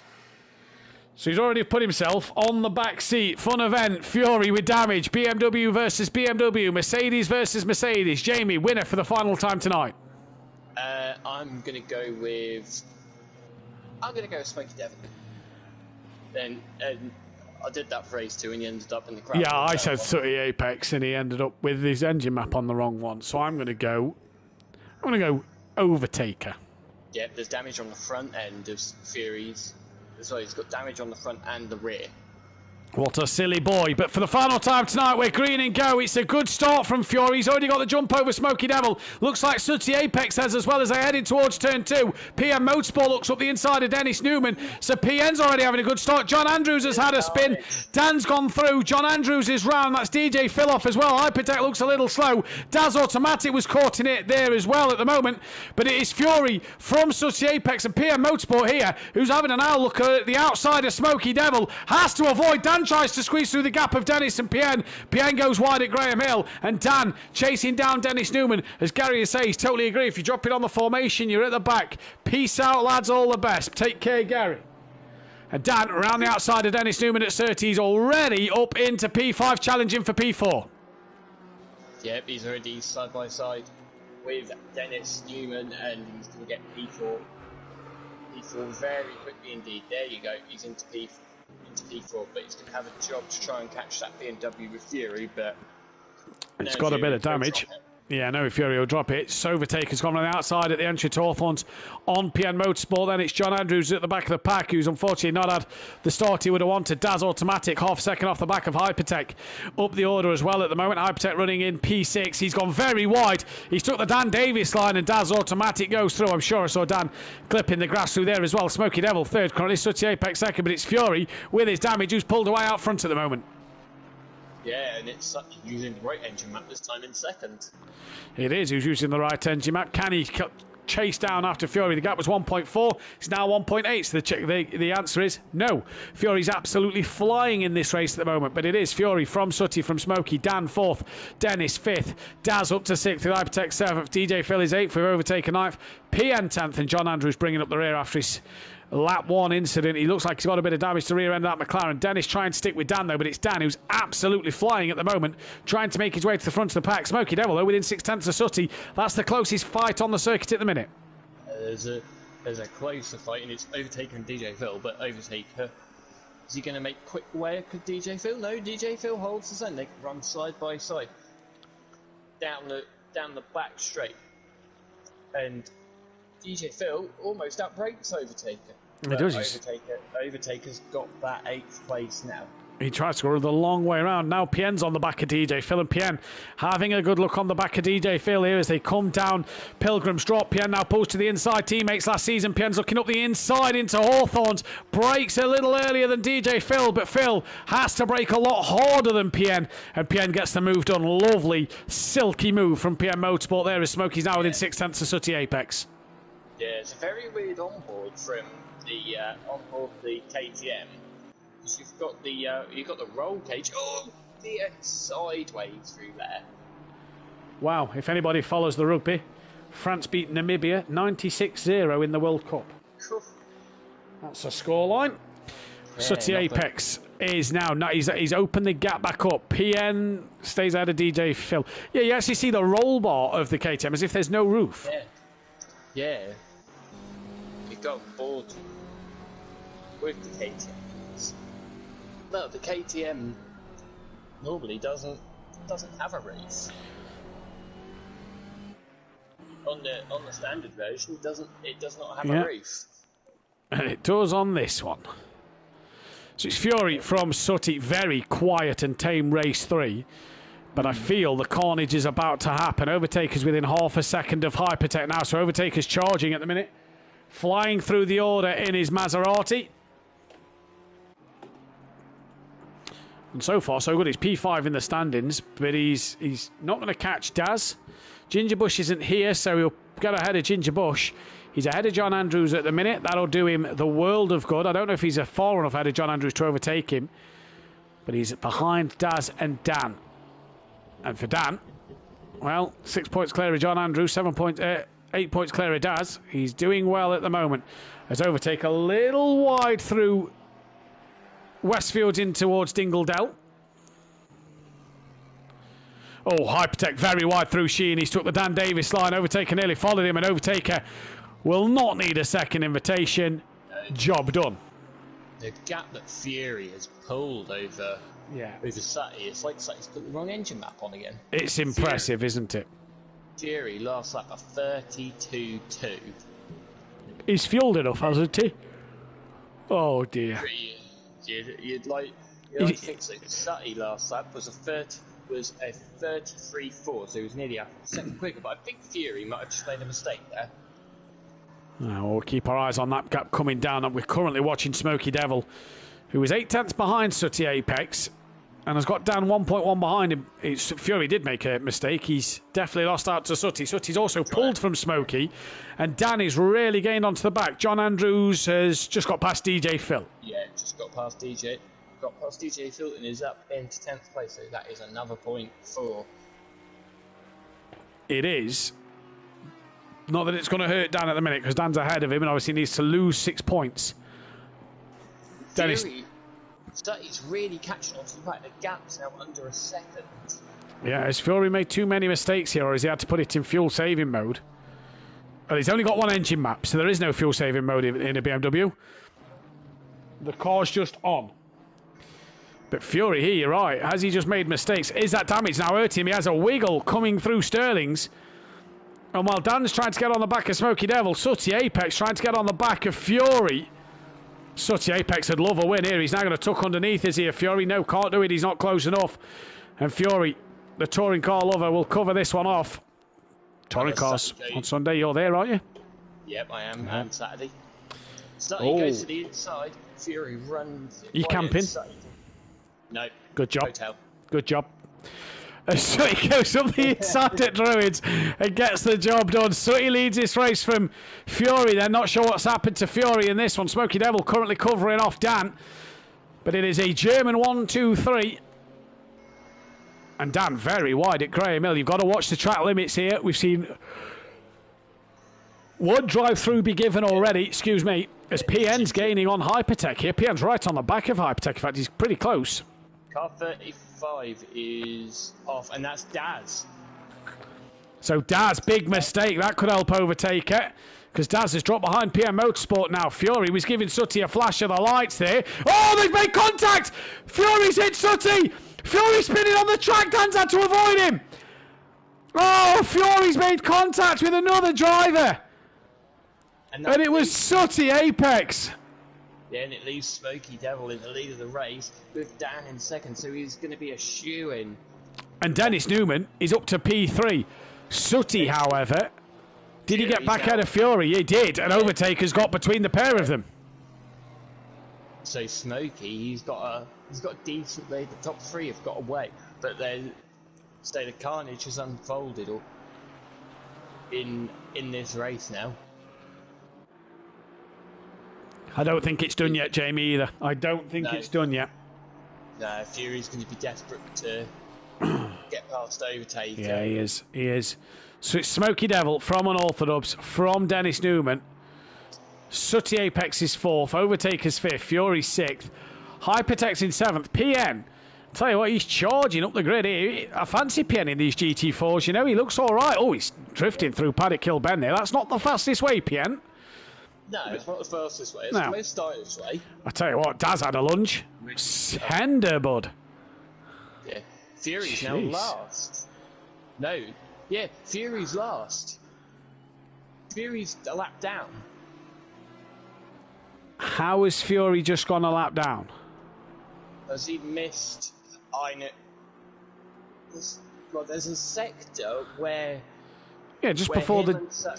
So he's already put himself on the back seat. Fun event. Fury with damage. BMW versus BMW. Mercedes versus Mercedes. Jamie, winner for the final time tonight. I'm going to go with... I'm going to go with Smokey Devon. And I did that for race 2 and he ended up in the crowd. Yeah, I said 30 Apex and he ended up with his engine map on the wrong one. So I'm going to go Overtaker. Yep, there's damage on the front end of Fury's. So he's got damage on the front and the rear. What a silly boy. But for the final time tonight, we're green and go. It's a good start from Fury. He's already got the jump over Smoky Devil. Looks like Sooty Apex has as well as they're heading towards turn 2. PM Motorsport looks up the inside of Dennis Newman. So PN's already having a good start. John Andrews has had a spin. Dan's gone through. John Andrews is round. That's DJ Phil off as well. Hypertech looks a little slow. Daz Automatic was caught in it there as well at the moment. But it is Fury from Sooty Apex and PM Motorsport here, who's having an eye look at the outside of Smoky Devil. Has to avoid Dan. Tries to squeeze through the gap of Dennis and PN. PN goes wide at Graham Hill. And Dan chasing down Dennis Newman. As Gary says, totally agree. If you drop it on the formation, you're at the back. Peace out, lads. All the best. Take care, Gary. And Dan around the outside of Dennis Newman at 30. He's already up into P5, challenging for P4. Yep, he's already side by side with Dennis Newman and he's going to get P4. P4 very quickly indeed. There you go. He's into P4. But he's going to have a job to try and catch that BMW with Fury, but... It's got a bit of damage. Yeah, no, Fury will drop it. Overtaker's gone on the outside at the entry to Hawthorns on PN Motorsport. Then it's John Andrews at the back of the pack, who's unfortunately not had the start he would have wanted. Daz Automatic, half second off the back of Hypertech. Up the order as well at the moment. Hypertech running in P6. He's gone very wide. He's took the Dan Davis line and Daz Automatic goes through. I'm sure I saw Dan clipping the grass through there as well. Smoky Devil third, currently Sooty Apex second, but it's Fury with his damage who's pulled away out front at the moment. Yeah, and it's using the right engine map this time in second. It is. Who's using the right engine map? Can he chase down after Fury? The gap was 1.4. It's now 1.8. So the answer is no. Fury's absolutely flying in this race at the moment. But it is Fury from Sooty, from Smoky. Dan 4th. Dennis 5th. Daz up to 6th. With Hypertech 7th. DJ Phil is 8th with Overtaker 9th. PN 10th. And John Andrews bringing up the rear after his lap 1 incident. He looks like he's got a bit of damage to rear end of that McLaren. Dennis trying to stick with Dan though, but it's Dan who's absolutely flying at the moment, trying to make his way to the front of the pack. Smoky Devil though within 6/10 of Sooty. That's the closest fight on the circuit at the minute. There's a closer fight and it's Overtaker and DJ Phil, but Overtaker, is he going to make quick work of DJ Phil? No, DJ Phil holds his own. They run side by side down the back straight, and DJ Phil almost outbrakes Overtaker. He does. Overtaker's got that 8th place now. He tries to go the long way around. Now PN's on the back of DJ Phil, and PN having a good look on the back of DJ Phil here as they come down Pilgrim's Drop. PN now pulls to the inside. Teammates last season. PN's looking up the inside into Hawthorns. Breaks a little earlier than DJ Phil, but Phil has to break a lot harder than PN, and PN gets the move done. Lovely, silky move from PN Motorsport there as Smokey's now within 6/10 of Sooty Apex. Yeah, it's a very weird onboard from the KTM. Because you've got the roll cage. Oh, the sideways through there. Wow! If anybody follows the rugby, France beat Namibia 96-0 in the World Cup. That's a scoreline. Sooty Apex is now, he's opened the gap back up. PN stays out of DJ Phil. Yeah, you actually see the roll bar of the KTM as if there's no roof. Yeah. You got bored with the KTMs. No, the KTM normally doesn't have a roof. On the standard version, it does not have a roof. And it does on this one. So it's Fury from Sooty, very quiet and tame race 3. But I feel the carnage is about to happen. Overtaker's within half a second of Hypertech now. So Overtaker's charging at the minute. Flying through the order in his Maserati. And so far, so good. He's P5 in the standings. But he's not going to catch Daz. Ginger Bush isn't here, so he'll get ahead of Ginger Bush. He's ahead of John Andrews at the minute. That'll do him the world of good. I don't know if he's far enough ahead of John Andrews to overtake him. But he's behind Daz and Dan. And for Dan, well, 6 points clear of John Andrews, 8 points clear of Daz. He's doing well at the moment. As Overtake a little wide through Westfields in towards Dingledell. Oh, Hypertech very wide through Sheehan. He's took the Dan Davis line. Overtaker nearly followed him, and Overtaker will not need a second invitation. Job done. The gap that Fury has pulled over Sutty, it's like Sutty's put the wrong engine map on again. It's impressive, isn't it? Fury last lap a 32.2. He's fueled enough, hasn't he? Oh dear. You'd like to think so. Sutty last lap was a 33.4, so he was nearly a second quicker. But I think Fury might have just made a mistake there. We'll keep our eyes on that gap coming down. We're currently watching Smoky Devil, who is 8 tenths behind Sooty Apex and has got Dan 1.1 behind him. Fury did make a mistake. He's definitely lost out to Sooty. Sooty's also pulled from Smoky, and Dan is really gained onto the back. John Andrews has just got past DJ Phil. Yeah, just got past DJ. Got past DJ Phil and is up into 10th place, so that is another point for... It is. Not that it's going to hurt Dan at the minute, because Dan's ahead of him and obviously needs to lose 6 points. Fury, Sutty's really catching on to the back. The gap's now under a second. Yeah, has Fury made too many mistakes here, or has he had to put it in fuel saving mode? Well, he's only got one engine map, so there is no fuel saving mode in a BMW. The car's just on. But Fury here, you're right. Has he just made mistakes? Is that damage now hurting him? He has a wiggle coming through Sterling's. And while Dan's trying to get on the back of Smoky Devil, Sooty Apex trying to get on the back of Fury. Sooty Apex would love a win here. He's now going to tuck underneath, is he? Fury, no, can't do it. He's not close enough. And Fury, the touring car lover, will cover this one off. Touring cars on Sunday, you're there, aren't you? Yep, I am. And Saturday. Sutty goes to the inside. Fury runs. You camping? No. Good job. Hotel. Good job. Sooty goes up the inside at Druids and gets the job done. Sooty leads this race from Fury. They're not sure what's happened to Fury in this one. Smoky Devil currently covering off Dan. But it is a German 1-2-3. And Dan very wide at Graham Hill. You've got to watch the track limits here. We've seen one drive-through be given already, excuse me, as PN's gaining on Hypertech here. PN's right on the back of Hypertech. In fact, he's pretty close. Car 35 is off, and that's Daz. So Daz, big mistake. That could help Overtaker, because Daz has dropped behind PM Motorsport now. Fury was giving Sooty a flash of the lights there. Oh, they've made contact! Fury's hit Sooty! Fury's spinning on the track. Dan's had to avoid him. Oh, Fury's made contact with another driver. And it was Sooty Apex. Yeah, and it leaves Smoky Devil in the lead of the race with Dan in second, so he's going to be a shoo-in. And Dennis Newman is up to P3. Sooty, however, did he get back ahead of Fury? He did, and Overtaker's got between the pair of them. So Smoky, he's got decent lead. The top three have got away, but then state of carnage has unfolded in this race now. I don't think it's done yet, Jamie, either. I don't think it's done yet. No, Fury's going to be desperate to get past Overtaker. Yeah, he is. He is. So it's Smoky Devil from Unorthodox, from Dennis Newman. Sooty Apex is 4th, Overtaker's 5th, Fury 6th, Hypertex in 7th, PN. Tell you what, he's charging up the grid here. I fancy PN in these GT4s, you know, he looks all right. Oh, he's drifting through Paddock Hill Bend there. That's not the fastest way, PN. No, it's not the fastest way. It's No. the most stylish way. I tell you what, Daz had a lunge. Tender, bud. Yeah. Fury's now Jeez. last. No. Yeah, Fury's last. Fury's a lap down. How has Fury just gone a lap down? Has he missed? I know. There's a sector where. Yeah, just where before him the... and Sa-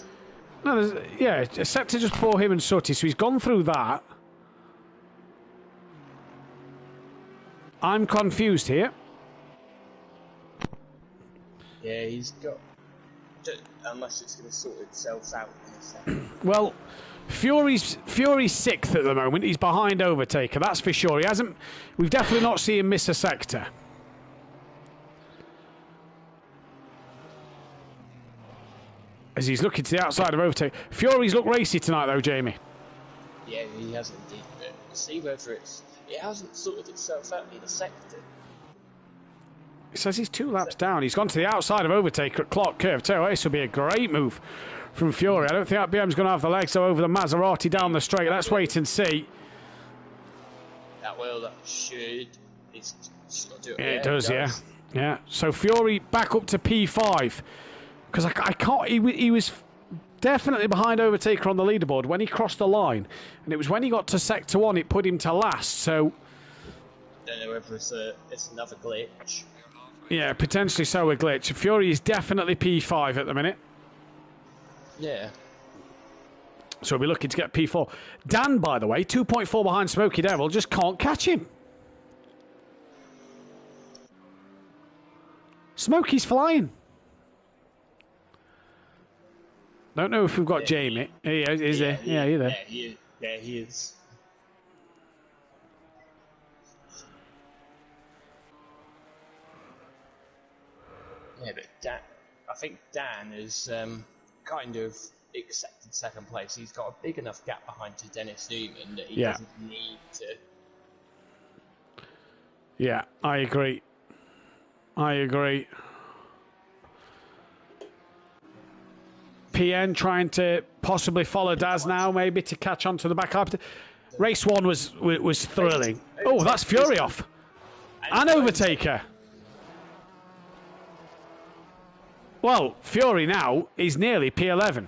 No, yeah, a sector just before him and Sooty, so he's gone through that. I'm confused here. Yeah, he's got. Unless it's going to sort itself out in a second. Well, Fury's 6th at the moment. He's behind Overtaker, that's for sure. He hasn't. We've definitely not seen him miss a sector. As he's looking to the outside of Overtaker. Fury's looked racy tonight, though, Jamie. Yeah, he has indeed. But see whether it hasn't sorted itself out in a sector. He says he's 2 laps down. He's gone to the outside of Overtaker at Clark Curve. Tell you what, this will be a great move from Fury. I don't think that BM's going to have the legs over the Maserati down the straight. Let's wait and see. That should. It's got to do it. Yeah, it does, yeah. Yeah. So Fury back up to P5. Because I can't. He was definitely behind Overtaker on the leaderboard when he crossed the line. And it was when he got to Sector 1 it put him to last. So. Don't know whether it's another glitch. Yeah, potentially so a glitch. Fury is definitely P5 at the minute. Yeah. So we'll be looking to get P4. Dan, by the way, 2.4 behind Smoky Devil, just can't catch him. Smokey's flying. Don't know if we've got Jamie. He is there. Yeah, he's there. Yeah, he is. Yeah, but I think Dan is kind of accepted second place. He's got a big enough gap behind to Dennis Newman that he doesn't need to. Yeah, I agree. PN trying to possibly follow Daz now, maybe to catch on to the back. Race 1 was thrilling. Oh, that's Fury off. And Overtaker. Well, Fury now is nearly P11.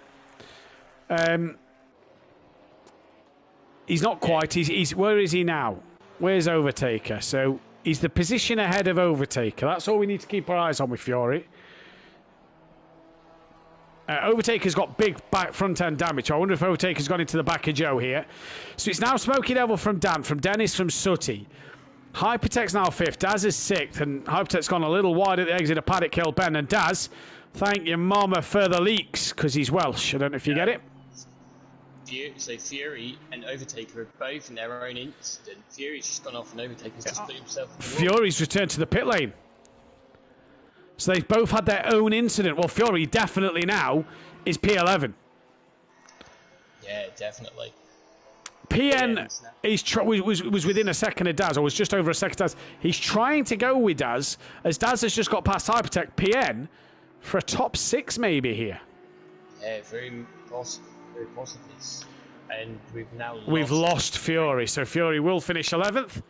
He's not quite. He's where is he now? Where's Overtaker? So he's the position ahead of Overtaker. That's all we need to keep our eyes on with Fury. Overtaker's got big back front end damage. I wonder if Overtaker's gone into the back of Joe here. So it's now Smoky Devil from Dan, from Dennis, from Sooty. Hypertech's now 5th. Daz is 6th. And Hypertech's gone a little wide at the exit of Paddock Hill Bend. And Daz, thank your mama for the leaks, because he's Welsh. I don't know if you get it. So Fury and Overtaker are both in their own incident. Fury's just gone off and Overtaker's just put himself in the wall. Fury's returned to the pit lane. So they've both had their own incident. Well, Fury definitely now is P11. Yeah, definitely. PN was within a second of Daz, or was just over a second of Daz. He's trying to go with Daz, as Daz has just got past Hypertech. PN for a top 6 maybe here. Yeah, very possibly. And we've lost Fury, so Fury will finish 11th.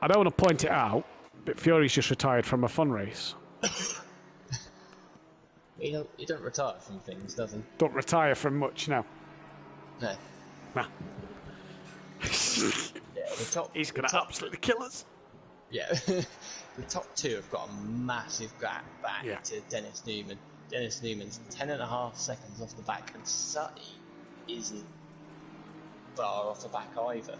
I don't want to point it out, but Fury's just retired from a fun race. He don't retire from things, does he? Don't retire from much, no. No. Nah. Yeah, He's going to absolutely kill us. Yeah. The top 2 have got a massive gap back to Dennis Newman. Dennis Newman's 10.5 seconds off the back, and Sutty isn't far off the back either.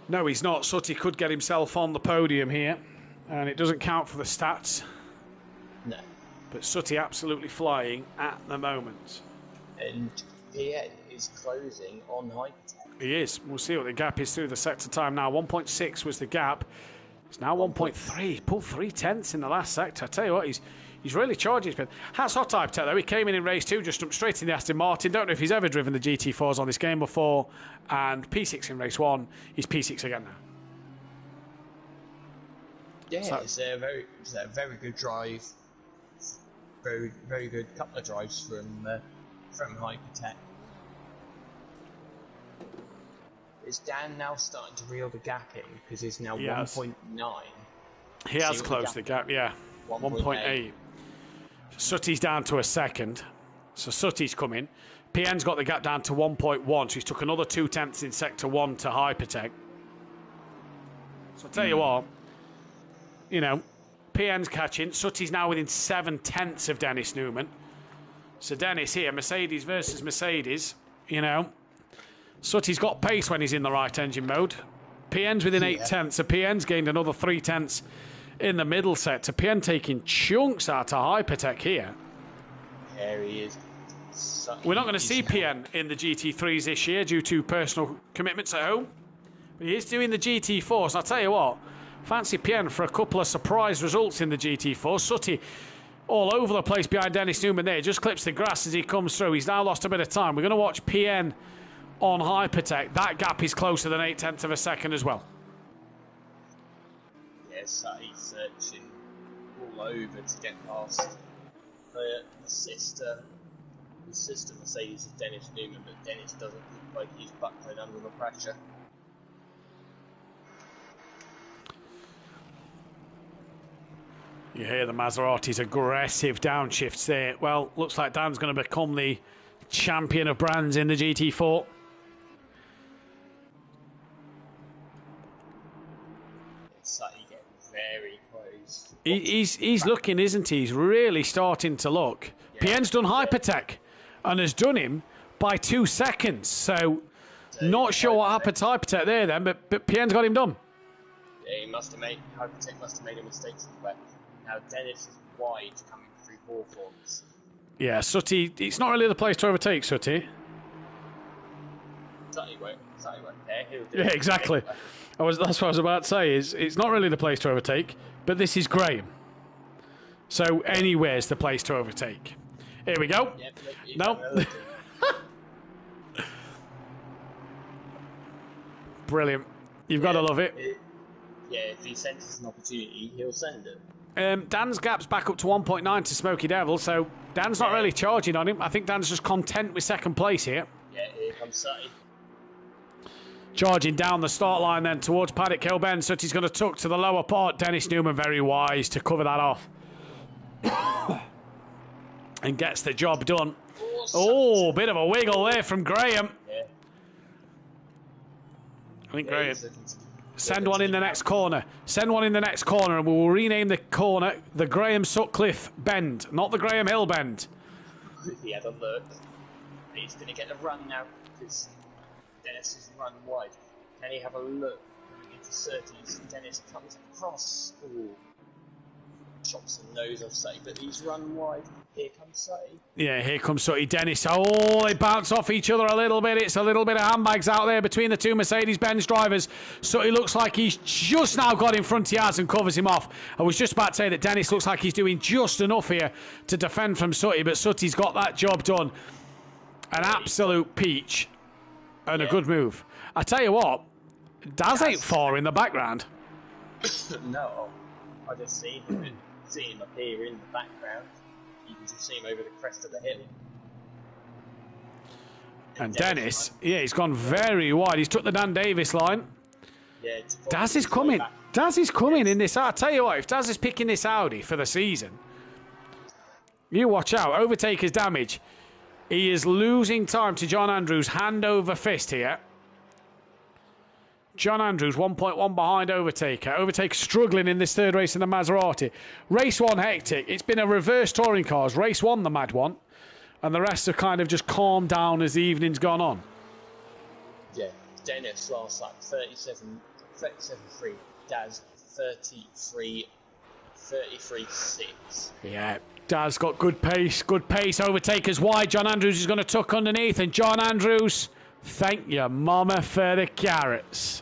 No, he's not. Sutty could get himself on the podium here, and it doesn't count for the stats. No. But Sutty absolutely flying at the moment. And PN is closing on Hypertech. He is. We'll see what the gap is through the sector time now. 1.6 was the gap. It's now 1.3. He pulled 3/10 in the last sector. I tell you what, he's really charging. Hats hot type tech though. He came in race 2, just jumped straight in the Aston Martin. Don't know if he's ever driven the GT4s on this game before. And P6 in race 1. He's P6 again now. Yeah, so, it's a very good drive. Very, very good couple of drives from Hypertech. Is Dan now starting to reel the gap in because he's now 1.9? He has closed the gap, yeah. 1.8. Sutty's down to a second. So Sutty's coming. PN's got the gap down to 1.1, so he's took another 2/10 in Sector 1 to Hypertech. So I'll tell you what, you know, PN's catching. Sutty's now within 7/10 of Dennis Newman. So Dennis here, Mercedes versus Mercedes, you know. Sutty's got pace when he's in the right engine mode. PN's within 8/10, so PN's gained another 3/10 in the middle sector. PN taking chunks out of Hypertech here. There he is. We're not going to see PN in the GT3s this year due to personal commitments at home. But he is doing the GT4s. And I'll tell you what, fancy PN for a couple of surprise results in the GT4. Sutty all over the place behind Dennis Newman there. Just clips the grass as he comes through. He's now lost a bit of time. We're going to watch PN on Hypertech. That gap is closer than 8/10 of a second as well. Yes, he's searching all over to get past the sister Mercedes of Dennis Newman, but Dennis doesn't look like he's buckling under the pressure. You hear the Maserati's aggressive downshifts there. Well, looks like Dan's going to become the champion of brands in the GT4. It's like getting very close. He's looking, isn't he? He's really starting to look. Yeah. PN's done Hypertech and has done him by 2 seconds. So not sure what happened to Hypertech there then, but PN's got him done. Yeah, Hypertech must have made a mistake somewhere. Now Dennis is wide coming through Hawthorns. Yeah, Sutty, it's not really the place to overtake, Sutty. Sutty won't care. He'll do yeah, exactly. That's what I was about to say, is it's not really the place to overtake, but this is Graham. So anywhere's the place to overtake. Here we go. Yep, no. Brilliant. You've got to love it. Yeah, if he senses an opportunity, he'll send it. Dan's gap's back up to 1.9 to Smoky Devil, so Dan's not really charging on him. I think Dan's just content with second place here. Yeah, here comes Sutty. Charging down the start line then towards Paddock Hill Bend. Sutty's going to tuck to the lower part. Dennis Newman very wise to cover that off. And gets the job done. Oh, bit of a wiggle there from Graham. Yeah. I think Graham. Send one in the next corner. Send one in the next corner, and we will rename the corner the Graham Sutcliffe Bend, not the Graham Hill Bend. He had a look. He's going to get the run now because Dennis has run wide. Can he have a look into Surtees? Dennis comes across. Ooh. Chops the nose off Sutty, but he's run wide. Here comes Sutty. Yeah, here comes Sutty. Dennis, oh, they bounce off each other a little bit. It's a little bit of handbags out there between the two Mercedes-Benz drivers. Sutty looks like he's just now got in front of Yaz and covers him off. I was just about to say that Dennis looks like he's doing just enough here to defend from Sutty, but Sutty's got that job done. An absolute peach and a good move. I tell you what, Daz ain't far in the background. No, I just see him appear in the background. You can just see him over the crest of the hill. And Dennis, yeah, he's gone very wide. He's took the Dan Davis line. Yeah, Daz is coming. Daz is coming in this. I'll tell you what, if Daz is picking this Audi for the season, you watch out. Overtaker's damage. He is losing time to John Andrews, hand over fist here. John Andrews, 1.1 behind Overtaker. Overtaker struggling in this third race in the Maserati. Race 1 hectic. It's been a reverse touring cars. Race 1 the mad one. And the rest have kind of just calmed down as the evening's gone on. Yeah, Dennis last lap, 37.3. Daz, 33.6. Yeah, Daz got good pace. Good pace. Overtaker's wide. John Andrews is going to tuck underneath. And John Andrews, thank your mama for the carrots.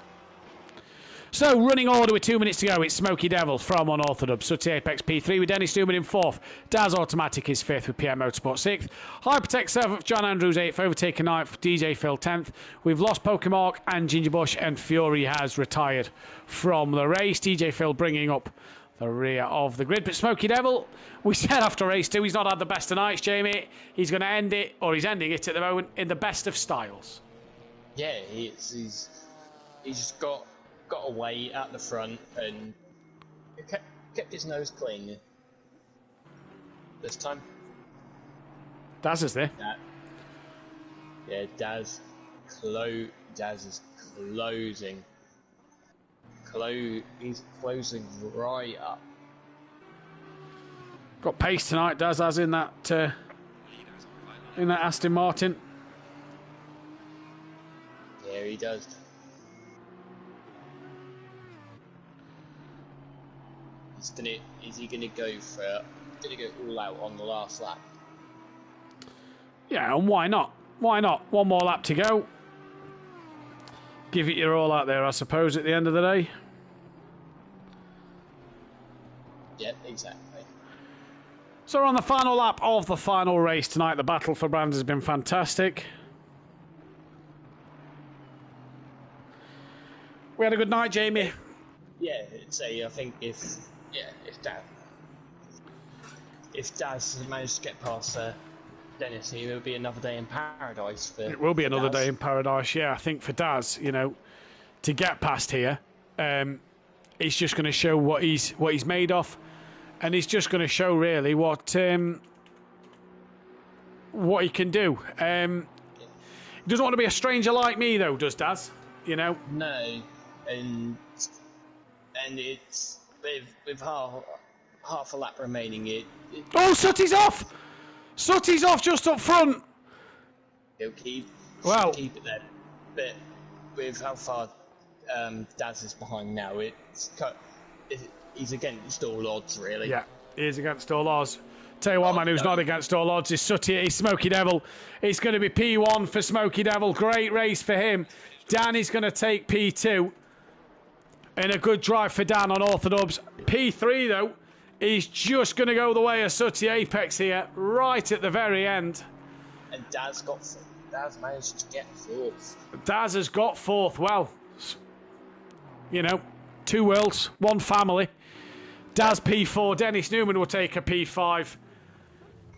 So, running order with 2 minutes to go. It's Smoky Devil from Unorthodox. Sooty Apex P3 with Dennis Newman in 4th. Daz Automatic is 5th with PM Motorsport 6th. Hypertech 7th. John Andrews 8th. Overtaker 9th. DJ Phil 10th. We've lost Pokemon and Ginger Bush, and Fury has retired from the race. DJ Phil bringing up the rear of the grid. But Smoky Devil, we said after race 2, he's not had the best of nights, Jamie. He's going to end it, or he's ending it at the moment, in the best of styles. Yeah, he's just got away at the front and kept his nose clean this time. Daz is there. Yeah, Daz is closing. He's closing right up. Got pace tonight, Daz has in that Aston Martin. Yeah, he does. Is he gonna go all out on the last lap? Yeah, and why not? Why not? One more lap to go. Give it your all out there, I suppose, at the end of the day. Yeah, exactly. So we're on the final lap of the final race tonight. The battle for brands has been fantastic. We had a good night, Jamie. Yeah, I think if Daz managed to get past Dennis, it will be another day in paradise for. It will be another Daz. day in paradise. Yeah, I think for Daz, to get past here, it's just going to show what he's made of, and he's just going to show really what he can do. He doesn't want to be a stranger like me, though, does Daz? No, and it's with half a lap remaining. Oh, Sooty's off! Sooty's off just up front. He'll keep it there, but with how far Daz is behind now, he's against all odds, really. Yeah, he is against all odds. Tell you one man who's not against all odds is Smoky Devil. It's going to be P1 for Smoky Devil. Great race for him. Dan is going to take P2. And a good drive for Dan on Orthodox. P3, though, is just going to go the way of Sooty Apex here, right at the very end. And Daz managed to get 4th. Daz has got 4th. Well, 2 worlds, 1 family. Daz P4, Dennis Newman will take a P5.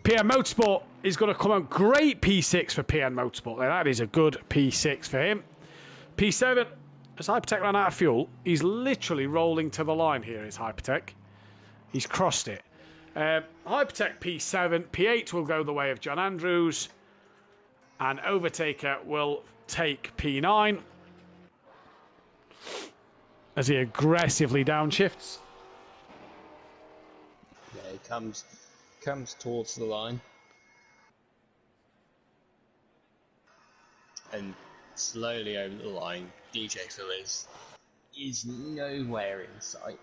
PM Motorsport is going to come out great P6 for PM Motorsport. Now, that is a good P6 for him. P7, as Hypertech ran out of fuel, he's literally rolling to the line here, is Hypertech. He's crossed it. Hypertech P7, P8 will go the way of John Andrews, and Overtaker will take P9 as he aggressively downshifts. Yeah, he comes towards the line, and slowly over the line. DJ Phil is nowhere in sight.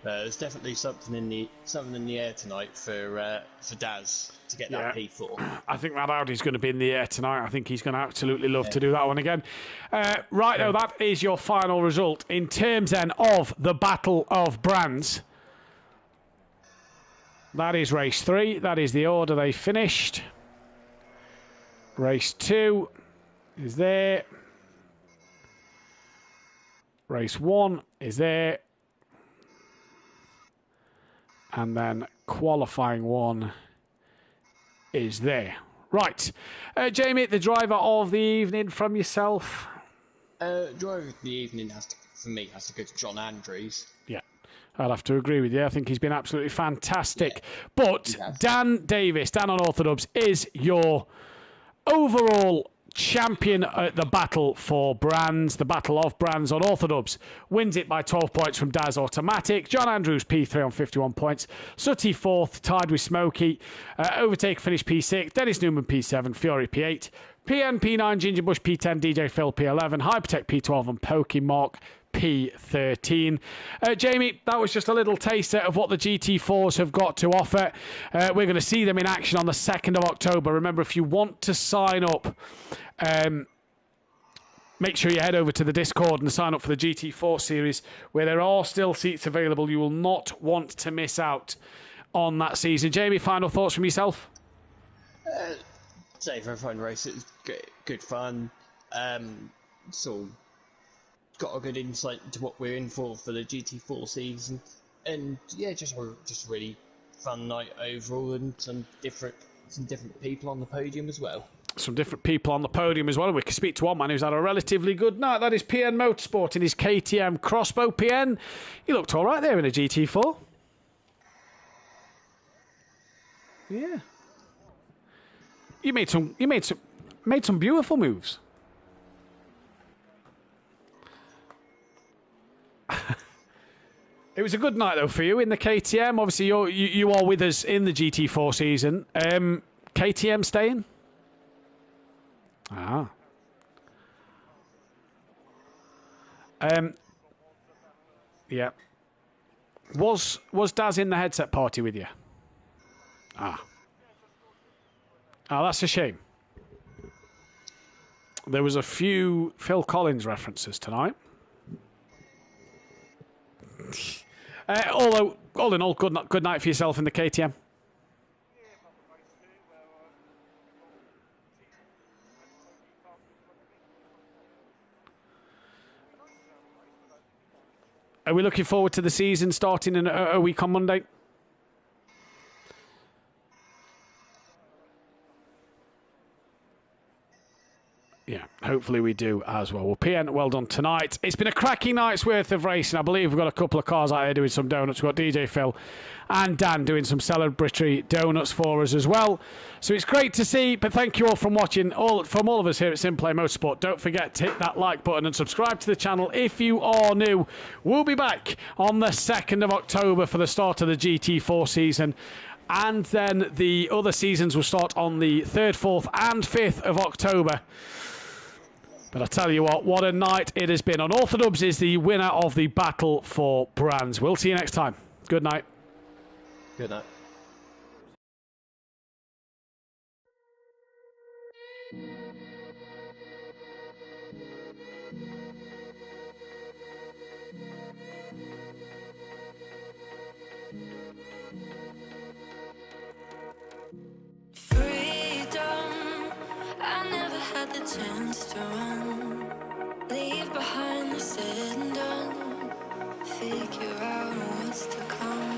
There's definitely something in the air tonight for Daz to get that P4. I think that Audi's going to be in the air tonight. I think he's going to absolutely love to do that one again. Right, now that is your final result. In terms then of the Battle of Brands, that is race 3. That is the order they finished. Race 2 is there. Race 1 is there. And then qualifying 1 is there. Right. Jamie, the driver of the evening from yourself? Driver of the evening has to go to John Andrews. Yeah, I'd have to agree with you. I think he's been absolutely fantastic. Yeah, but Dan Davis, Dan Unorthodox, is your overall champion at the battle for brands, the battle of brands on Orthodox. Wins it by 12 points from Daz Automatic. John Andrews P3 on 51 points. Sooty 4th, tied with Smokey. Overtake finished P6. Dennis Newman P7. Fury P8. PN P9. Ginger Bush P10. DJ Phil P11. Hypertech P12 and Pokemon P13. Jamie, that was just a little taster of what the GT4s have got to offer. We're going to see them in action on the 2nd of October. Remember, if you want to sign up make sure you head over to the Discord and sign up for the GT4 series, where there are still seats available. You will not want to miss out on that season. Jamie, final thoughts from yourself? Say for a fun race, it was good fun. So got a good insight into what we're in for the GT4 season, and yeah, just a really fun night overall, and some different people on the podium as well. Some different people on the podium as well. We can speak to one man who's had a relatively good night. That is PN Motorsport in his KTM Crossbow. PN, you looked all right there in a GT4. Yeah. You made some beautiful moves. It was a good night though for you in the KTM. Obviously, you are with us in the GT4 season. KTM staying? Ah. Yeah. Was Daz in the headset party with you? Ah. Oh, that's a shame. There was a few Phil Collins references tonight. Although, all in all, good night for yourself in the KTM. Are we looking forward to the season starting in a week on Monday? Yeah, hopefully we do as well. Well, PN, well done tonight. It's been a cracking night's worth of racing. I believe we've got a couple of cars out here doing some donuts. We've got DJ Phil and Dan doing some celebratory donuts for us as well. So it's great to see, but thank you all from watching. From all of us here at SimPlay Motorsport. Don't forget to hit that like button and subscribe to the channel if you are new. We'll be back on the 2nd of October for the start of the GT4 season. And then the other seasons will start on the 3rd, 4th and 5th of October. But I tell you what a night it has been. Unorthodox is the winner of the Battle for Brands. We'll see you next time. Good night. Good night. Freedom, I never had the chance to run. Leave behind the said and done. Figure out what's to come.